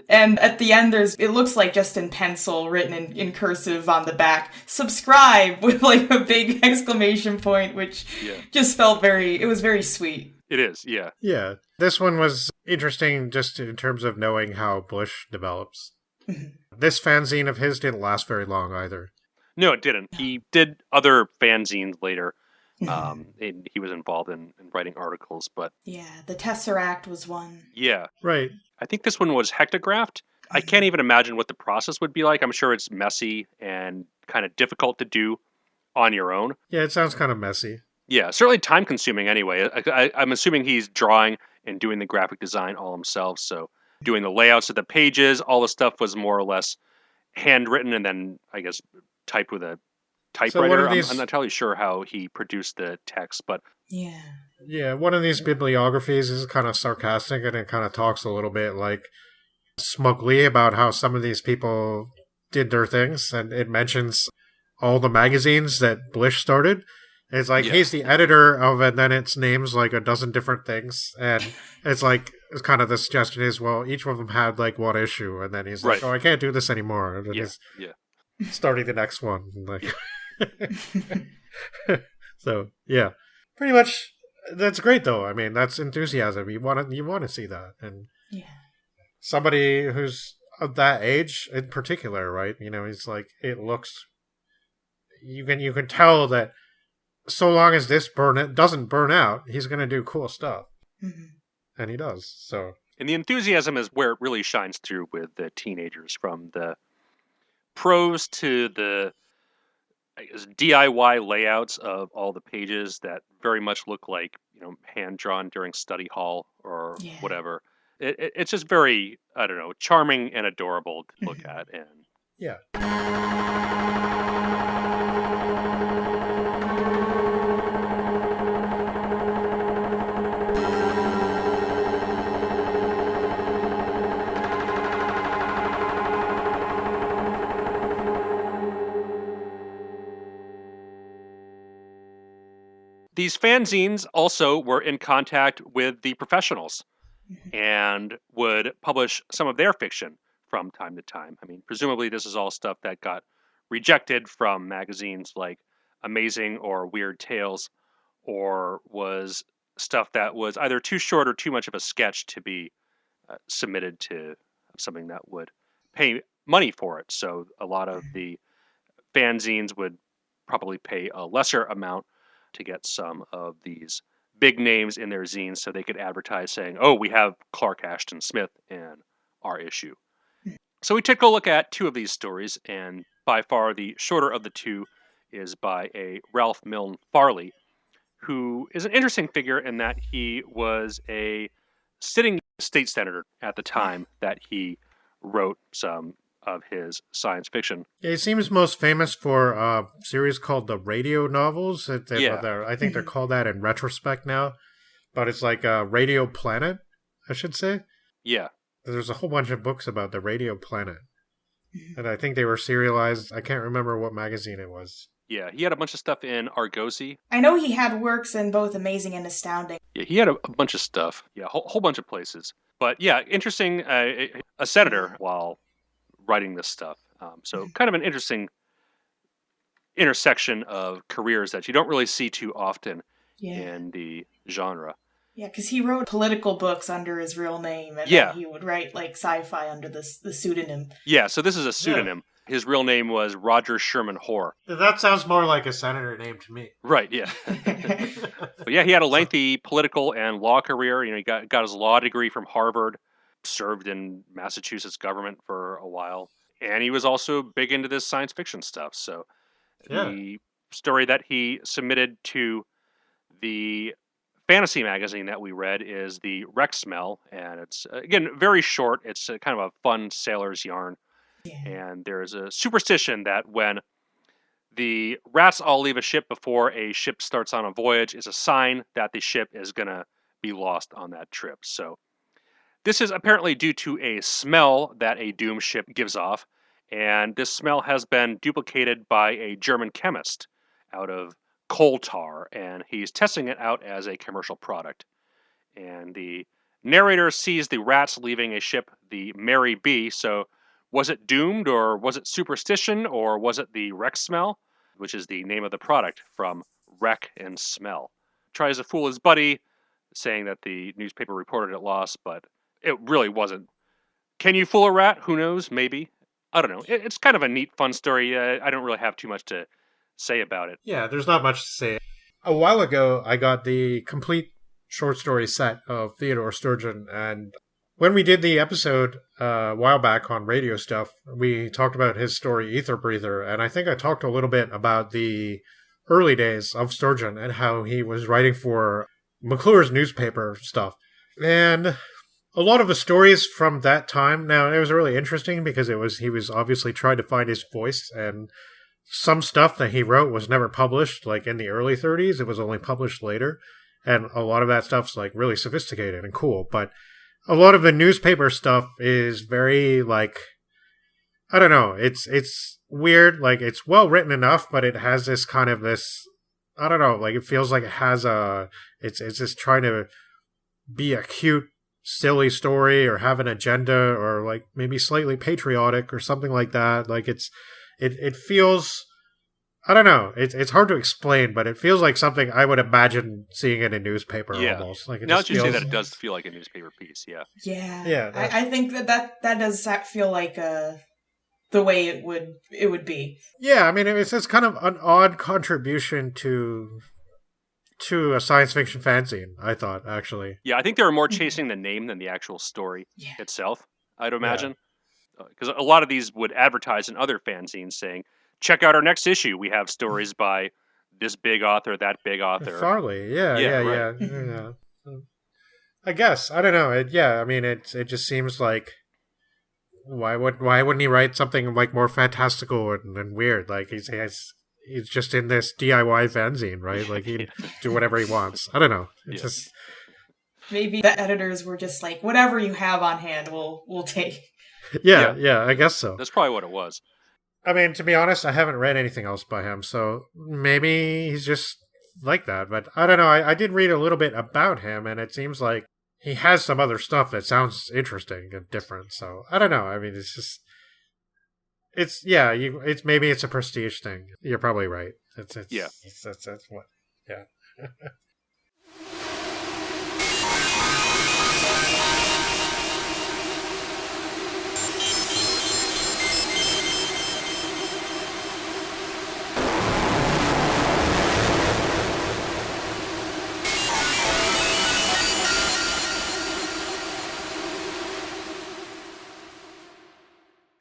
And at the end, it looks like just in pencil, written in cursive on the back, subscribe, with, like, a big exclamation point, which just felt it was very sweet. It is, yeah. Yeah. This one was interesting just in terms of knowing how Blish develops. This fanzine of his didn't last very long either. No, it didn't. He did other fanzines later. And he was involved in writing articles, but... Yeah, the Tesseract was one. Yeah. Right. I think this one was hectographed. I can't even imagine what the process would be like. I'm sure it's messy and kind of difficult to do on your own. Yeah, it sounds kind of messy. Yeah, certainly time-consuming anyway. I'm assuming he's drawing and doing the graphic design all himself, so doing the layouts of the pages, all the stuff was more or less handwritten and then, I guess, typed with a typewriter. I'm not entirely sure how he produced the text, but... Yeah, one of these bibliographies is kind of sarcastic, and it kind of talks a little bit, like, smugly about how some of these people did their things, and it mentions all the magazines that Blish started. It's like, he's the editor of it, and then it's names like a dozen different things, and it's like, it's kind of the suggestion is, well, each of them had like one issue, and then he's like, oh, I can't do this anymore. And then he's starting the next one. Like, so, yeah. Pretty much, that's great, though. I mean, that's enthusiasm. You want to see that. And somebody who's of that age in particular, right? He's like, it looks... You can tell that so long as this doesn't burn out, he's going to do cool stuff. And he does, so... And the enthusiasm is where it really shines through with the teenagers, from the prose to the DIY layouts of all the pages that very much look like, hand-drawn during study hall or whatever. It's just very, I don't know, charming and adorable to look at. And these fanzines also were in contact with the professionals and would publish some of their fiction from time to time. I mean, presumably this is all stuff that got rejected from magazines like amazing or weird tales, or was stuff that was either too short or too much of a sketch to be submitted to something that would pay money for it. So a lot of the fanzines would probably pay a lesser amount to get some of these big names in their zines so they could advertise saying, oh, we have Clark Ashton Smith in our issue. So we took a look at 2 of these stories, and by far the shorter of the 2 is by a Ralph Milne Farley, who is an interesting figure in that he was a sitting state senator at the time that he wrote some of his science fiction. Yeah, he seems most famous for a series called the Radio Novels. I think they're called that in retrospect now, but it's like a Radio Planet, I should say. Yeah. There's a whole bunch of books about the Radio Planet, and I think they were serialized. I can't remember what magazine it was. Yeah, he had a bunch of stuff in Argosy. I know he had works in both Amazing and Astounding. Yeah, he had a bunch of stuff. Yeah, a whole bunch of places. But yeah, interesting, a senator while writing this stuff. So kind of an interesting intersection of careers that you don't really see too often in the genre. Yeah, because he wrote political books under his real name, and then he would write like sci-fi under the pseudonym. Yeah, so this is a pseudonym. Yeah. His real name was Roger Sherman Hoare. That sounds more like a senator name to me. Right, yeah. But yeah, he had a lengthy political and law career. You know, he got his law degree from Harvard, served in Massachusetts government for a while, and he was also big into this science fiction stuff. So the story that he submitted to the fantasy magazine that we read is the Rexmel, and it's, again, very short. It's kind of a fun sailor's yarn. Yeah. And there's a superstition that when the rats all leave a ship before a ship starts on a voyage is a sign that the ship is going to be lost on that trip. So this is apparently due to a smell that a doomed ship gives off, and this smell has been duplicated by a German chemist out of coal tar, and he's testing it out as a commercial product. And the narrator sees the rats leaving a ship, the Mary B. So was it doomed, or was it superstition, or was it the Rexmel, which is the name of the product from wreck and smell? Tries to fool his buddy, saying that the newspaper reported it lost, but it really wasn't. Can you fool a rat? Who knows? Maybe. I don't know. It's kind of a neat, fun story. I don't really have too much to say about it. Yeah, there's not much to say. A while ago, I got the complete short story set of Theodore Sturgeon, and when we did the episode a while back on radio stuff, we talked about his story Ether Breather, and I think I talked a little bit about the early days of Sturgeon and how he was writing for McClure's newspaper stuff. And a lot of the stories from that time, now it was really interesting because he was obviously trying to find his voice, and some stuff that he wrote was never published, like in the early 30s. It was only published later. And a lot of that stuff's like really sophisticated and cool. But a lot of the newspaper stuff is very like, I don't know, it's weird. Like it's well written enough, but it has this kind of this, I don't know, like it feels like it has it's just trying to be a cute, silly story or have an agenda or like maybe slightly patriotic or something like that. Like it feels, I don't know, it's hard to explain, but it feels like something I would imagine seeing in a newspaper almost. Like now that you say that, it does feel like a newspaper piece, Yeah. I think that does feel like the way it would be. Yeah, I mean, it's kind of an odd contribution to a science fiction fanzine, I thought, actually. Yeah, I think they were more chasing the name than the actual story itself, I'd imagine. Because a lot of these would advertise in other fanzines saying, check out our next issue. We have stories by this big author, that big author. Farley, yeah. I guess. I don't know. I mean, it just seems like, why wouldn't he write something like more fantastical and weird? Like he's just in this DIY fanzine, right? Like he'd do whatever he wants. I don't know. Just maybe the editors were just like, whatever you have on hand, we'll take. Yeah, I guess so. That's probably what it was. I mean, to be honest, I haven't read anything else by him, so maybe he's just like that. But I don't know. I did read a little bit about him, and it seems like he has some other stuff that sounds interesting and different. So I don't know. I mean, maybe it's a prestige thing. You're probably right. That's what. Yeah.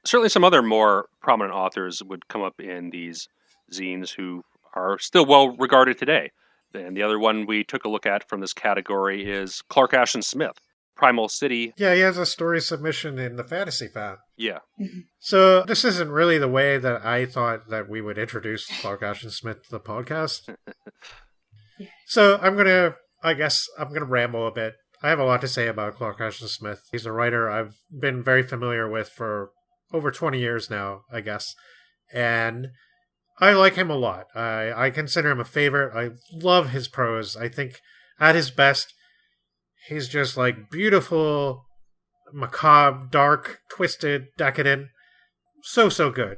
Certainly some other more prominent authors would come up in these zines who are still well regarded today. And the other one we took a look at from this category is Clark Ashton Smith, Primal City. Yeah, he has a story submission in the Fantasy Fan. Yeah. So this isn't really the way that I thought that we would introduce Clark Ashton Smith to the podcast. So I'm going to ramble a bit. I have a lot to say about Clark Ashton Smith. He's a writer I've been very familiar with for over 20 years now, I guess. And I like him a lot. I consider him a favorite. I love his prose. I think at his best, he's just like beautiful, macabre, dark, twisted, decadent. So good.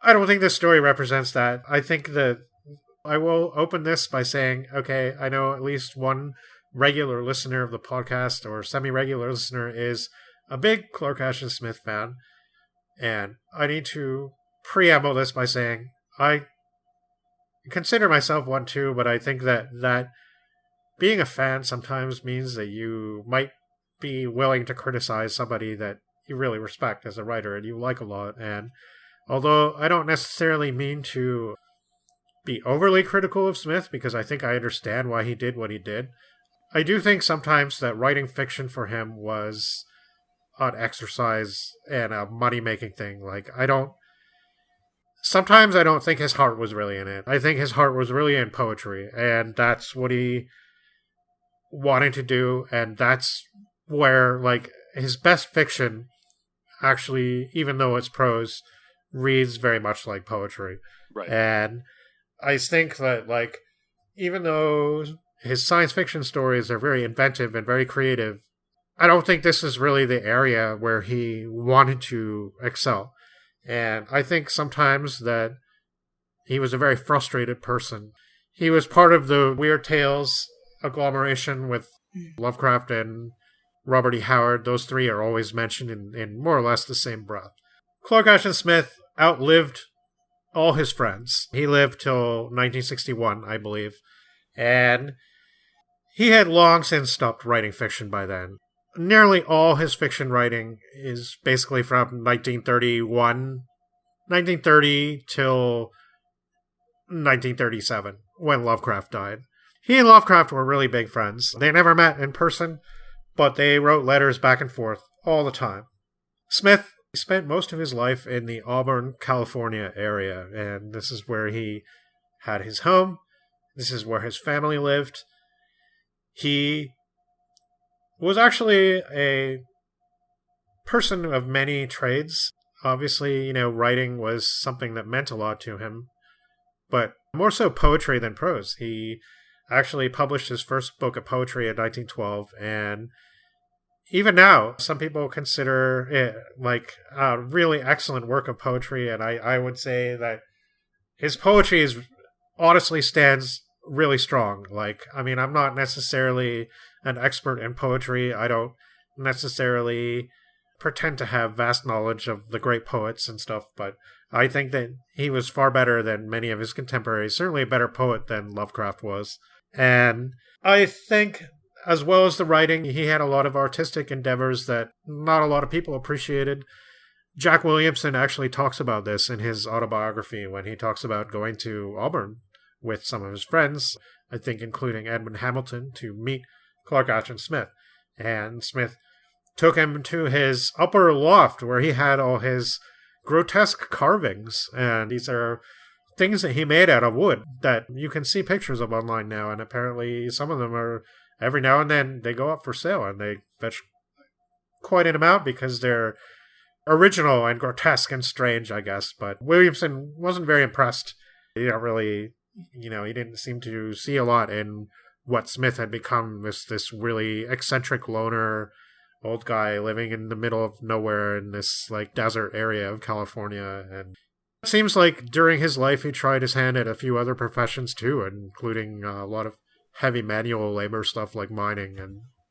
I don't think this story represents that. I think that I will open this by saying, okay, I know at least one regular listener of the podcast or semi-regular listener is a big Clark Ashton Smith fan, and I need to preamble this by saying I consider myself one too, but I think that being a fan sometimes means that you might be willing to criticize somebody that you really respect as a writer and you like a lot. And although I don't necessarily mean to be overly critical of Smith, because I think I understand why he did what he did, I do think sometimes that writing fiction for him was an exercise and a money-making thing. Sometimes I don't think his heart was really in it. I think his heart was really in poetry, and that's what he wanted to do, and that's where, his best fiction actually, even though it's prose, reads very much like poetry. Right. And I think that, even though his science fiction stories are very inventive and very creative, I don't think this is really the area where he wanted to excel. And I think sometimes that he was a very frustrated person. He was part of the Weird Tales agglomeration with Lovecraft and Robert E. Howard. Those three are always mentioned in more or less the same breath. Clark Ashton Smith outlived all his friends. He lived till 1961, I believe. And he had long since stopped writing fiction by then. Nearly all his fiction writing is basically from 1930 till 1937, when Lovecraft died. He and Lovecraft were really big friends. They never met in person, but they wrote letters back and forth all the time. Smith spent most of his life in the Auburn, California area, and this is where he had his home. This is where his family lived. He was actually a person of many trades. Obviously, writing was something that meant a lot to him, but more so poetry than prose. He actually published his first book of poetry in 1912, and even now, some people consider it a really excellent work of poetry, and I would say that his poetry honestly stands really strong. I'm not necessarily an expert in poetry. I don't necessarily pretend to have vast knowledge of the great poets and stuff, but I think that he was far better than many of his contemporaries, certainly a better poet than Lovecraft was. And I think, as well as the writing, he had a lot of artistic endeavors that not a lot of people appreciated. Jack Williamson actually talks about this in his autobiography when he talks about going to Auburn with some of his friends, I think including Edmund Hamilton, to meet Clark Ashton Smith. And Smith took him to his upper loft where he had all his grotesque carvings. And these are things that he made out of wood that you can see pictures of online now. And apparently some of them are, every now and then, they go up for sale and they fetch quite an amount because they're original and grotesque and strange, I guess. But Williamson wasn't very impressed. He didn't seem to see a lot in what Smith had become, this really eccentric loner old guy living in the middle of nowhere in this desert area of California. And It seems like during his life he tried his hand at a few other professions too, including a lot of heavy manual labor stuff like mining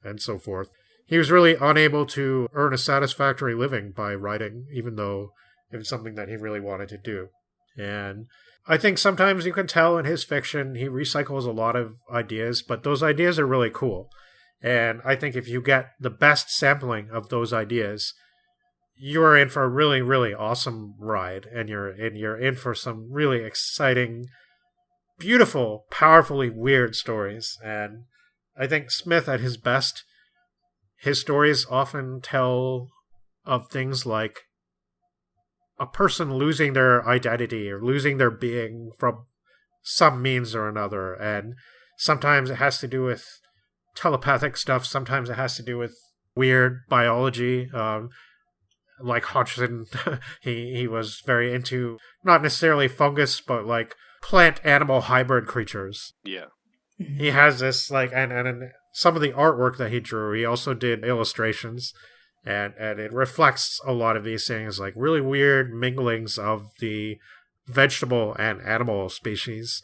and so forth. He was really unable to earn a satisfactory living by writing, even though it was something that he really wanted to do. And I think sometimes you can tell in his fiction he recycles a lot of ideas, but those ideas are really cool. And I think if you get the best sampling of those ideas, you're in for a really, really awesome ride, and you're in for some really exciting, beautiful, powerfully weird stories. And I think Smith at his best, his stories often tell of things like a person losing their identity or losing their being from some means or another. And sometimes it has to do with telepathic stuff. Sometimes it has to do with weird biology. Like Hodgson, he was very into not necessarily fungus, but like plant-animal hybrid creatures. Yeah. He has this like, and some of the artwork that he drew, he also did illustrations. And it reflects a lot of these things, like really weird minglings of the vegetable and animal species.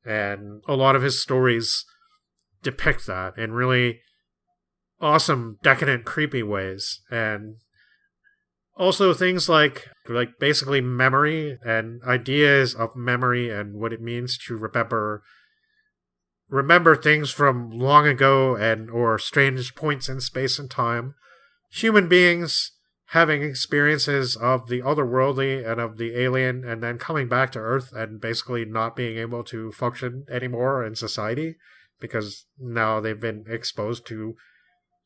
And a lot of his stories depict that in really awesome, decadent, creepy ways. And also things like basically memory and ideas of memory and what it means to remember things from long ago and or strange points in space and time. Human beings having experiences of the otherworldly and of the alien, and then coming back to Earth and basically not being able to function anymore in society because now they've been exposed to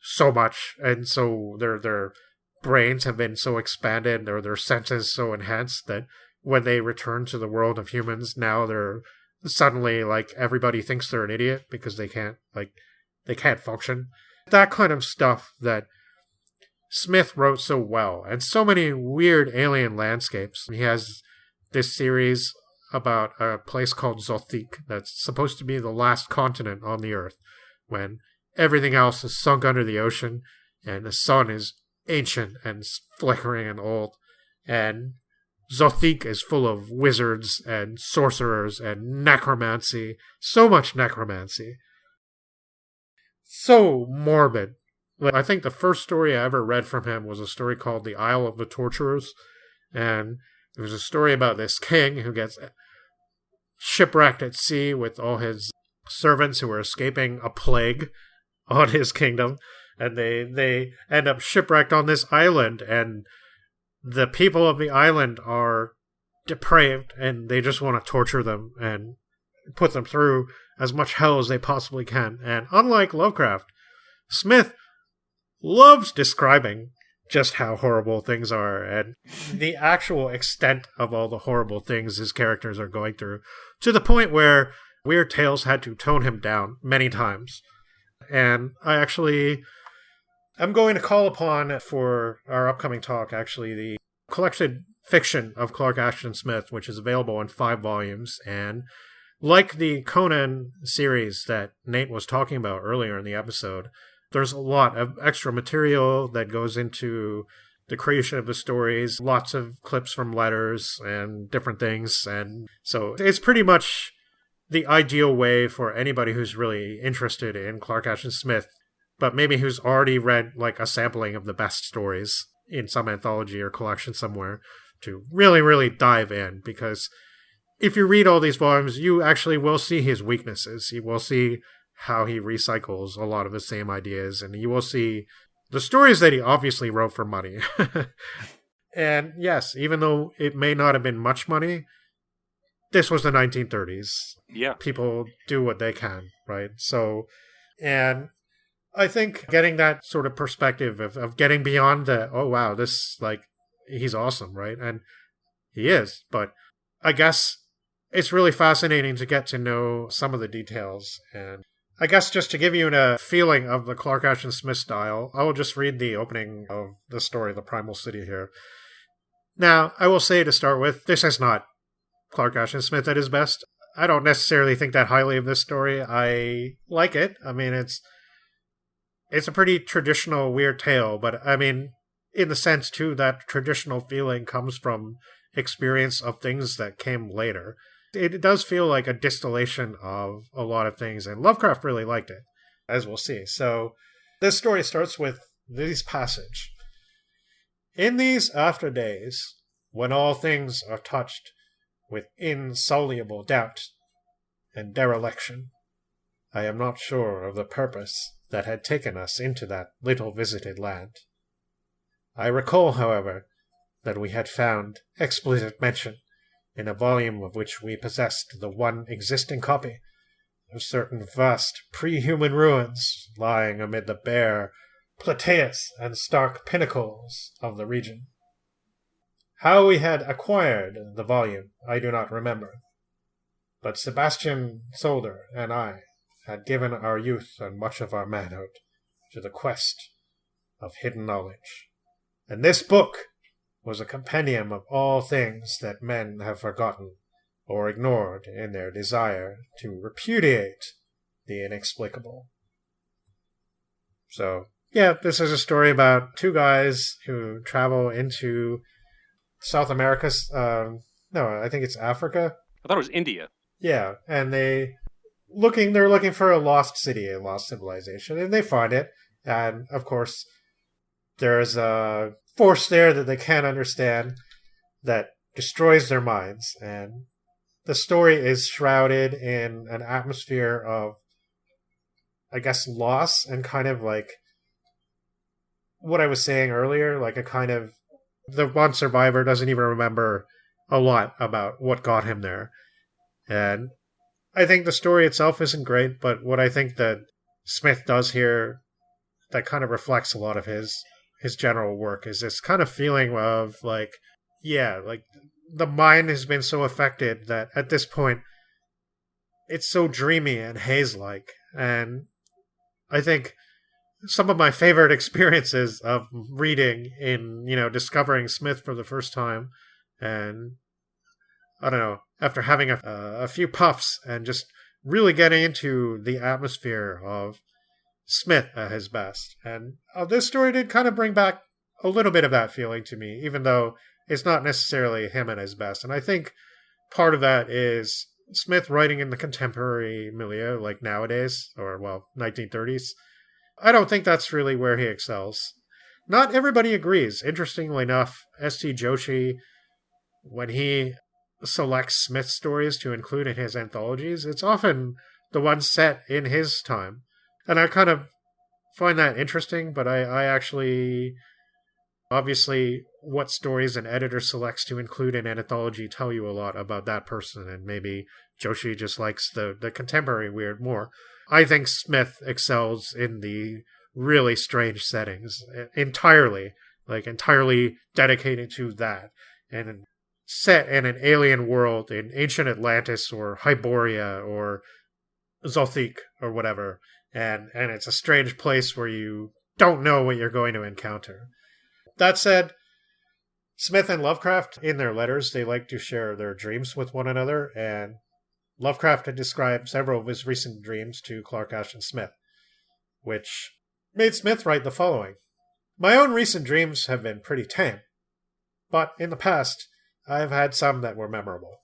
so much, and so their brains have been so expanded or their senses so enhanced that when they return to the world of humans, now they're suddenly like everybody thinks they're an idiot because they can't function. That kind of stuff that Smith wrote so well, and so many weird alien landscapes. He has this series about a place called Zothique that's supposed to be the last continent on the Earth, when everything else is sunk under the ocean, and the sun is ancient and flickering and old, and Zothique is full of wizards and sorcerers and necromancy. So much necromancy. So morbid. I think the first story I ever read from him was a story called The Isle of the Torturers. And it was a story about this king who gets shipwrecked at sea with all his servants who are escaping a plague on his kingdom. And they end up shipwrecked on this island. And the people of the island are depraved. And they just want to torture them and put them through as much hell as they possibly can. And unlike Lovecraft, Smith loves describing just how horrible things are and the actual extent of all the horrible things his characters are going through, to the point where Weird Tales had to tone him down many times. And I'm going to call upon for our upcoming talk, actually, the collected fiction of Clark Ashton Smith, which is available in 5 volumes. And like the Conan series that Nate was talking about earlier in the episode, there's a lot of extra material that goes into the creation of the stories, lots of clips from letters and different things. And so it's pretty much the ideal way for anybody who's really interested in Clark Ashton Smith, but maybe who's already read like a sampling of the best stories in some anthology or collection somewhere, to really, really dive in. Because if you read all these volumes, you actually will see his weaknesses. You will see how he recycles a lot of the same ideas, and you will see the stories that he obviously wrote for money. And yes, even though it may not have been much money, this was the 1930s. Yeah. People do what they can, right? So, and I think getting that sort of perspective of getting beyond the, oh wow, this, like, he's awesome, right? And he is, but I guess it's really fascinating to get to know some of the details. And I guess just to give you a feeling of the Clark Ashton Smith style, I will just read the opening of the story, The Primal City, here. Now, I will say to start with, this is not Clark Ashton Smith at his best. I don't necessarily think that highly of this story. I like it. I mean, it's a pretty traditional weird tale, but I mean, in the sense, too, that traditional feeling comes from experience of things that came later. It does feel like a distillation of a lot of things, and Lovecraft really liked it, as we'll see. So this story starts with this passage. In these after days, when all things are touched with insoluble doubt and dereliction, I am not sure of the purpose that had taken us into that little visited land. I recall, however, that we had found explicit mention in a volume of which we possessed the one existing copy of certain vast pre-human ruins lying amid the bare, plateaus and stark pinnacles of the region. How we had acquired the volume I do not remember, but Sebastian Solder and I had given our youth and much of our manhood to the quest of hidden knowledge. And this book was a compendium of all things that men have forgotten or ignored in their desire to repudiate the inexplicable. So, yeah, this is a story about two guys who travel into South America. No, I think it's Africa. I thought it was India. Yeah, and they're looking for a lost city, a lost civilization, and they find it. And, of course, there's a force there that they can't understand that destroys their minds. And the story is shrouded in an atmosphere of, I guess, loss and kind of like what I was saying earlier, like a kind of, the one survivor doesn't even remember a lot about what got him there. And I think the story itself isn't great, but what I think that Smith does here that kind of reflects a lot of his general work is this kind of feeling of like, yeah, like the mind has been so affected that at this point it's so dreamy and haze-like. And I think some of my favorite experiences of reading in, discovering Smith for the first time, and I don't know, after having a few puffs and just really getting into the atmosphere of Smith at his best. And this story did kind of bring back a little bit of that feeling to me, even though it's not necessarily him at his best. And I think part of that is Smith writing in the contemporary milieu, like nowadays, or, 1930s. I don't think that's really where he excels. Not everybody agrees. Interestingly enough, S.T. Joshi, when he selects Smith stories to include in his anthologies, it's often the ones set in his time. And I kind of find that interesting, but I actually, obviously, what stories an editor selects to include in an anthology tell you a lot about that person, and maybe Joshi just likes the contemporary weird more. I think Smith excels in the really strange settings, entirely dedicated to that, and set in an alien world in ancient Atlantis or Hyboria or Zolthik or whatever. And it's a strange place where you don't know what you're going to encounter. That said, Smith and Lovecraft, in their letters, they like to share their dreams with one another, and Lovecraft had described several of his recent dreams to Clark Ashton Smith, which made Smith write the following. My own recent dreams have been pretty tame, but in the past, I have had some that were memorable.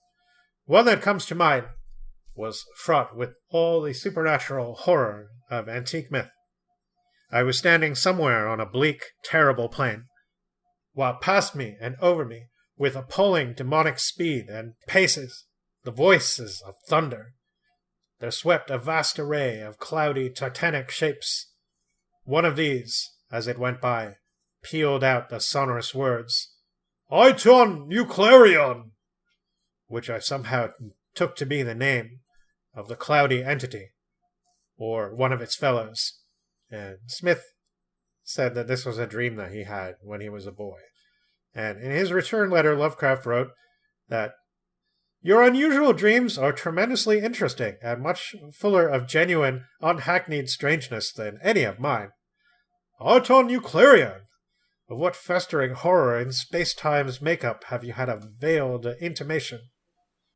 One that comes to mind was fraught with all the supernatural horror of antique myth. I was standing somewhere on a bleak, terrible plain, while past me and over me, with appalling demonic speed and paces, the voices of thunder, there swept a vast array of cloudy, titanic shapes. One of these, as it went by, pealed out the sonorous words, Aiton Euclarion, which I somehow took to be the name of the cloudy entity, or one of its fellows. And Smith said that this was a dream that he had when he was a boy. And in his return letter, Lovecraft wrote that, Your unusual dreams are tremendously interesting and much fuller of genuine, unhackneyed strangeness than any of mine. Aiton Euclarion! Of what festering horror in space-time's makeup have you had a veiled intimation?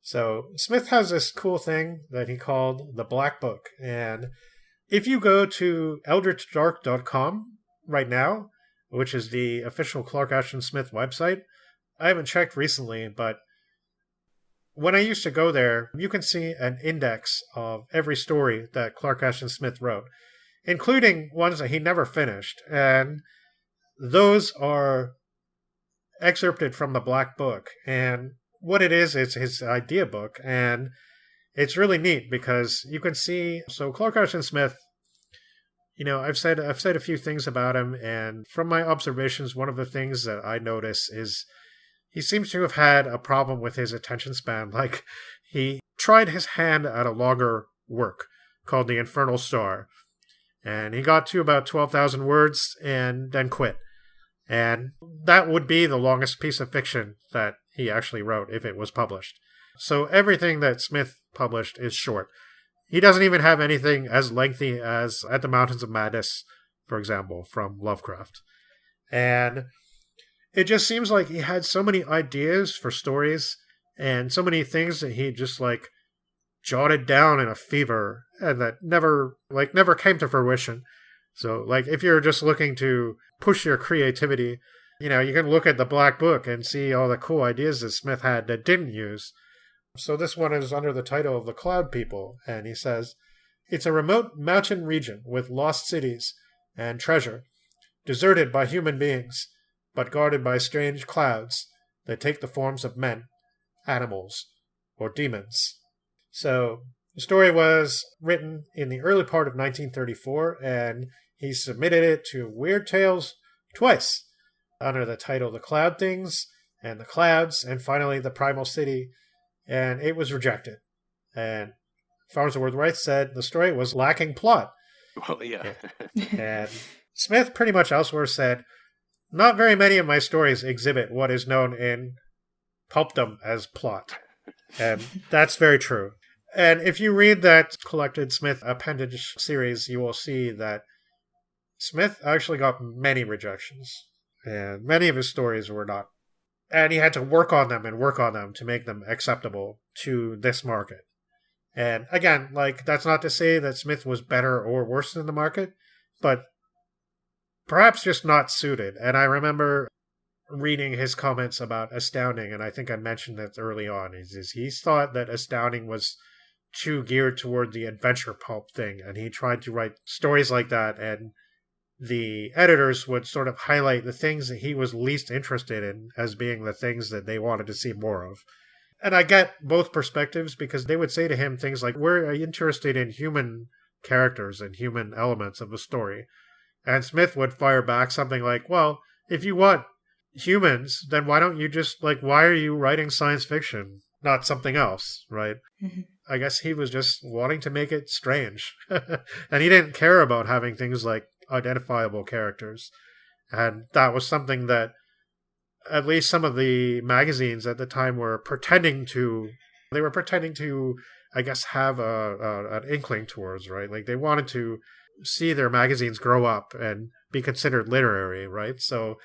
So Smith has this cool thing that he called the Black Book, and if you go to eldritchdark.com right now, which is the official Clark Ashton Smith website, I haven't checked recently, but when I used to go there, you can see an index of every story that Clark Ashton Smith wrote, including ones that he never finished. And those are excerpted from the Black Book. And what it is, it's his idea book. And it's really neat because you can see, so Clark Ashton Smith, I've said a few things about him, and from my observations, one of the things that I notice is he seems to have had a problem with his attention span. Like, he tried his hand at a longer work called The Infernal Star, and he got to about 12,000 words and then quit. And that would be the longest piece of fiction that he actually wrote if it was published. So everything that Smith published is short. He doesn't even have anything as lengthy as At the Mountains of Madness, for example, from Lovecraft. And it just seems like he had so many ideas for stories and so many things that he just jotted down in a fever and that never came to fruition. So if you're just looking to push your creativity, you can look at the Black Book and see all the cool ideas that Smith had that didn't use. So this one is under the title of The Cloud People, and he says, "It's a remote mountain region with lost cities and treasure, deserted by human beings, but guarded by strange clouds that take the forms of men, animals, or demons." So the story was written in the early part of 1934, and he submitted it to Weird Tales twice, under the title The Cloud Things and The Clouds, and finally The Primal City, and it was rejected. And Farnsworth Wright said the story was lacking plot. Well, yeah. And Smith pretty much elsewhere said, "Not very many of my stories exhibit what is known in pulpdom as plot." And that's very true. And if you read that collected Smith appendage series, you will see that Smith actually got many rejections. And many of his stories were not. And he had to work on them to make them acceptable to this market. And again, that's not to say that Smith was better or worse than the market, but perhaps just not suited. And I remember reading his comments about Astounding, and I think I mentioned that early on, is he thought that Astounding was too geared toward the adventure pulp thing, and he tried to write stories like that, and the editors would sort of highlight the things that he was least interested in as being the things that they wanted to see more of. And I get both perspectives, because they would say to him things like, "We're interested in human characters and human elements of a story." And Smith would fire back something like, "Well, if you want humans, then why don't you just, why are you writing science fiction, not something else," right? Mm-hmm. I guess he was just wanting to make it strange. And he didn't care about having things like identifiable characters. And that was something that at least some of the magazines at the time were pretending to, I guess, have an inkling towards, right? They wanted to see their magazines grow up and be considered literary, right? So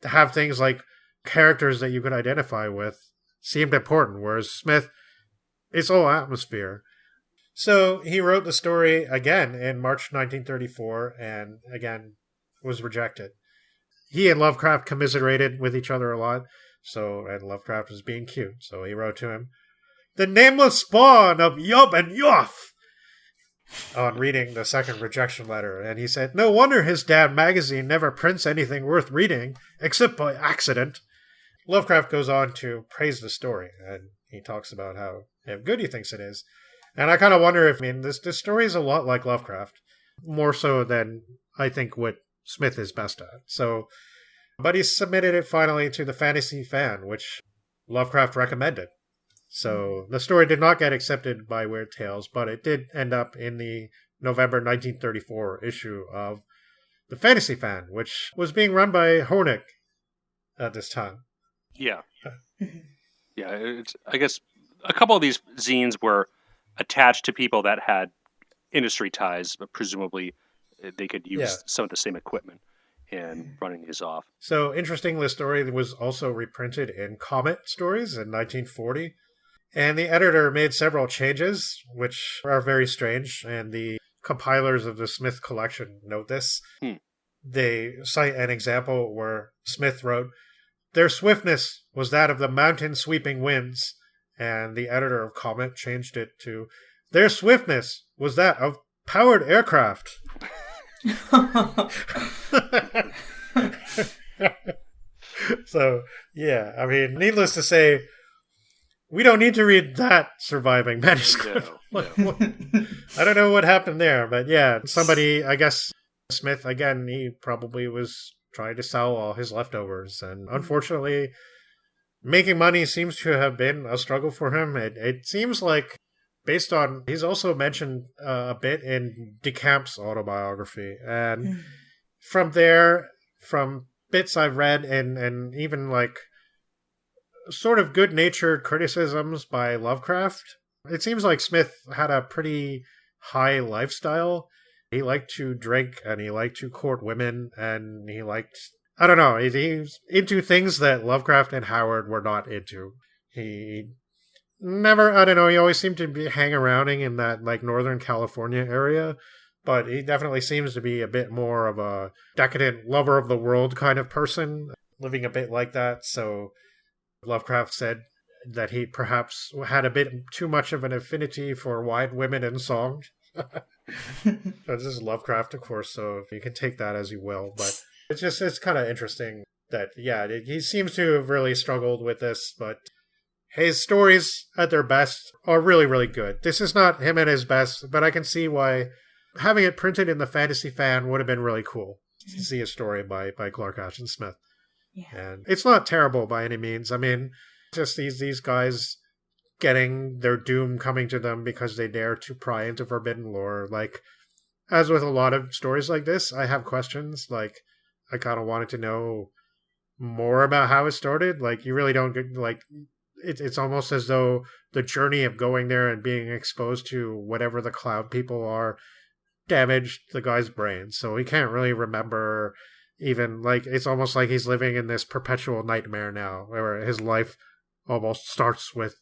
to have things like characters that you could identify with seemed important, whereas Smith, it's all atmosphere. So he wrote the story again in March 1934, and again was rejected. He and Lovecraft commiserated with each other a lot, and Lovecraft was being cute, so he wrote to him, "The nameless spawn of Yub and Yoff," on reading the second rejection letter, and he said, "No wonder his damn magazine never prints anything worth reading, except by accident." Lovecraft goes on to praise the story, and he talks about how good he thinks it is. And I kind of wonder if, this story is a lot like Lovecraft, more so than I think what Smith is best at. So, but he submitted it finally to the Fantasy Fan, which Lovecraft recommended. So the story did not get accepted by Weird Tales, but it did end up in the November 1934 issue of the Fantasy Fan, which was being run by Hornick at this time. Yeah. Yeah, I guess a couple of these zines were attached to people that had industry ties, but presumably they could use some of the same equipment in running these off. So, interestingly, the story was also reprinted in Comet Stories in 1940. And the editor made several changes, which are very strange, and the compilers of the Smith collection note this. They cite an example where Smith wrote, Their swiftness was that of the mountain-sweeping winds, and the editor of Comet changed it to, their swiftness was that of powered aircraft. So, yeah, I mean, needless to say, we don't need to read that surviving manuscript. No. I don't know what happened there, but yeah, somebody, I guess, Smith, again, he probably was trying to sell all his leftovers, and unfortunately, making money seems to have been a struggle for him. It seems like, based on, he's also mentioned a bit in DeCamp's autobiography, and from there, from bits I've read, and even like sort of good-natured criticisms by Lovecraft, it seems like Smith had a pretty high lifestyle. He liked to drink, and he liked to court women, and he liked, I don't know, he's into things that Lovecraft and Howard were not into. He never, I don't know, he always seemed to be hang arounding in that, like, Northern California area, but he definitely seems to be a bit more of a decadent lover of the world kind of person, living a bit like that. So Lovecraft said that he perhaps had a bit too much of an affinity for wide women in song. This is Lovecraft, of course, so you can take that as you will, but it's kind of interesting that, yeah, he seems to have really struggled with this, but his stories at their best are really, really good. This is not him at his best, but I can see why having it printed in the Fantasy Fan would have been really cool to see a story by Clark Ashton Smith. Yeah. And it's not terrible by any means. I mean, just these guys getting their doom coming to them because they dare to pry into forbidden lore. Like, as with a lot of stories like this, I have questions. Like, I kind of wanted to know more about how it started. Like, you really don't get, like, it's almost as though the journey of going there and being exposed to whatever the cloud people are damaged the guy's brain. So he can't really remember even, like, it's almost like he's living in this perpetual nightmare now, where his life almost starts with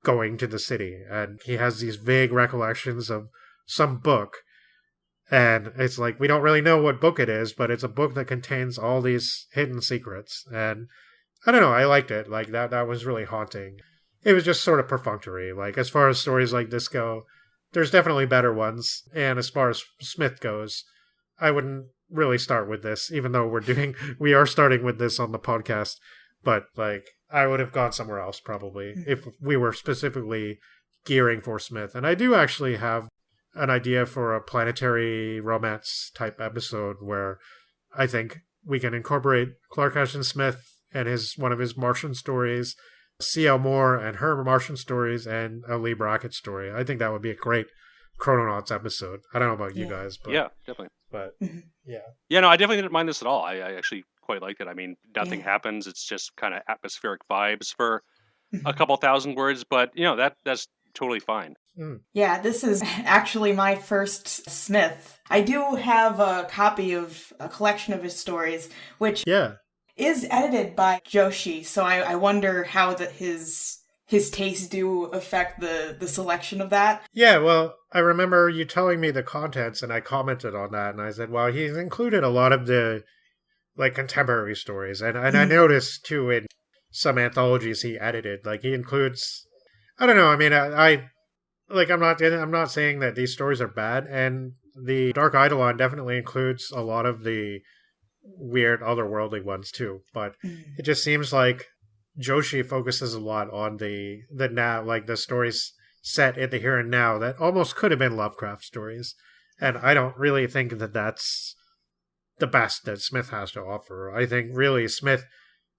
going to the city, and he has these vague recollections of some book, and it's like, we don't really know what book it is, but it's a book that contains all these hidden secrets, and I don't know, I liked it. Like, that was really haunting. It was just sort of perfunctory. Like, as far as stories like this go, there's definitely better ones, and as far as Smith goes, I wouldn't really start with this, even though we are starting with this on the podcast, but, like, I would have gone somewhere else probably if we were specifically gearing for Smith. And I do actually have an idea for a planetary romance type episode where I think we can incorporate Clark Ashton Smith and one of his Martian stories, C.L. Moore and her Martian stories, and a Lee Brackett story. I think that would be a great Chrononauts episode. I don't know about you guys, but yeah, definitely. But yeah, no, I definitely didn't mind this at all. I actually quite liked it. I mean, nothing happens. It's just kind of atmospheric vibes for a couple thousand words, but you know, that's totally fine. Yeah, this is actually my first Smith. I do have a copy of a collection of his stories, which is edited by Joshi, so I wonder how his tastes do affect the selection of that. Yeah, well, I remember you telling me the contents, and I commented on that, and I said, well, he's included a lot of the, like, contemporary stories, and I noticed, too, in some anthologies he edited, like, he includes, I don't know, I mean, I'm not saying that these stories are bad, and the Dark Eidolon definitely includes a lot of the weird otherworldly ones, too, but it just seems like Joshi focuses a lot on the now, like the stories set in the here and now that almost could have been Lovecraft stories. And I don't really think that that's the best that Smith has to offer. I think really Smith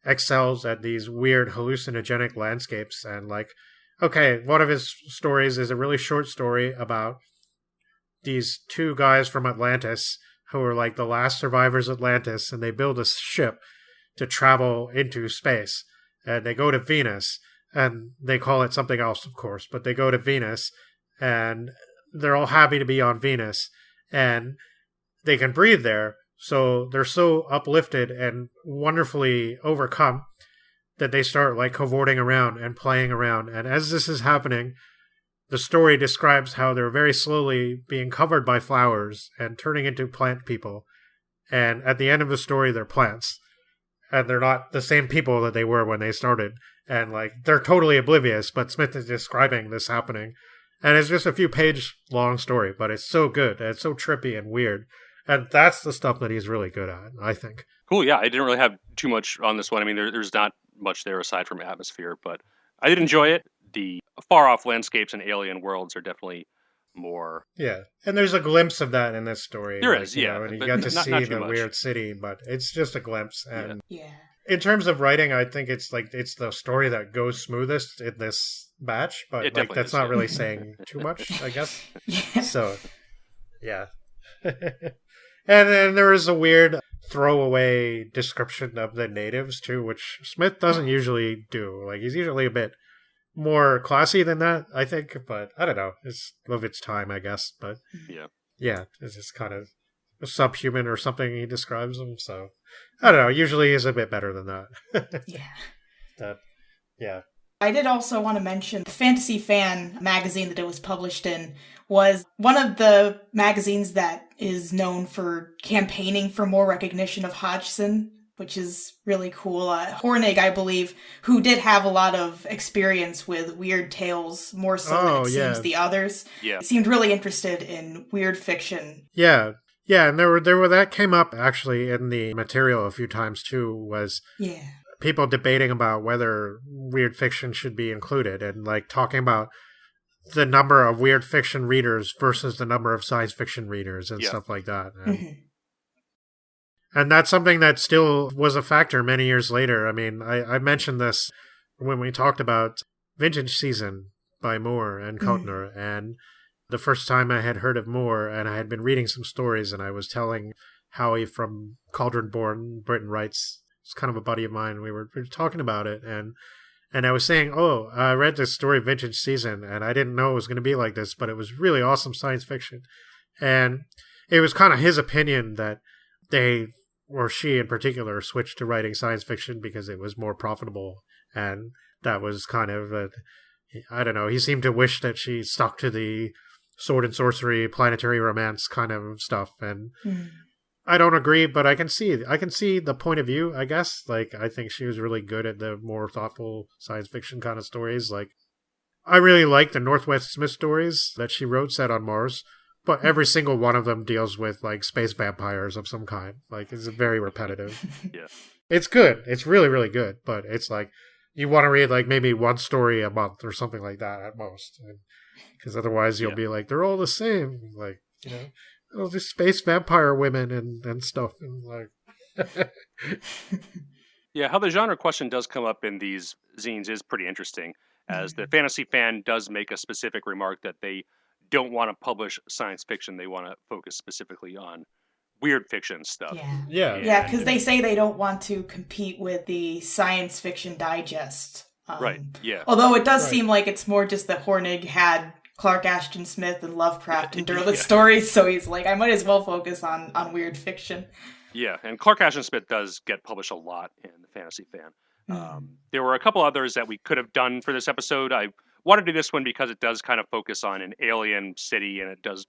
excels at these weird hallucinogenic landscapes. And like, okay, one of his stories is a really short story about these two guys from Atlantis who are like the last survivors of Atlantis, and they build a ship to travel into space. And they go to Venus, and they call it something else, of course, but they go to Venus, and they're all happy to be on Venus, and they can breathe there, so they're so uplifted and wonderfully overcome that they start, like, cavorting around and playing around. And as this is happening, the story describes how they're very slowly being covered by flowers and turning into plant people, and at the end of the story, they're plants. and they're not the same people that they were when they started. And, like, they're totally oblivious, but Smith is describing this happening. And it's just a few page long story, but it's so good. And it's so trippy and weird. And that's the stuff that he's really good at, I think. Cool, yeah. I didn't really have too much on this one. I mean, there's not much there aside from atmosphere, but I did enjoy it. The far-off landscapes and alien worlds are definitely more... Yeah, and there's a glimpse of that in this story. There is, yeah. And you got to see the weird city, but it's just a glimpse. And yeah. In terms of writing, I think it's the story that goes smoothest in this batch, but like that's not really saying too much, I guess. Yeah. So, yeah. And then there is a weird throwaway description of the natives too, which Smith doesn't usually do. Like, he's usually a bit more classy than that, I think, but I don't know. It's of its time, I guess. But yeah, it's just kind of subhuman or something he describes them. So I don't know. Usually he's a bit better than that. Yeah. I did also want to mention the Fantasy Fan magazine that it was published in was one of the magazines that is known for campaigning for more recognition of Hodgson, which is really cool. Hornig, I believe, who did have a lot of experience with weird tales, more so than it seems the others, seemed really interested in weird fiction. Yeah, and there were that came up actually in the material a few times too, was people debating about whether weird fiction should be included, and like talking about the number of weird fiction readers versus the number of science fiction readers and stuff like that. And that's something that still was a factor many years later. I mean, I mentioned this when we talked about Vintage Season by Moore and Kottner, and the first time I had heard of Moore, and I had been reading some stories, and I was telling Howie from Cauldron Born Britain Writes, it's kind of a buddy of mine, we were talking about it, and I was saying, I read this story, Vintage Season, and I didn't know it was going to be like this, but it was really awesome science fiction. And it was kind of his opinion that they, or she in particular, switched to writing science fiction because it was more profitable. And that was kind of, I don't know, he seemed to wish that she stuck to the sword and sorcery, planetary romance kind of stuff. And I don't agree, but I can see the point of view, I guess. Like, I think she was really good at the more thoughtful science fiction kind of stories. Like, I really like the Northwest Smith stories that she wrote set on Mars, but every single one of them deals with, like, space vampires of some kind. Like, it's very repetitive. It's good. It's really, really good, but it's like, you want to read, like, maybe one story a month or something like that at most. Because otherwise you'll be like, they're all the same. Like, you know. Oh, just space vampire women and stuff. And like, how the genre question does come up in these zines is pretty interesting, as the Fantasy Fan does make a specific remark that they don't want to publish science fiction. They want to focus specifically on weird fiction stuff. Yeah, because they say they don't want to compete with the Science Fiction Digest. Although it does seem like it's more just that Hornig had Clark Ashton Smith and Lovecraft and Derleth stories, so he's like, I might as well focus on weird fiction. Yeah, and Clark Ashton Smith does get published a lot in the Fantasy Fan. There were a couple others that we could have done for this episode. I wanted to do this one because it does kind of focus on an alien city, and it does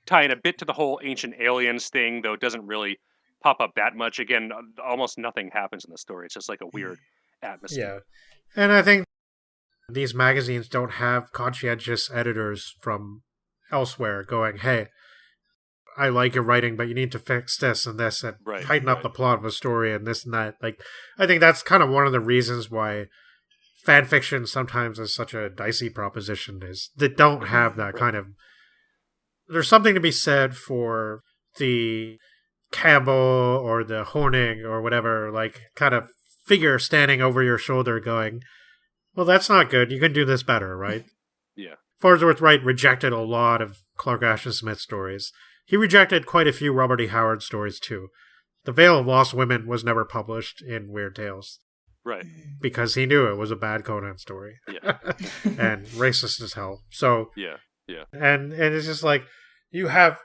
tie in a bit to the whole Ancient Aliens thing, though it doesn't really pop up that much. Again, almost nothing happens in the story. It's just like a weird atmosphere. Yeah, and I think these magazines don't have conscientious editors from elsewhere going, hey, I like your writing, but you need to fix this and this and tighten up the plot of a story and this and that. Like, I think that's kind of one of the reasons why fan fiction sometimes is such a dicey proposition, is they don't have that kind of... There's something to be said for the Campbell or the Hornig or whatever, like, kind of figure standing over your shoulder going, well, that's not good. You can do this better, right? Farnsworth Wright rejected a lot of Clark Ashton Smith stories. He rejected quite a few Robert E. Howard stories, too. The Veil of Lost Women was never published in Weird Tales. Because he knew it was a bad Conan story. And racist as hell. So, And it's just like, you have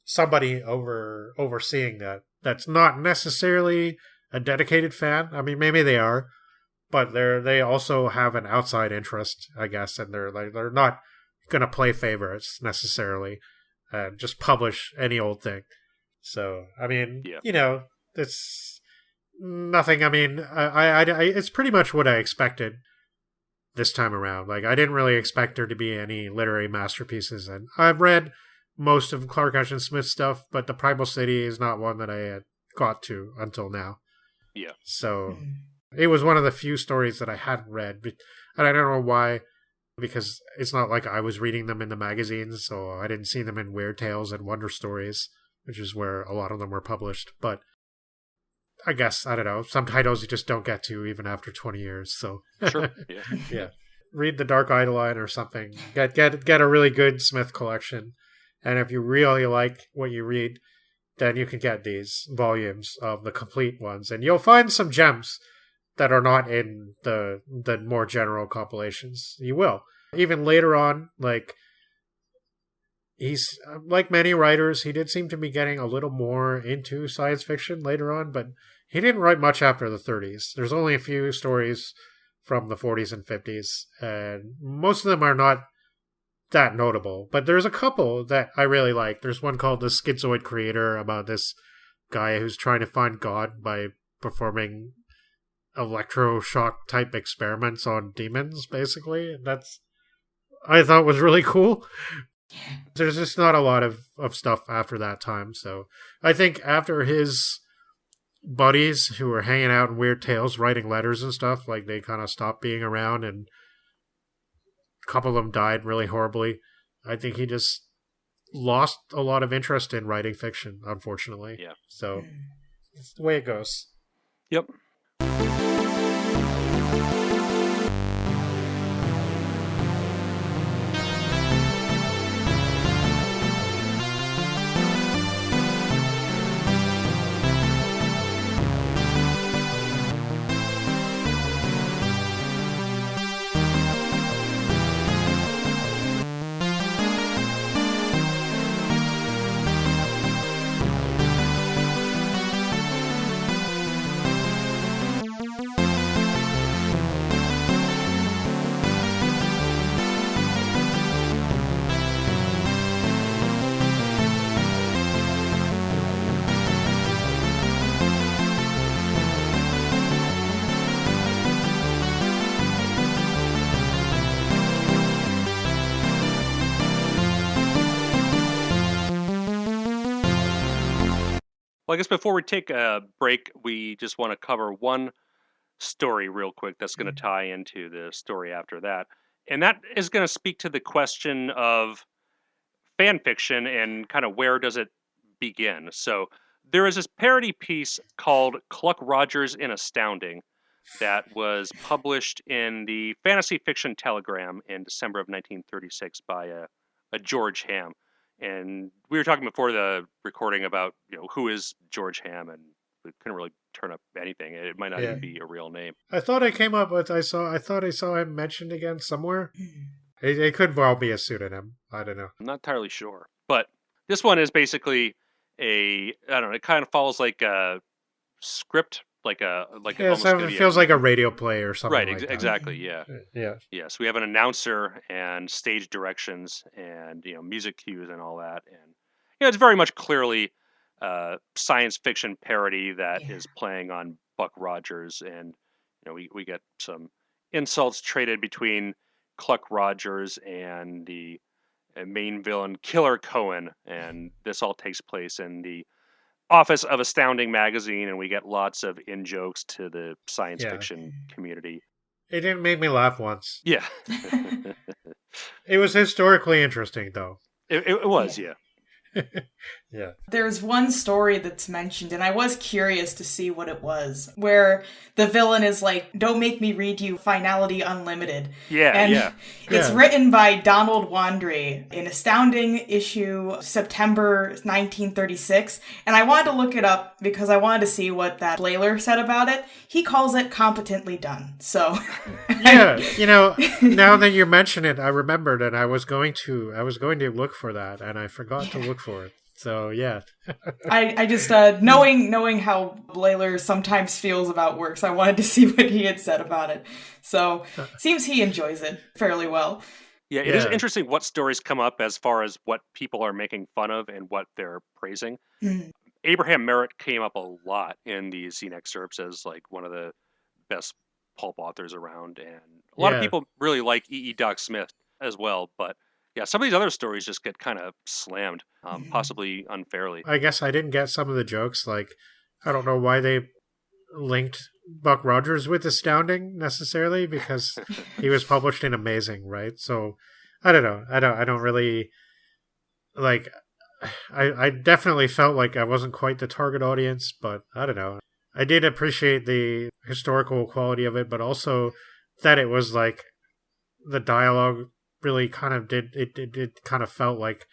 somebody overseeing that's not necessarily a dedicated fan. I mean, maybe they are. But they also have an outside interest, I guess, and they're not going to play favorites necessarily, and just publish any old thing. So, I mean, you know, it's Nothing. I mean, I it's pretty much what I expected this time around. Like, I didn't really expect there to be any literary masterpieces, and I've read most of Clark Ashton Smith's stuff, but the Primal City is not one that I had got to until now. Yeah. So it was one of the few stories that I hadn't read, and I don't know why, because it's not like I was reading them in the magazines, so I didn't see them in Weird Tales and Wonder Stories, which is where a lot of them were published. But I guess, I don't know, some titles you just don't get to even after 20 years. So Sure. Yeah. yeah, read The Dark Eidolon or something. Get a really good Smith collection, and if you really like what you read, then you can get these volumes of the complete ones, and you'll find some gems that are not in the more general compilations. You will. Even later on, like, he's, like many writers, he did seem to be getting a little more into science fiction later on, but he didn't write much after the 30s. There's only a few stories from the 40s and 50s, and most of them are not that notable. But there's a couple that I really like. There's one called The Schizoid Creator, about this guy who's trying to find God by performing electroshock type experiments on demons, basically. That's, I thought, was really cool. There's just not a lot of stuff after that time. So I think after his buddies who were hanging out in Weird Tales writing letters and stuff, like, they kind of stopped being around, and a couple of them died really horribly. I think he just lost a lot of interest in writing fiction, unfortunately. Yeah. So it's the way it goes. Yep. Well, I guess before we take a break, we just want to cover one story real quick that's going to tie into the story after that. And that is going to speak to the question of fan fiction and kind of where does it begin. So there is this parody piece called Cluck Rogers in Astounding that was published in the Fantasy Fiction Telegram in December of 1936 by a George Hamm. And we were talking before the recording about, who is George Hamm, and we couldn't really turn up anything. It might not even be a real name. I thought I came up with, I thought I saw him mentioned again somewhere. It could well be a pseudonym. I don't know. I'm not entirely sure. But this one is basically it kind of follows like a script, like it feels like a radio play or something. Right, like that. Exactly, yeah. Yeah. Yeah, so we have an announcer and stage directions and, music cues and all that. And, it's very much clearly science fiction parody that is playing on Buck Rogers. And, we get some insults traded between Cluck Rogers and the main villain, Killer Cohen. And this all takes place in the office of Astounding magazine, and we get lots of in-jokes to the science fiction community. It didn't make me laugh once. Yeah. It was historically interesting, though. It was, yeah. Yeah. There's one story that's mentioned, and I was curious to see what it was, where the villain is like, "Don't make me read you Finality Unlimited." Yeah, It's written by Donald Wandry in Astounding issue September 1936, and I wanted to look it up because I wanted to see what that Blailer said about it. He calls it competently done, so... Yeah, now that you mention it, I remembered, and I was going to look for that, and I forgot to look for it. So yeah, I just knowing how Blailer sometimes feels about works, I wanted to see what he had said about it. So seems he enjoys it fairly well. Yeah, it is interesting what stories come up as far as what people are making fun of and what they're praising. Abraham Merritt came up a lot in these zine excerpts as like one of the best pulp authors around, and a lot of people really like E. Doc Smith as well. But yeah, some of these other stories just get kind of slammed, possibly unfairly. I guess I didn't get some of the jokes. Like, I don't know why they linked Buck Rogers with Astounding necessarily, because he was published in Amazing, right? So I don't know. I don't really like. I definitely felt like I wasn't quite the target audience, but I don't know. I did appreciate the historical quality of it, but also that it was like the dialogue really kind of it kind of felt like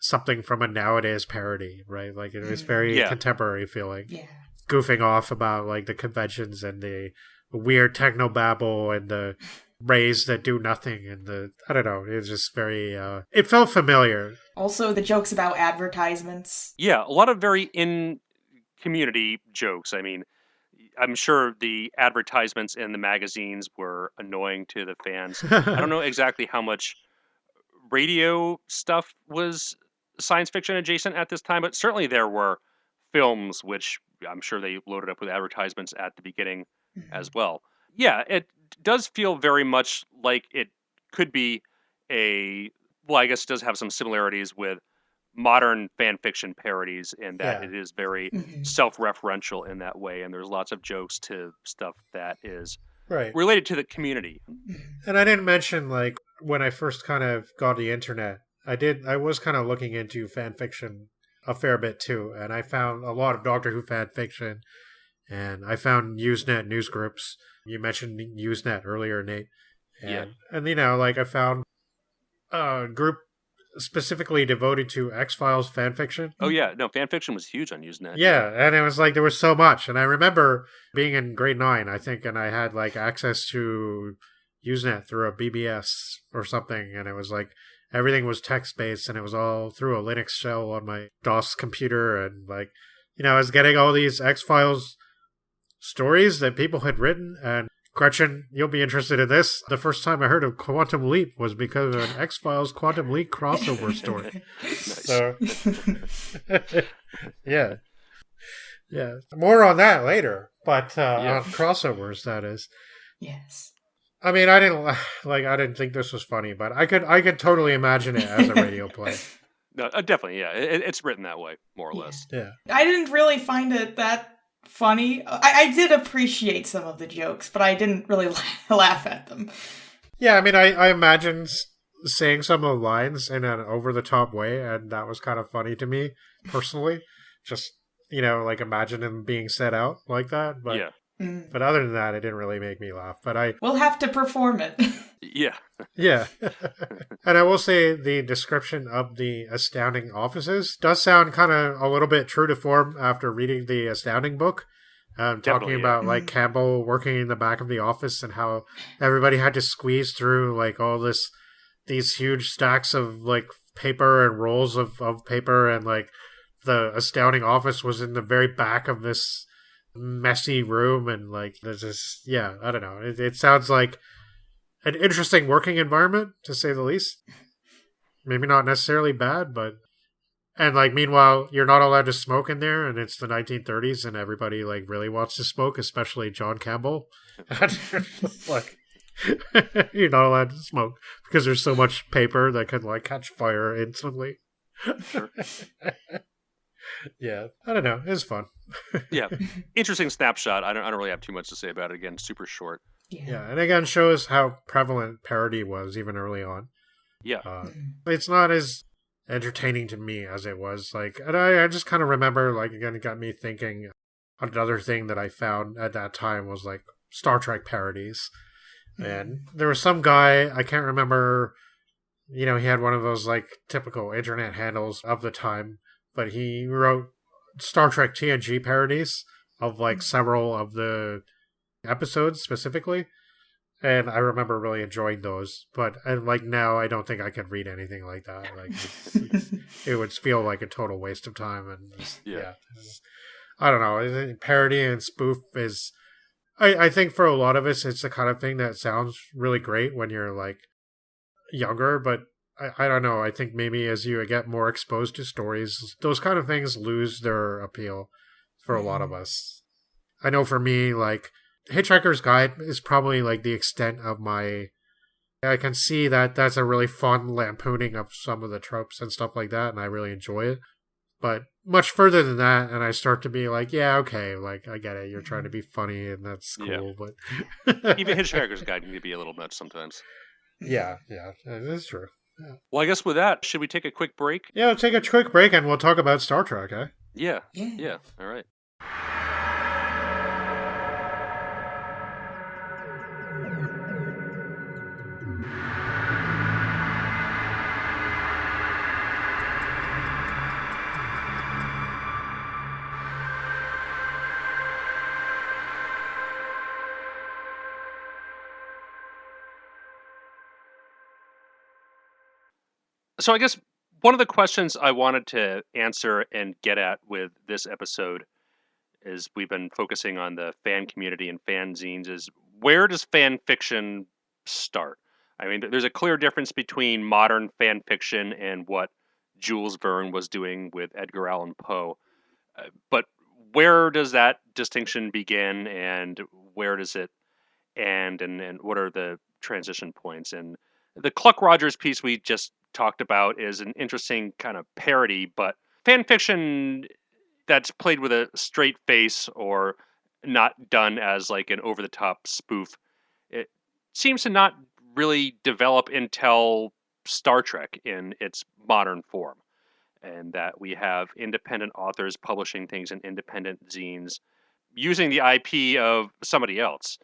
something from a nowadays parody, right? Like it was very contemporary feeling. Yeah. Goofing off about like the conventions and the weird technobabble and the rays that do nothing and I don't know, it was just very it felt familiar. Also the jokes about advertisements. Yeah, a lot of very in community jokes. I mean, I'm sure the advertisements in the magazines were annoying to the fans. I don't know exactly how much radio stuff was science fiction adjacent at this time, but certainly there were films which I'm sure they loaded up with advertisements at the beginning as well. Yeah, it does feel very much like it could be well, I guess it does have some similarities with modern fan fiction parodies in that it is very self-referential in that way, and there's lots of jokes to stuff that is related to the community. And I didn't mention, like, when I first kind of got the internet, I was kind of looking into fan fiction a fair bit too, and I found a lot of Doctor Who fan fiction, and I found Usenet news groups. You mentioned Usenet earlier, Nate. And you know, like, I found a group specifically devoted to X-Files fanfiction. Oh yeah, no, fanfiction was huge on Usenet. Yeah, and it was like there was so much, and I remember being in grade 9, I think, and I had like access to Usenet through a BBS or something, and it was like everything was text-based, and it was all through a Linux shell on my DOS computer, and like, you know, I was getting all these X-Files stories that people had written, and Gretchen, you'll be interested in this. The first time I heard of Quantum Leap was because of an X-Files Quantum Leap crossover story. So, yeah. More on that later, but on crossovers, that is. Yes. I mean, I didn't think this was funny, but I could totally imagine it as a radio play. No, definitely, yeah. It's written that way, more or less. Yeah. I didn't really find it that funny. I did appreciate some of the jokes, but I didn't really laugh at them. Yeah, I mean, I imagined saying some of the lines in an over-the-top way, and that was kind of funny to me, personally. Just, you know, like, imagine them being set out like that. But, but other than that, it didn't really make me laugh. But we'll have to perform it. Yeah. Yeah. And I will say the description of the Astounding offices does sound kind of a little bit true to form after reading the Astounding book. Talking about like Campbell working in the back of the office and how everybody had to squeeze through like all these huge stacks of like paper and rolls of paper, and like the Astounding office was in the very back of this messy room, and like there's this, I don't know. It sounds like an interesting working environment, to say the least. Maybe not necessarily bad, but... And, like, meanwhile, you're not allowed to smoke in there, and it's the 1930s, and everybody, like, really wants to smoke, especially John Campbell. Like, you're not allowed to smoke because there's so much paper that can, like, catch fire instantly. Sure. Yeah, I don't know. It was fun. Yeah, interesting snapshot. I don't really have too much to say about it. Again, super short. Yeah, and again shows how prevalent parody was even early on. Yeah, it's not as entertaining to me as it was. Like, and I just kind of remember, like, again, it got me thinking. Another thing that I found at that time was like Star Trek parodies, and there was some guy, I can't remember. You know, he had one of those like typical internet handles of the time, but he wrote Star Trek TNG parodies of like several of the episodes specifically, and I remember really enjoying those. But and like now, I don't think I could read anything like that. Like it would feel like a total waste of time. And I don't know. Parody and spoof is, I think for a lot of us, it's the kind of thing that sounds really great when you're like younger, but I don't know. I think maybe as you get more exposed to stories, those kind of things lose their appeal for a lot of us. I know for me, like, Hitchhiker's Guide is probably like the extent of my... I can see that that's a really fun lampooning of some of the tropes and stuff like that, and I really enjoy it. But much further than that, and I start to be like, yeah, okay, like, I get it. You're trying to be funny, and that's cool, but... Even Hitchhiker's Guide can be a little nuts sometimes. Yeah, that is true. Yeah. Well, I guess with that, should we take a quick break? Yeah, we'll take a quick break, and we'll talk about Star Trek, eh? Yeah. All right. So I guess one of the questions I wanted to answer and get at with this episode is we've been focusing on the fan community and fanzines is where does fan fiction start? I mean, there's a clear difference between modern fan fiction and what Jules Verne was doing with Edgar Allan Poe. But where does that distinction begin and where does it end and what are the transition points? And the Cluck Rogers piece we just talked about is an interesting kind of parody, but fan fiction that's played with a straight face or not done as like an over the top spoof, it seems to not really develop until Star Trek in its modern form. And that we have independent authors publishing things in independent zines using the IP of somebody else.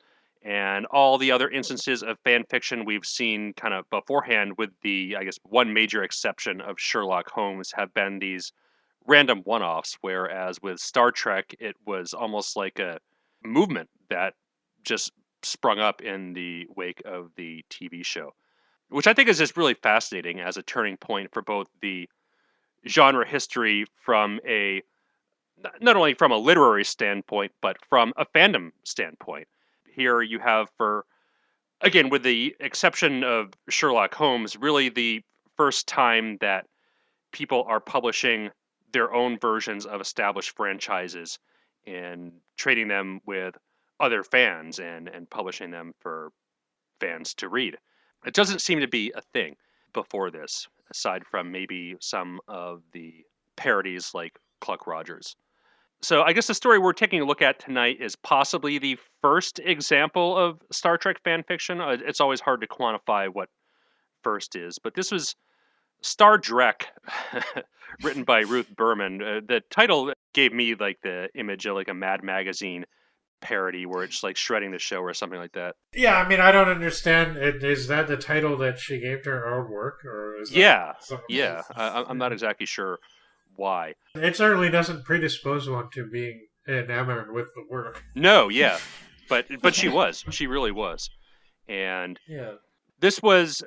And all the other instances of fan fiction we've seen kind of beforehand, with the, I guess, one major exception of Sherlock Holmes, have been these random one-offs, whereas with Star Trek, it was almost like a movement that just sprung up in the wake of the TV show, which I think is just really fascinating as a turning point for both the genre history from a, not only from a literary standpoint, but from a fandom standpoint. Here you have, for, again, with the exception of Sherlock Holmes, really the first time that people are publishing their own versions of established franchises and trading them with other fans and publishing them for fans to read. It doesn't seem to be a thing before this, aside from maybe some of the parodies like Cluck Rogers. So I guess the story we're taking a look at tonight is possibly the first example of Star Trek fan fiction. It's always hard to quantify what first is, but this was Star Drek, written by Ruth Berman. The title gave me like the image of like a Mad Magazine parody where it's like shredding the show or something like that. Yeah, I mean, I don't understand. Is that the title that she gave to her own work, or is that yeah? I'm not exactly sure why. It certainly doesn't predispose one to being enamored with the work. No, yeah, but she was. She really was, and yeah, this was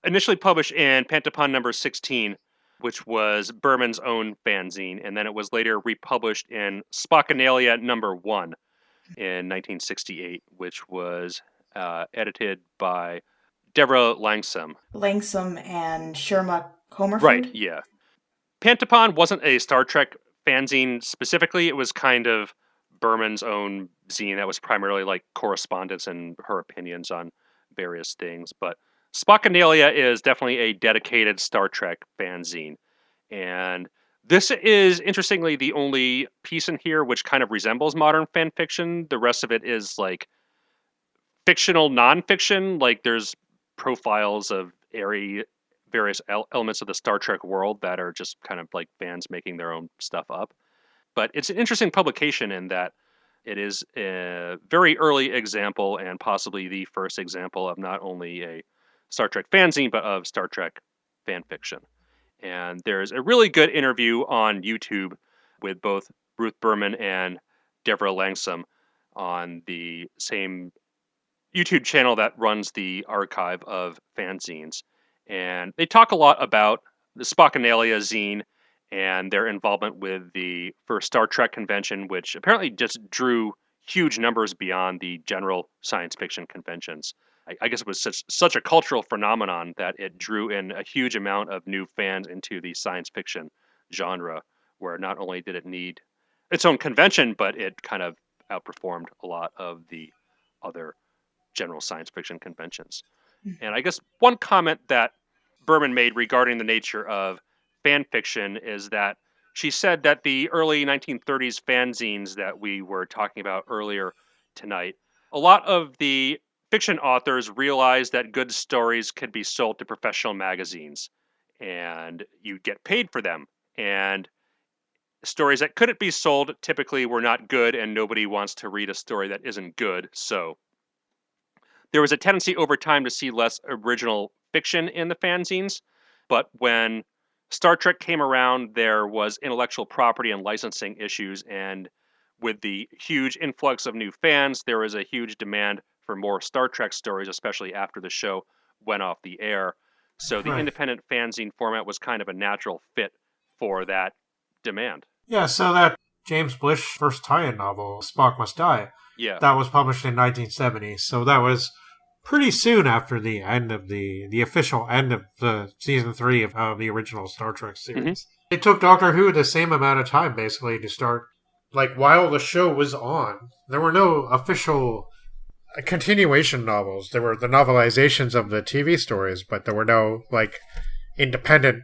initially published in Pantapon number 16, which was Berman's own fanzine, and then it was later republished in Spockanalia number 1 in 1968, which was edited by Deborah Langsam. Langsam and Sherma Comerford? Right, yeah. Pantapon wasn't a Star Trek fanzine specifically. It was kind of Berman's own zine that was primarily like correspondence and her opinions on various things. But Spockanalia is definitely a dedicated Star Trek fanzine. And this is, interestingly, the only piece in here which kind of resembles modern fan fiction. The rest of it is like fictional nonfiction. Like there's profiles of various elements of the Star Trek world that are just kind of like fans making their own stuff up. But it's an interesting publication in that it is a very early example and possibly the first example of not only a Star Trek fanzine, but of Star Trek fan fiction. And there's a really good interview on YouTube with both Ruth Berman and Deborah Langsam on the same YouTube channel that runs the archive of fanzines. And they talk a lot about the Spockanalia zine and their involvement with the first Star Trek convention, which apparently just drew huge numbers beyond the general science fiction conventions. I guess it was such a cultural phenomenon that it drew in a huge amount of new fans into the science fiction genre, where not only did it need its own convention, but it kind of outperformed a lot of the other general science fiction conventions. And I guess one comment that Berman made regarding the nature of fan fiction is that she said that the early 1930s fanzines that we were talking about earlier tonight, a lot of the fiction authors realized that good stories could be sold to professional magazines and you'd get paid for them. And stories that couldn't be sold typically were not good, and nobody wants to read a story that isn't good. So there was a tendency over time to see less original fiction in the fanzines. But when Star Trek came around, there was intellectual property and licensing issues. And with the huge influx of new fans, there was a huge demand for more Star Trek stories, especially after the show went off the air. So the independent fanzine format was kind of a natural fit for that demand. Yeah, so that James Blish first tie-in novel, Spock Must Die, that was published in 1970. So that was pretty soon after the end of the official end of the season 3 of the original Star Trek series. It took Doctor Who the same amount of time, basically, to start. Like, while the show was on, there were no official continuation novels. There were the novelizations of the TV stories, but there were no, like, independent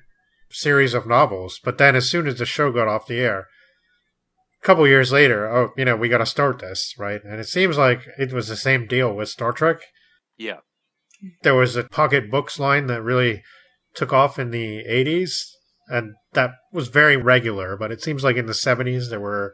series of novels. But then as soon as the show got off the air, a couple years later, we got to start this, right? And it seems like it was the same deal with Star Trek. Yeah. There was a pocket books line that really took off in the 80s, and that was very regular. But it seems like in the 70s, there were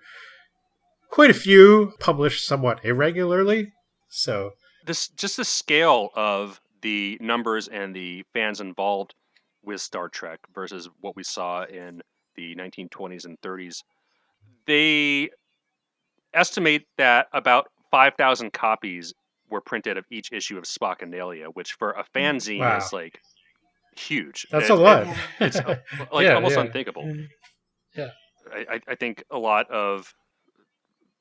quite a few published somewhat irregularly. So just the scale of the numbers and the fans involved with Star Trek versus what we saw in the 1920s and 30s. They estimate that about 5,000 copies were printed of each issue of Spock and Nalia, which for a fanzine is like huge. That's a lot. It's like almost unthinkable. Yeah. I think a lot of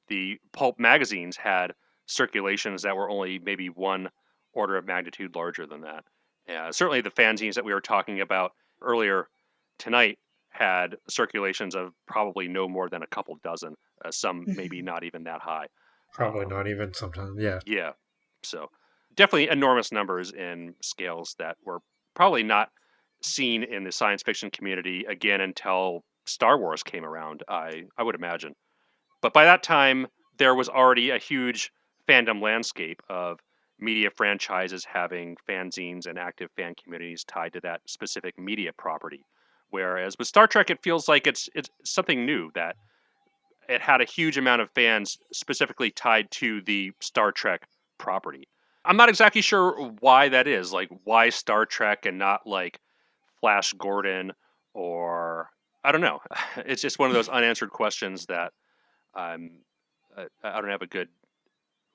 the pulp magazines had circulations that were only maybe one order of magnitude larger than that. Certainly the fanzines that we were talking about earlier tonight had circulations of probably no more than a couple dozen, some maybe not even that high. Probably not even sometimes, yeah. Yeah, so definitely enormous numbers in scales that were probably not seen in the science fiction community again until Star Wars came around, I would imagine. But by that time, there was already a huge fandom landscape of media franchises having fanzines and active fan communities tied to that specific media property. Whereas with Star Trek, it feels like it's something new, that it had a huge amount of fans specifically tied to the Star Trek property. I'm not exactly sure why that is. Like, why Star Trek and not like Flash Gordon or I don't know. It's just one of those unanswered questions that I don't have a good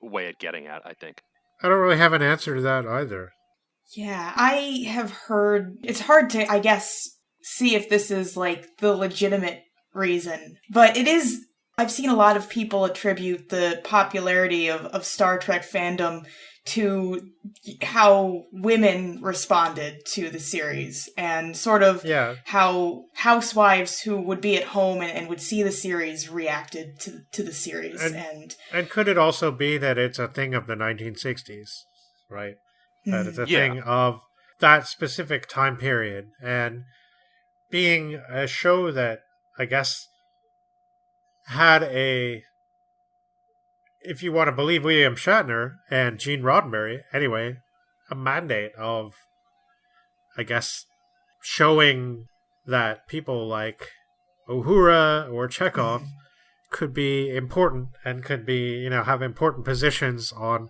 way at getting at, I think. I don't really have an answer to that either. Yeah, I have heard... It's hard to, I guess, see if this is, like, the legitimate reason. But it is... I've seen a lot of people attribute the popularity of Star Trek fandom to how women responded to the series, and sort of how housewives who would be at home and would see the series reacted to the series. And could it also be that it's a thing of the 1960s, right? That it's a thing of that specific time period, and being a show that, I guess, had if you want to believe William Shatner and Gene Roddenberry, anyway, a mandate of, I guess, showing that people like Uhura or Chekhov could be important and could be, have important positions on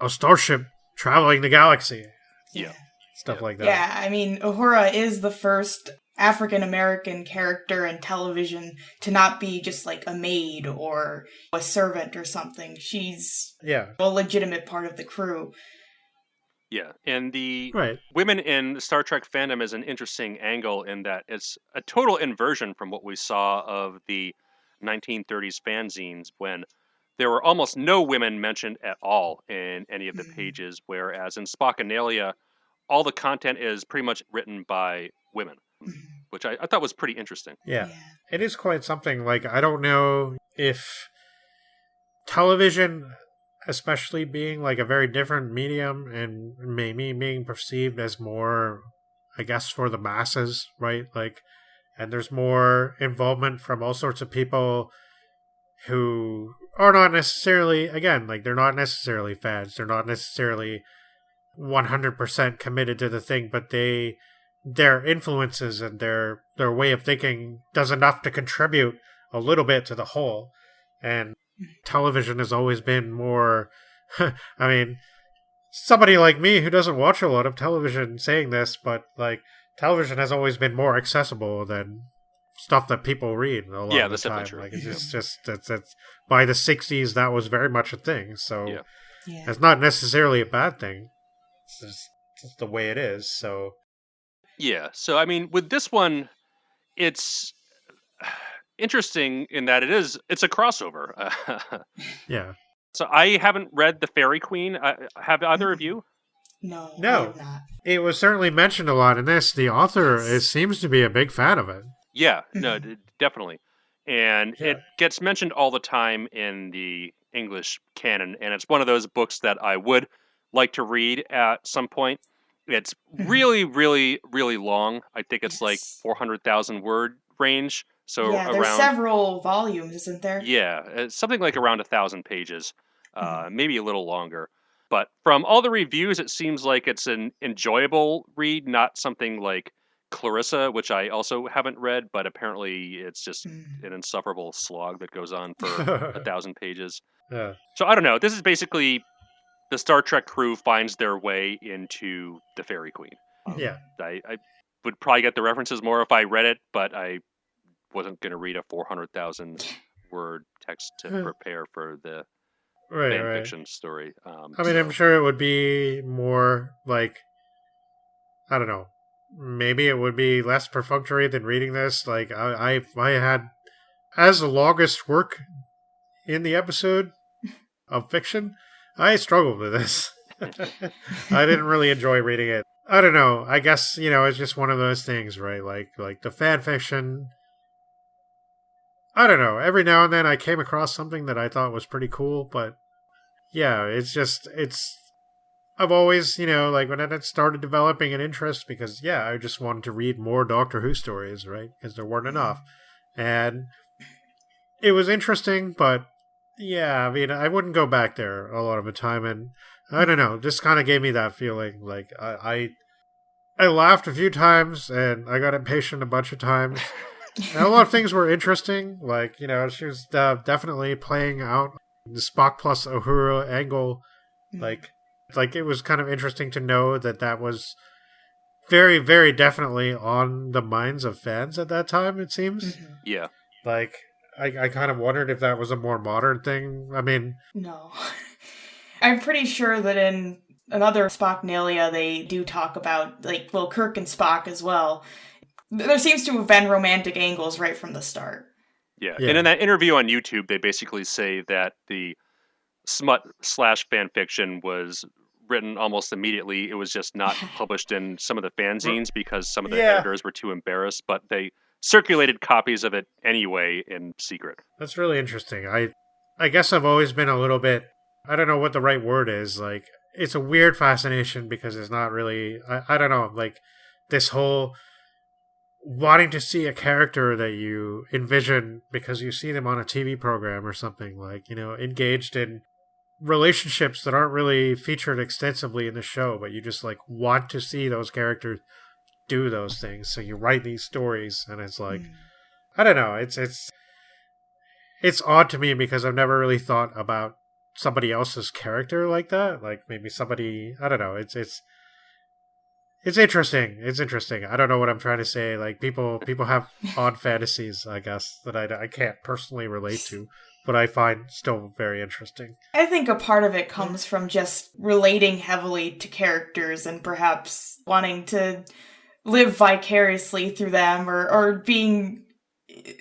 a starship traveling the galaxy. Yeah. Stuff like that. Yeah, I mean, Uhura is the first African-American character in television to not be just like a maid or a servant or something. She's a legitimate part of the crew. Yeah, and the women in Star Trek fandom is an interesting angle in that it's a total inversion from what we saw of the 1930s fanzines when there were almost no women mentioned at all in any of the pages, whereas in Spockanalia, all the content is pretty much written by women, which I thought was pretty interesting. Yeah, it is quite something. Like, I don't know if television, especially being like a very different medium and maybe being perceived as more, I guess, for the masses, right? Like, and there's more involvement from all sorts of people who are not necessarily, again, like, they're not necessarily fans. They're not necessarily 100% committed to the thing, but their influences and their way of thinking does enough to contribute a little bit to the whole. And television has always been more, I mean, somebody like me who doesn't watch a lot of television saying this, but like, television has always been more accessible than stuff that people read a lot of the time. Like, it's just it's by the 60s that was very much a thing. So it's not necessarily a bad thing. It's just the way it is. So yeah. So I mean, with this one, it's interesting in that it's a crossover. yeah. So I haven't read The Fairy Queen. Have either of you? No. No. It was certainly mentioned a lot in this. The author seems to be a big fan of it. Yeah, no, definitely. And it gets mentioned all the time in the English canon, and it's one of those books that I would like to read at some point. It's really, really, really long. I think it's like 400,000 word range. So there's several volumes, isn't there? Yeah, it's something like around 1,000 pages, maybe a little longer. But from all the reviews, it seems like it's an enjoyable read, not something like Clarissa, which I also haven't read, but apparently it's just an insufferable slog that goes on for 1,000 pages. Yeah. So I don't know. This is basically the Star Trek crew finds their way into the Fairy Queen. I would probably get the references more if I read it, but I wasn't going to read a 400,000 word text to prepare for the fanfiction story. I mean, I'm sure it would be more like, I don't know, maybe it would be less perfunctory than reading this. Like, I had, as the longest work in the episode of fiction, I struggled with this. I didn't really enjoy reading it. I don't know. I guess, it's just one of those things, right? Like the fan fiction. I don't know. Every now and then I came across something that I thought was pretty cool, but yeah, I've always, like when it started developing an interest, because I just wanted to read more Doctor Who stories, right? Because there weren't enough. And it was interesting, but I mean, I wouldn't go back there a lot of the time. And I don't know, just kind of gave me that feeling. Like I laughed a few times and I got impatient a bunch of times. And a lot of things were interesting. Like, she was definitely playing out the Spock plus Uhura angle. Like it was kind of interesting to know that was very, very definitely on the minds of fans at that time, it seems. Yeah. Like, I kind of wondered if that was a more modern thing. I mean... No. I'm pretty sure that in another Spocknalia, they do talk about, like, Kirk and Spock as well. There seems to have been romantic angles right from the start. Yeah. And in that interview on YouTube, they basically say that the smut/fanfiction was written almost immediately. It was just not published in some of the fanzines because some of the editors were too embarrassed, but they circulated copies of it anyway in secret. That's really interesting. I guess I've always been a little bit, I don't know what the right word is. Like, it's a weird fascination because it's not really, I don't know, like this whole wanting to see a character that you envision because you see them on a TV program or something, like, engaged in relationships that aren't really featured extensively in the show, but you just like want to see those characters do those things. So you write these stories and it's like, I don't know. It's odd to me because I've never really thought about somebody else's character like that. Like maybe somebody, I don't know. It's interesting. It's interesting. I don't know what I'm trying to say. Like people have odd fantasies, I guess, that I can't personally relate to, but I find still very interesting. I think a part of it comes from just relating heavily to characters and perhaps wanting to live vicariously through them or being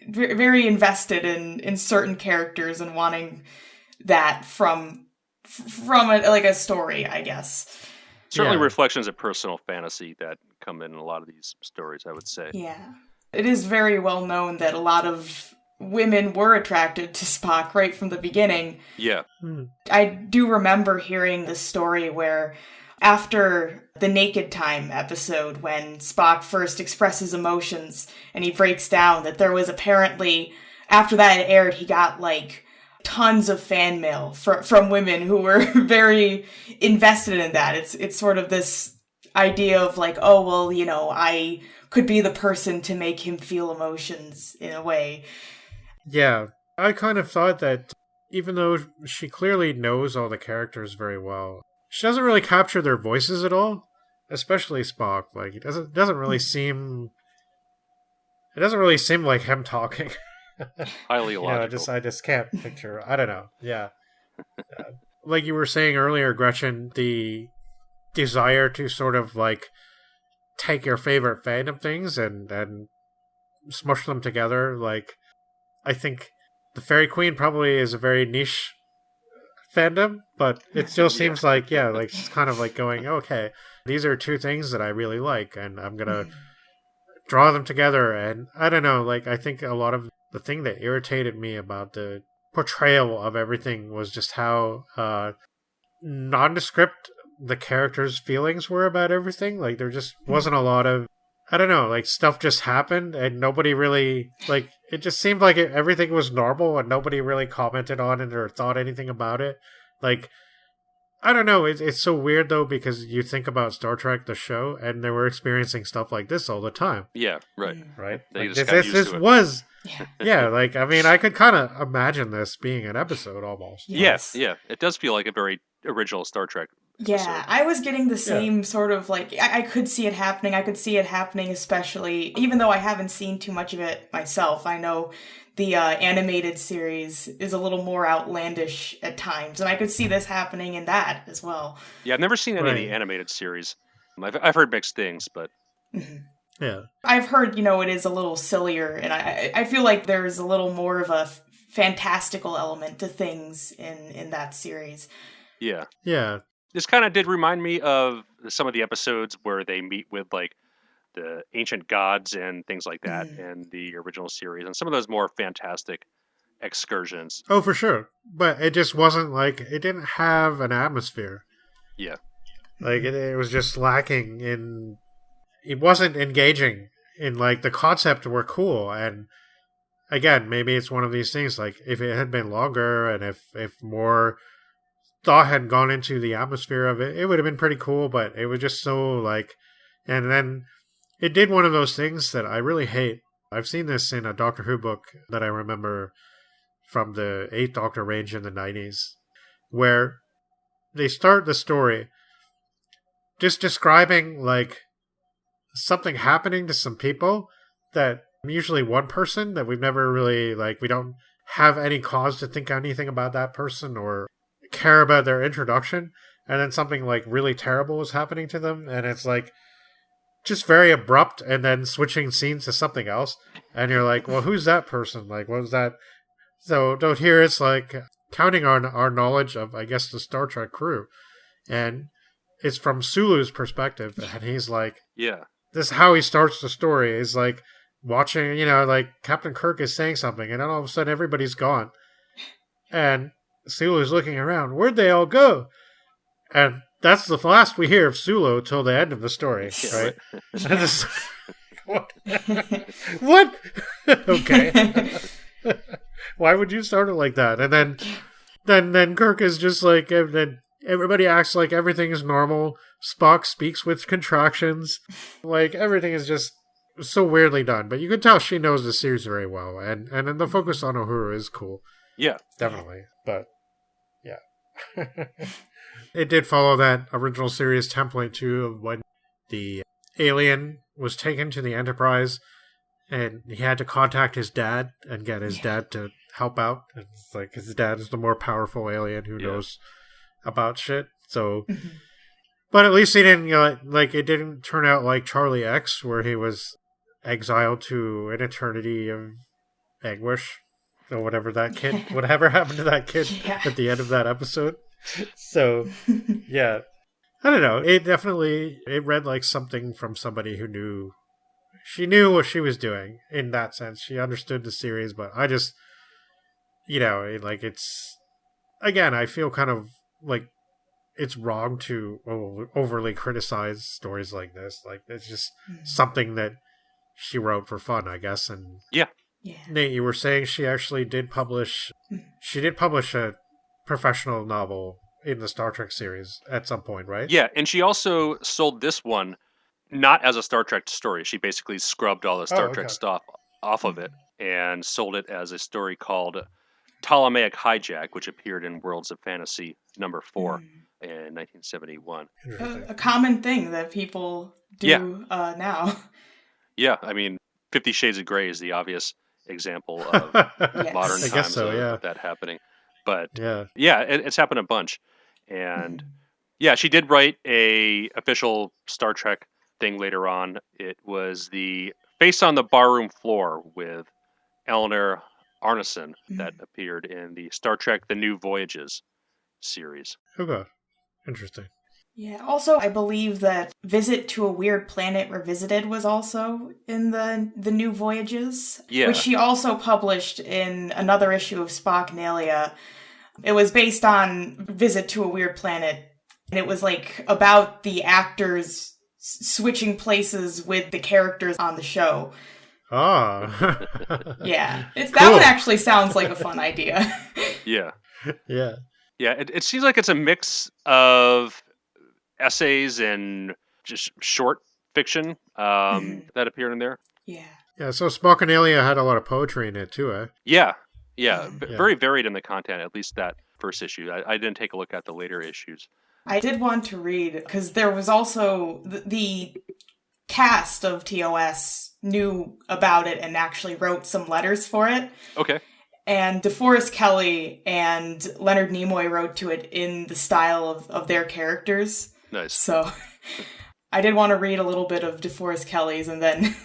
very invested in certain characters and wanting that from a story, I guess. Certainly reflections of personal fantasy that come in a lot of these stories, I would say. Yeah. It is very well known that a lot of women were attracted to Spock right from the beginning. Yeah. I do remember hearing this story where after the Naked Time episode, when Spock first expresses emotions and he breaks down, that there was apparently, after that had aired, he got like tons of fan mail from women who were very invested in that. It's sort of this idea of like, oh, well, you know, I could be the person to make him feel emotions in a way. Yeah, I kind of thought that even though she clearly knows all the characters very well, she doesn't really capture their voices at all, especially Spock. Like, it doesn't really seem like him talking. Highly illogical. I just can't picture. I don't know. Yeah, like you were saying earlier, Gretchen, the desire to sort of like take your favorite fandom things and smush them together. Like, I think the Fairy Queen probably is a very niche fandom, but it still seems like it's kind of like going, okay, these are two things that I really like, and I'm gonna draw them together. And I don't know, like, I think a lot of the thing that irritated me about the portrayal of everything was just how nondescript the characters' feelings were about everything. Like, there just wasn't a lot of, I don't know, like, stuff just happened and nobody really, like, it just seemed like everything was normal and nobody really commented on it or thought anything about it. Like, I don't know, it's so weird though, because you think about Star Trek, the show, and they were experiencing stuff like this all the time. Yeah, right. Right? They Like, just got used to it. was, like, I mean, I could kind of imagine this being an episode almost. Yes, yeah. It does feel like a very original Star Trek episode. Yeah, I was getting the same sort of, like, I could see it happening. I could see it happening, especially, even though I haven't seen too much of it myself. I know the animated series is a little more outlandish at times, and I could see this happening in that as well. Yeah, I've never seen any of the animated series. I've heard mixed things, but... Yeah. I've heard, it is a little sillier, and I feel like there's a little more of a fantastical element to things in that series. Yeah. Yeah. This kind of did remind me of some of the episodes where they meet with, like, the ancient gods and things like that in the original series, and some of those more fantastic excursions. Oh, for sure. But it just wasn't like, it didn't have an atmosphere. Yeah. Like, it was just lacking in, it wasn't engaging in, like, the concept were cool. And again, maybe it's one of these things, like, if it had been longer and if more thought had gone into the atmosphere of it, it would have been pretty cool, but it was just so, like, and then it did one of those things that I really hate. I've seen this in a Doctor Who book that I remember from the 8th Doctor range in the 90s, where they start the story just describing, like, something happening to some people that, usually one person that we've never really, like, we don't have any cause to think anything about that person or care about their introduction, and then something, like, really terrible is happening to them, and it's, like, just very abrupt, and then switching scenes to something else, and you're like, well, who's that person? Like, what was that? So, don't hear it's like counting on our knowledge of, I guess, the Star Trek crew, and it's from Sulu's perspective, and he's like, yeah, this is how he starts the story, is like watching, like, Captain Kirk is saying something, and then all of a sudden everybody's gone, and Sulu's looking around, where'd they all go? And that's the last we hear of Sulu till the end of the story, right? What? What? Okay. Why would you start it like that? And then Kirk is just like, and then everybody acts like everything is normal. Spock speaks with contractions. Like, everything is just so weirdly done. But you can tell she knows the series very well. And then the focus on Uhura is cool. Yeah. Definitely. But, yeah. It did follow that original series template, too, of when the alien was taken to the Enterprise and he had to contact his dad and get his dad to help out. It's like his dad is the more powerful alien who knows about shit. So, but at least he didn't, it didn't turn out like Charlie X, where he was exiled to an eternity of anguish. or whatever whatever happened to that kid at the end of that episode. So, yeah. I don't know. It read like something from somebody who knew what she was doing in that sense. She understood the series, but I just, it's, again, I feel kind of like it's wrong to overly criticize stories like this. Like, it's just something that she wrote for fun, I guess. And yeah. Nate, you were saying she did publish a professional novel in the Star Trek series at some point, right? Yeah, and she also sold this one not as a Star Trek story. She basically scrubbed all the Star Trek stuff off of it and sold it as a story called Ptolemaic Hijack, which appeared in Worlds of Fantasy #4 in 1971. A common thing that people do now. Yeah, I mean, 50 Shades of Grey is the obvious example of modern times of that happening. But it's happened a bunch. And she did write a official Star Trek thing later on. It was the Face on the Barroom Floor with Eleanor Arneson that appeared in the Star Trek The New Voyages series. Okay. Interesting. Yeah, also I believe that Visit to a Weird Planet Revisited was also in the New Voyages, which she also published in another issue of Spocknalia. It was based on Visit to a Weird Planet, and it was like about the actors switching places with the characters on the show. Ah. Yeah. That one actually sounds like a fun idea. Yeah. Yeah. Yeah, it seems like it's a mix of essays and just short fiction that appeared in there. Yeah. Yeah, so Spockanalia had a lot of poetry in it too, eh? Yeah. Very varied in the content, at least that first issue. I didn't take a look at the later issues. I did want to read, because there was also the cast of TOS knew about it and actually wrote some letters for it. Okay. And DeForest Kelley and Leonard Nimoy wrote to it in the style of their characters. Nice. So I did want to read a little bit of DeForest Kelley's and then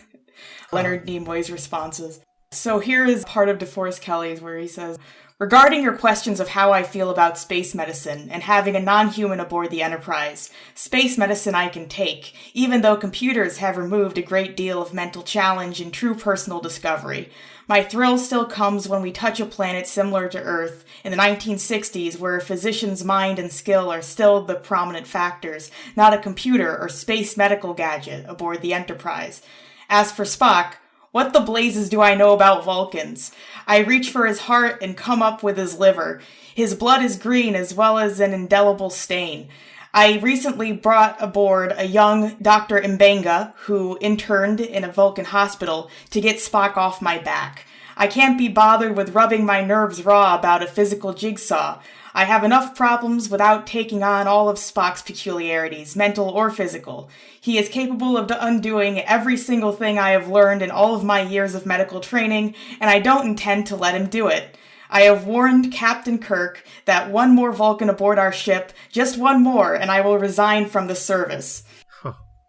Leonard Nimoy's responses. So here is part of DeForest Kelley's where he says, "Regarding your questions of how I feel about space medicine and having a non-human aboard the Enterprise, space medicine I can take, even though computers have removed a great deal of mental challenge and true personal discovery. My thrill still comes when we touch a planet similar to Earth in the 1960s where a physician's mind and skill are still the prominent factors, not a computer or space medical gadget aboard the Enterprise. As for Spock, what the blazes do I know about Vulcans? I reach for his heart and come up with his liver. His blood is green as well as an indelible stain. I recently brought aboard a young Dr. Mbenga, who interned in a Vulcan hospital, to get Spock off my back. I can't be bothered with rubbing my nerves raw about a physical jigsaw. I have enough problems without taking on all of Spock's peculiarities, mental or physical. He is capable of undoing every single thing I have learned in all of my years of medical training, and I don't intend to let him do it. I have warned Captain Kirk that one more Vulcan aboard our ship, just one more, and I will resign from the service."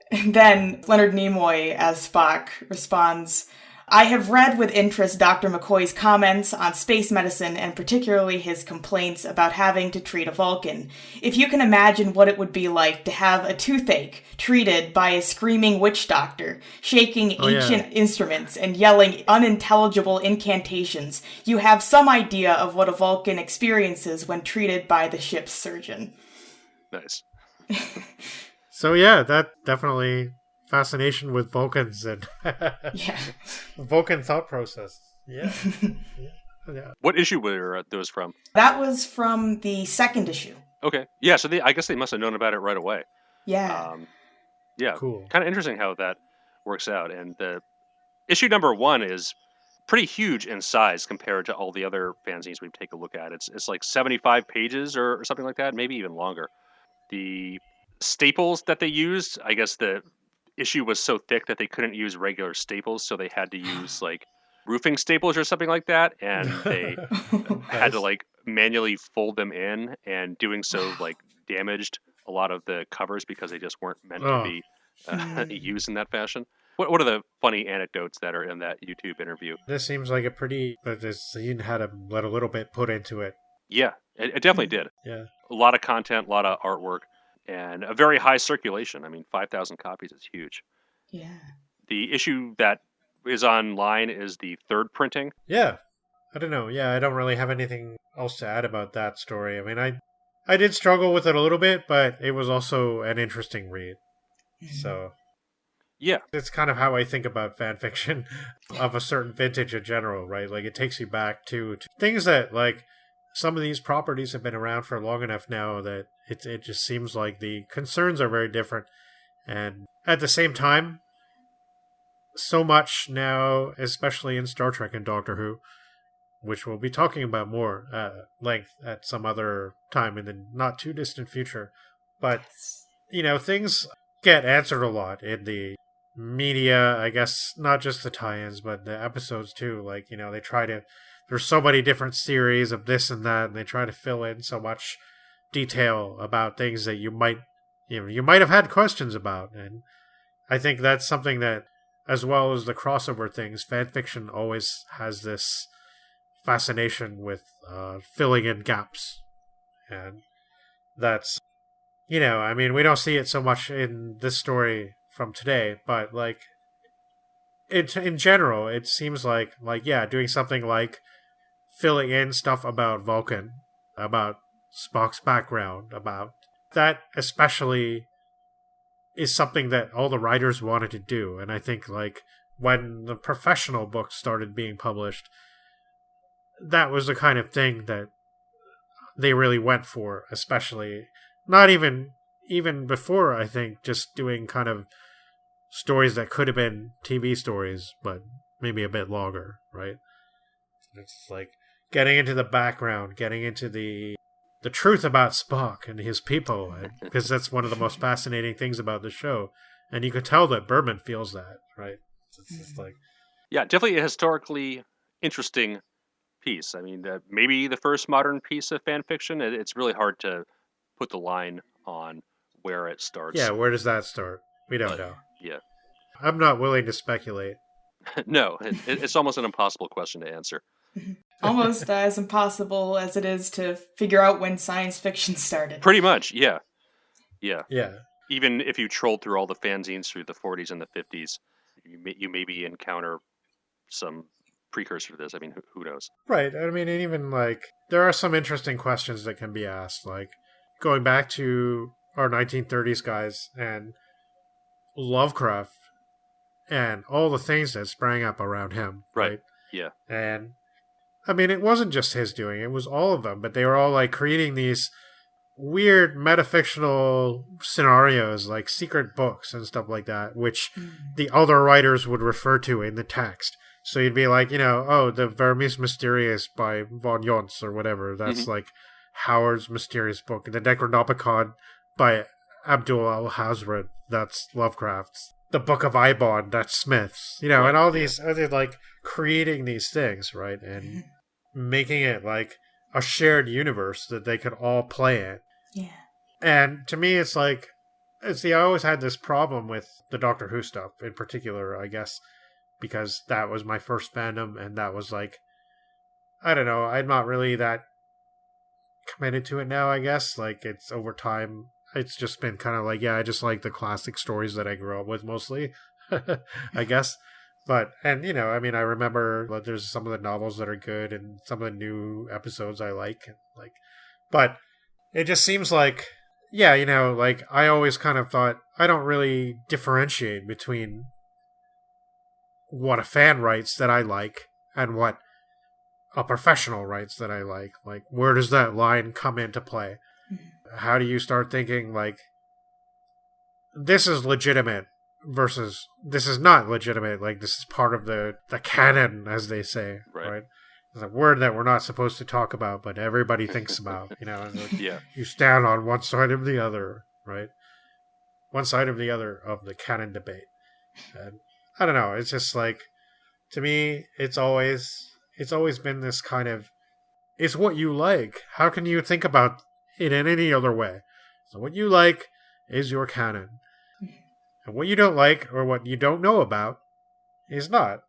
And then Leonard Nimoy, as Spock, responds, "I have read with interest Dr. McCoy's comments on space medicine and particularly his complaints about having to treat a Vulcan. If you can imagine what it would be like to have a toothache treated by a screaming witch doctor, shaking ancient instruments and yelling unintelligible incantations, you have some idea of what a Vulcan experiences when treated by the ship's surgeon." Nice. So yeah, that definitely fascination with Vulcans and Vulcan thought process. Yeah. Yeah. What issue were those from? That was from the second issue. Okay. Yeah, so I guess they must have known about it right away. Yeah. Yeah. Cool. Kind of interesting how that works out. And the issue #1 is pretty huge in size compared to all the other fanzines we take a look at. It's like 75 pages or something like that, maybe even longer. The staples that they used, I guess the issue was so thick that they couldn't use regular staples, so they had to use like roofing staples or something like that, and they had to like manually fold them in, and doing so like damaged a lot of the covers because they just weren't meant to be used in that fashion. What are the funny anecdotes that are in that YouTube interview? This seems like this scene had a little bit put into it. Yeah, it definitely did. Yeah. A lot of content, a lot of artwork, and a very high circulation. I mean, 5,000 copies is huge. Yeah. The issue that is online is the third printing. Yeah. I don't know. Yeah, I don't really have anything else to add about that story. I mean, I did struggle with it a little bit, but it was also an interesting read. So, yeah, it's kind of how I think about fan fiction of a certain vintage in general, right? Like, it takes you back to things that, like, some of these properties have been around for long enough now that it just seems like the concerns are very different. And at the same time, so much now, especially in Star Trek and Doctor Who, which we'll be talking about more length at some other time in the not too distant future. But, things get answered a lot in the media, I guess, not just the tie-ins, but the episodes too. Like, they try to, there's so many different series of this and that, and they try to fill in so much detail about things that you might have had questions about. And I think that's something that, as well as the crossover things, fan fiction always has this fascination with filling in gaps. And that's, we don't see it so much in this story from today, but like in general, it seems like doing something like filling in stuff about Vulcan, about Spock's background, about that especially is something that all the writers wanted to do. And I think like when the professional books started being published, that was the kind of thing that they really went for, especially not even before, I think, just doing kind of stories that could have been TV stories, but maybe a bit longer, right? It's like getting into the background, getting into the truth about Spock and his people, because that's one of the most fascinating things about the show. And you could tell that Berman feels that, right? It's just like... Yeah, definitely a historically interesting piece. I mean, maybe the first modern piece of fan fiction. It's really hard to put the line on where it starts. Yeah, where does that start? We don't know. Yeah. I'm not willing to speculate. No, it's almost an impossible question to answer. Almost as impossible as it is to figure out when science fiction started. Pretty much, yeah. Yeah. Yeah. Even if you trolled through all the fanzines through the 40s and the 50s, you maybe encounter some precursor to this. I mean, who knows? Right. I mean, and even like, there are some interesting questions that can be asked, like going back to our 1930s guys and Lovecraft and all the things that sprang up around him. Right. Yeah. And I mean, it wasn't just his doing, it was all of them, but they were all like creating these weird metafictional scenarios, like secret books and stuff like that, which the other writers would refer to in the text. So you'd be like, the Vermis Mysterious by Von Jontz or whatever. That's like Howard's mysterious book. And the Necronomicon by Abdul al-Hazred. That's Lovecraft's. The Book of Ibon, that's Smith's. And all these, they're like creating these things, right? And making it like a shared universe that they could all play in. Yeah. And to me, it's like, I always had this problem with the Doctor Who stuff in particular, I guess, because that was my first fandom, and that was like, I don't know, I'm not really that committed to it now, I guess. Like, it's over time, it's just been kind of like, I just like the classic stories that I grew up with mostly, I guess. But, and, I mean, I remember that there's some of the novels that are good, and some of the new episodes I like, but it just seems like, like, I always kind of thought, I don't really differentiate between what a fan writes that I like and what a professional writes that I like. Like, where does that line come into play? How do you start thinking, like, this is legitimate versus this is not legitimate? Like, this is part of the canon, as they say, right? It's a word that we're not supposed to talk about, but everybody thinks about, You stand on one side or the other, right? One side or the other of the canon debate. And I don't know, it's just like, to me, it's always been this kind of, it's what you like. How can you think about it in any other way? So what you like is your canon. And what you don't like or what you don't know about is not.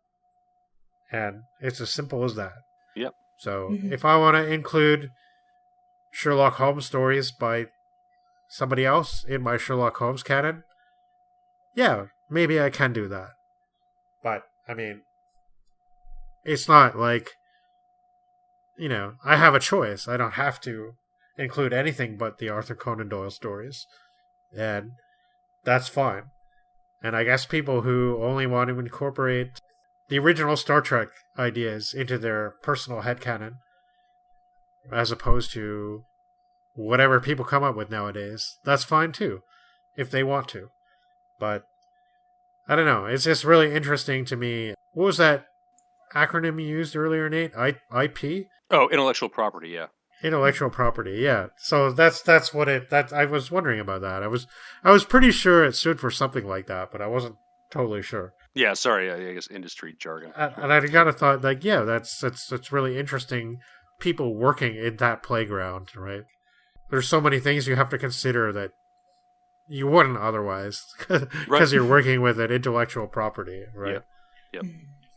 And it's as simple as that. Yep. So if I want to include Sherlock Holmes stories by somebody else in my Sherlock Holmes canon, yeah, maybe I can do that. But, I mean, it's not like, I have a choice. I don't have to include anything but the Arthur Conan Doyle stories. And that's fine. And I guess people who only want to incorporate the original Star Trek ideas into their personal headcanon, as opposed to whatever people come up with nowadays, that's fine too, if they want to. But, I don't know, it's just really interesting to me. What was that acronym you used earlier, Nate? IP? Oh, intellectual property, yeah. Intellectual property, yeah. So that's what I was wondering about that. I was pretty sure it stood for something like that, but I wasn't totally sure. Yeah, sorry, I guess industry jargon. And I kind of thought, like, yeah, that's really interesting. People working in that playground, right? There's so many things you have to consider that you wouldn't otherwise, because you're working with an intellectual property, right? Yep.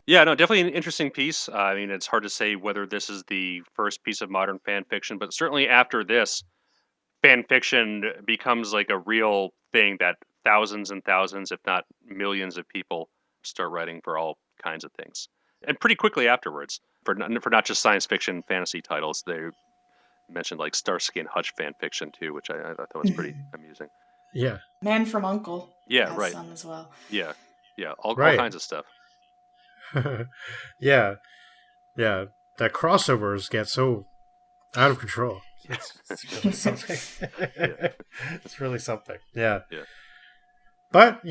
Yeah, no, definitely an interesting piece. I mean, it's hard to say whether this is the first piece of modern fan fiction, but certainly after this, fan fiction becomes like a real thing that thousands and thousands, if not millions of people start writing for all kinds of things. And pretty quickly afterwards, for not just science fiction, fantasy titles, they mentioned like Starsky and Hutch fan fiction too, which I thought was pretty amusing. Yeah. Man from U.N.C.L.E. Yeah, has right. some as well. Yeah, all kinds of stuff. Yeah. That crossovers get so out of control. It's really something. It's really something. Yeah. But,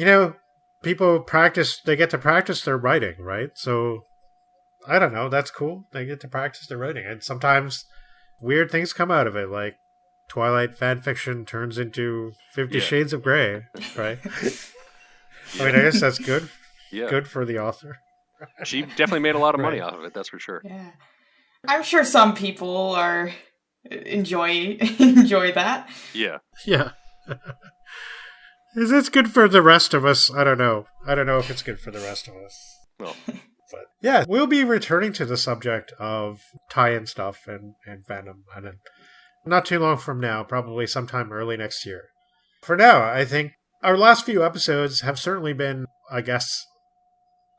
people they get to practice their writing, right? So, I don't know, that's cool. They get to practice their writing. And sometimes weird things come out of it, like Twilight fan fiction turns into 50 Shades of Grey, right? I mean, I guess that's good. Yeah. Good for the author. She definitely made a lot of money off of it, that's for sure. Yeah. I'm sure some people enjoy that. Yeah. Is this good for the rest of us? I don't know. I don't know if it's good for the rest of us. Well, but yeah, we'll be returning to the subject of tie-in stuff and fandom, and not too long from now, probably sometime early next year. For now, I think our last few episodes have certainly been, I guess,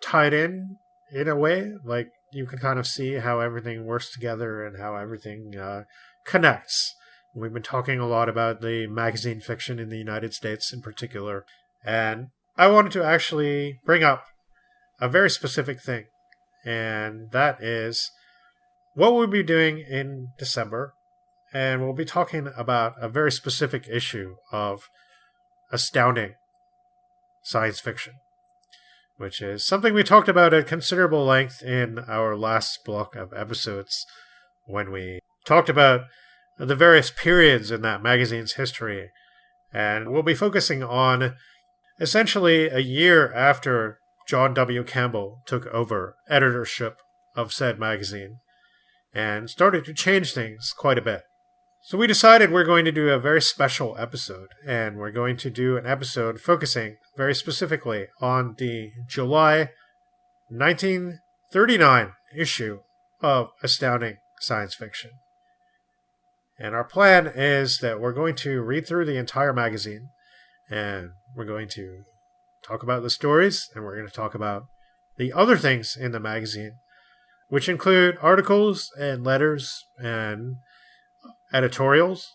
tied in a way. Like, you can kind of see how everything works together and how everything connects. We've been talking a lot about the magazine fiction in the United States in particular, and I wanted to actually bring up a very specific thing, and that is what we'll be doing in December, and we'll be talking about a very specific issue of Astounding science fiction, which is something we talked about at considerable length in our last block of episodes when we talked about the various periods in that magazine's history. And we'll be focusing on essentially a year after John W. Campbell took over editorship of said magazine and started to change things quite a bit. So we decided we're going to do a very special episode, and we're going to do an episode focusing very specifically on the July 1939 issue of Astounding Science Fiction. And our plan is that we're going to read through the entire magazine, and we're going to talk about the stories, and we're going to talk about the other things in the magazine, which include articles and letters and editorials.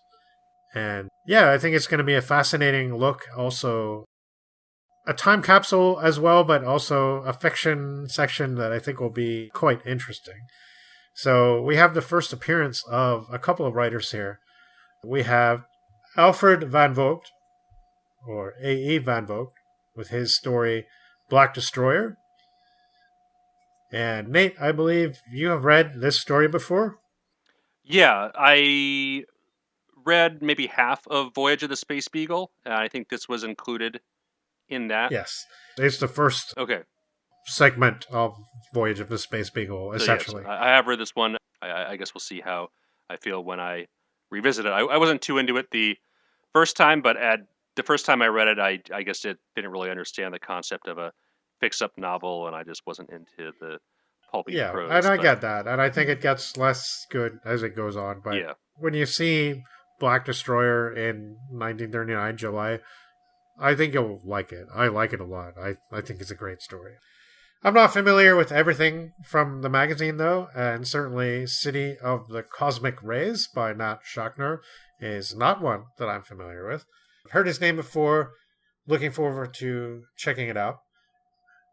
And yeah, I think it's going to be a fascinating look, also a time capsule as well, but also a fiction section that I think will be quite interesting. So we have the first appearance of a couple of writers here. We have Alfred Van Vogt, or A.E. Van Vogt, with his story Black Destroyer. And Nate, I believe you have read this story before? Yeah, I read maybe half of Voyage of the Space Beagle, and I think this was included in that. Yes. It's the first segment of Voyage of the Space Beagle, essentially. So yes, I have read this one. I guess we'll see how I feel when I revisit it. I wasn't too into it the first time, but at the first time I read it, I guess it didn't really understand the concept of a fix-up novel, and I just wasn't into the pulpy prose. And I get that, and I think it gets less good as it goes on. But when you see Black Destroyer in 1939 July, I think you'll like it. I like it a lot. I think it's a great story. I'm not familiar with everything from the magazine, though, and certainly City of the Cosmic Rays by Nat Schachner is not one that I'm familiar with. I've heard his name before, looking forward to checking it out.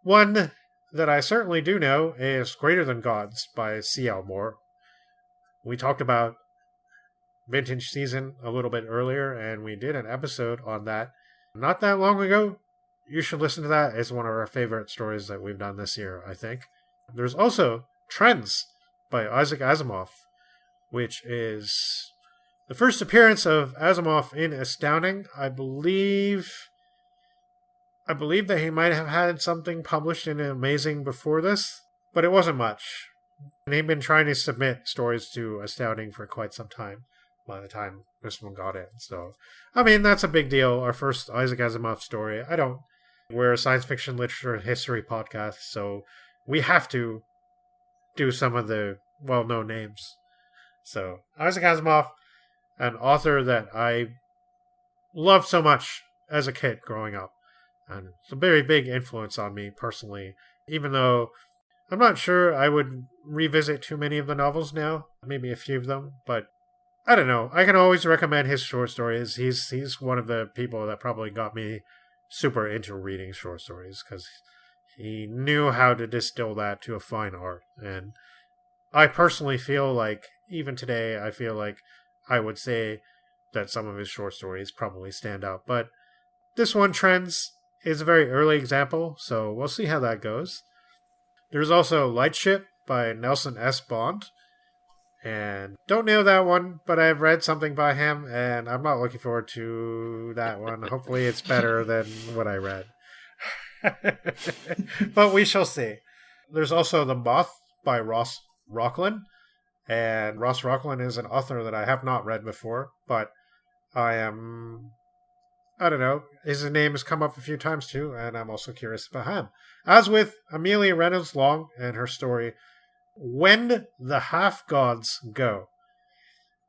One that I certainly do know is Greater Than Gods by C.L. Moore. We talked about Vintage Season a little bit earlier, and we did an episode on that not that long ago. You should listen to that. It's one of our favorite stories that we've done this year, I think. There's also Trends by Isaac Asimov, which is the first appearance of Asimov in Astounding. I believe that he might have had something published in Amazing before this, but it wasn't much. And he'd been trying to submit stories to Astounding for quite some time by the time this one got in. So, I mean, that's a big deal. Our first Isaac Asimov story. We're a science fiction literature and history podcast, so we have to do some of the well-known names. So, Isaac Asimov, an author that I loved so much as a kid growing up. And it's a very big influence on me personally, even though I'm not sure I would revisit too many of the novels now, maybe a few of them, but I don't know. I can always recommend his short stories. He's one of the people that probably got me super into reading short stories because he knew how to distill that to a fine art. And I personally feel like, even today, I feel like I would say that some of his short stories probably stand out. But this one, Trends, is a very early example, so we'll see how that goes. There's also Lightship by Nelson S. Bond. And don't know that one, but I've read something by him, and I'm not looking forward to that one. Hopefully it's better than what I read. But we shall see. There's also The Moth by Ross Rocklin. And Ross Rocklin is an author that I have not read before, but I don't know, his name has come up a few times too, and I'm also curious about him. As with Amelia Reynolds Long and her story, When the Half-Gods Go.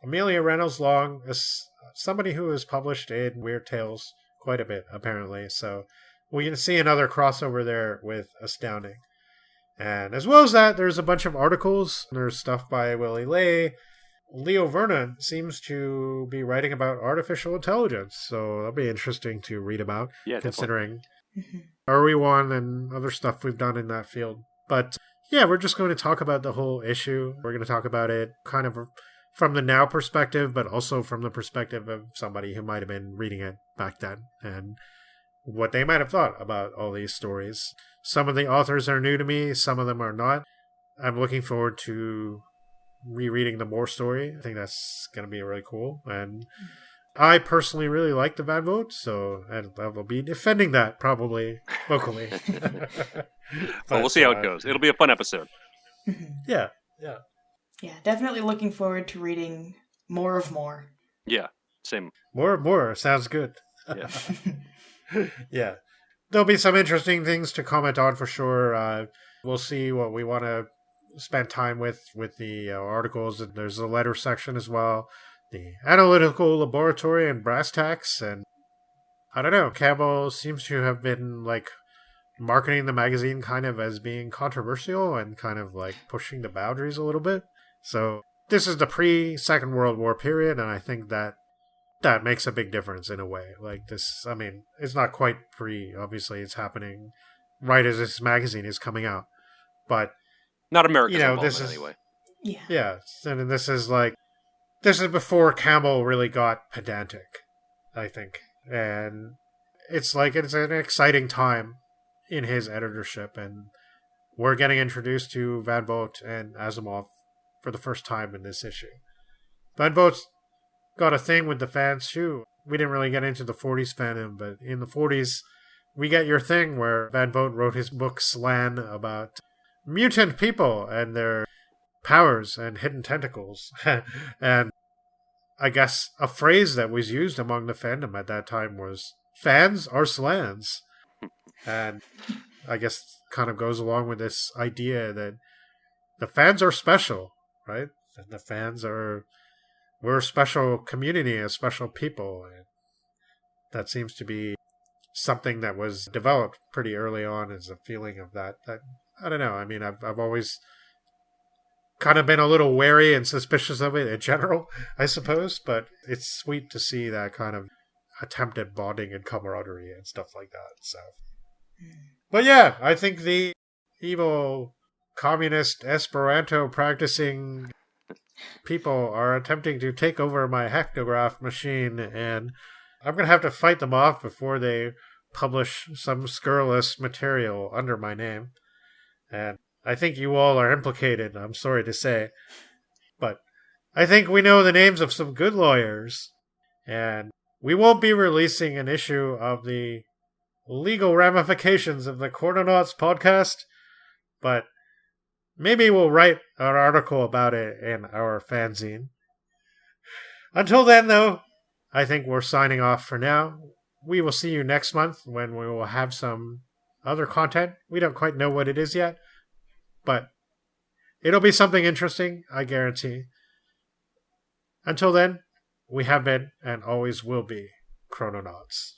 Amelia Reynolds Long is somebody who is published in Weird Tales quite a bit, apparently, so we can see another crossover there with Astounding. And as well as that, there's a bunch of articles. There's stuff by Willie Ley. Leo Vernon seems to be writing about artificial intelligence, so that'll be interesting to read about, considering RE1 and other stuff we've done in that field. But yeah, we're just going to talk about the whole issue. We're going to talk about it kind of from the now perspective, but also from the perspective of somebody who might have been reading it back then and what they might have thought about all these stories. Some of the authors are new to me, some of them are not. I'm looking forward to rereading the Moore story. I think that's going to be really cool. And I personally really like the Van Vogt, so I will be defending that probably vocally. Well, we'll see how it goes. It'll be a fun episode. Yeah. Yeah, definitely looking forward to reading more of Moore. Yeah, same. More. Sounds good. Yeah. Yeah. There'll be some interesting things to comment on for sure. We'll see what we want to spend time with the articles. And there's a letter section as well. The analytical laboratory and brass tacks. And I don't know. Campbell seems to have been like marketing the magazine kind of as being controversial and kind of like pushing the boundaries a little bit. So this is the pre-Second World War period, and I think that makes a big difference in a way. Like this, I mean, it's not quite pre, obviously it's happening right as this magazine is coming out. But not America's involvement anyway. Yeah. And this is before Campbell really got pedantic, I think. And it's an exciting time in his editorship, and we're getting introduced to Van Vogt and Asimov for the first time in this issue. Van Vogt's got a thing with the fans too. We didn't really get into the 40s fandom, but in the 40s, we get your thing where Van Vogt wrote his book Slan about mutant people and their powers and hidden tentacles. And I guess a phrase that was used among the fandom at that time was fans are slans. And I guess kind of goes along with this idea that the fans are special, right? And the fans we're a special community, a special people. And that seems to be something that was developed pretty early on as a feeling of that. I don't know. I mean, I've always kind of been a little wary and suspicious of it in general, I suppose, but it's sweet to see that kind of attempt at bonding and camaraderie and stuff like that. So, but yeah, I think the evil communist Esperanto practicing people are attempting to take over my hectograph machine, and I'm going to have to fight them off before they publish some scurrilous material under my name. And I think you all are implicated, I'm sorry to say. But I think we know the names of some good lawyers. And we won't be releasing an issue of the legal ramifications of the Chrononauts podcast. But maybe we'll write an article about it in our fanzine. Until then, though, I think we're signing off for now. We will see you next month when we will have some other content. We don't quite know what it is yet, but it'll be something interesting, I guarantee. Until then, we have been and always will be Chrononauts.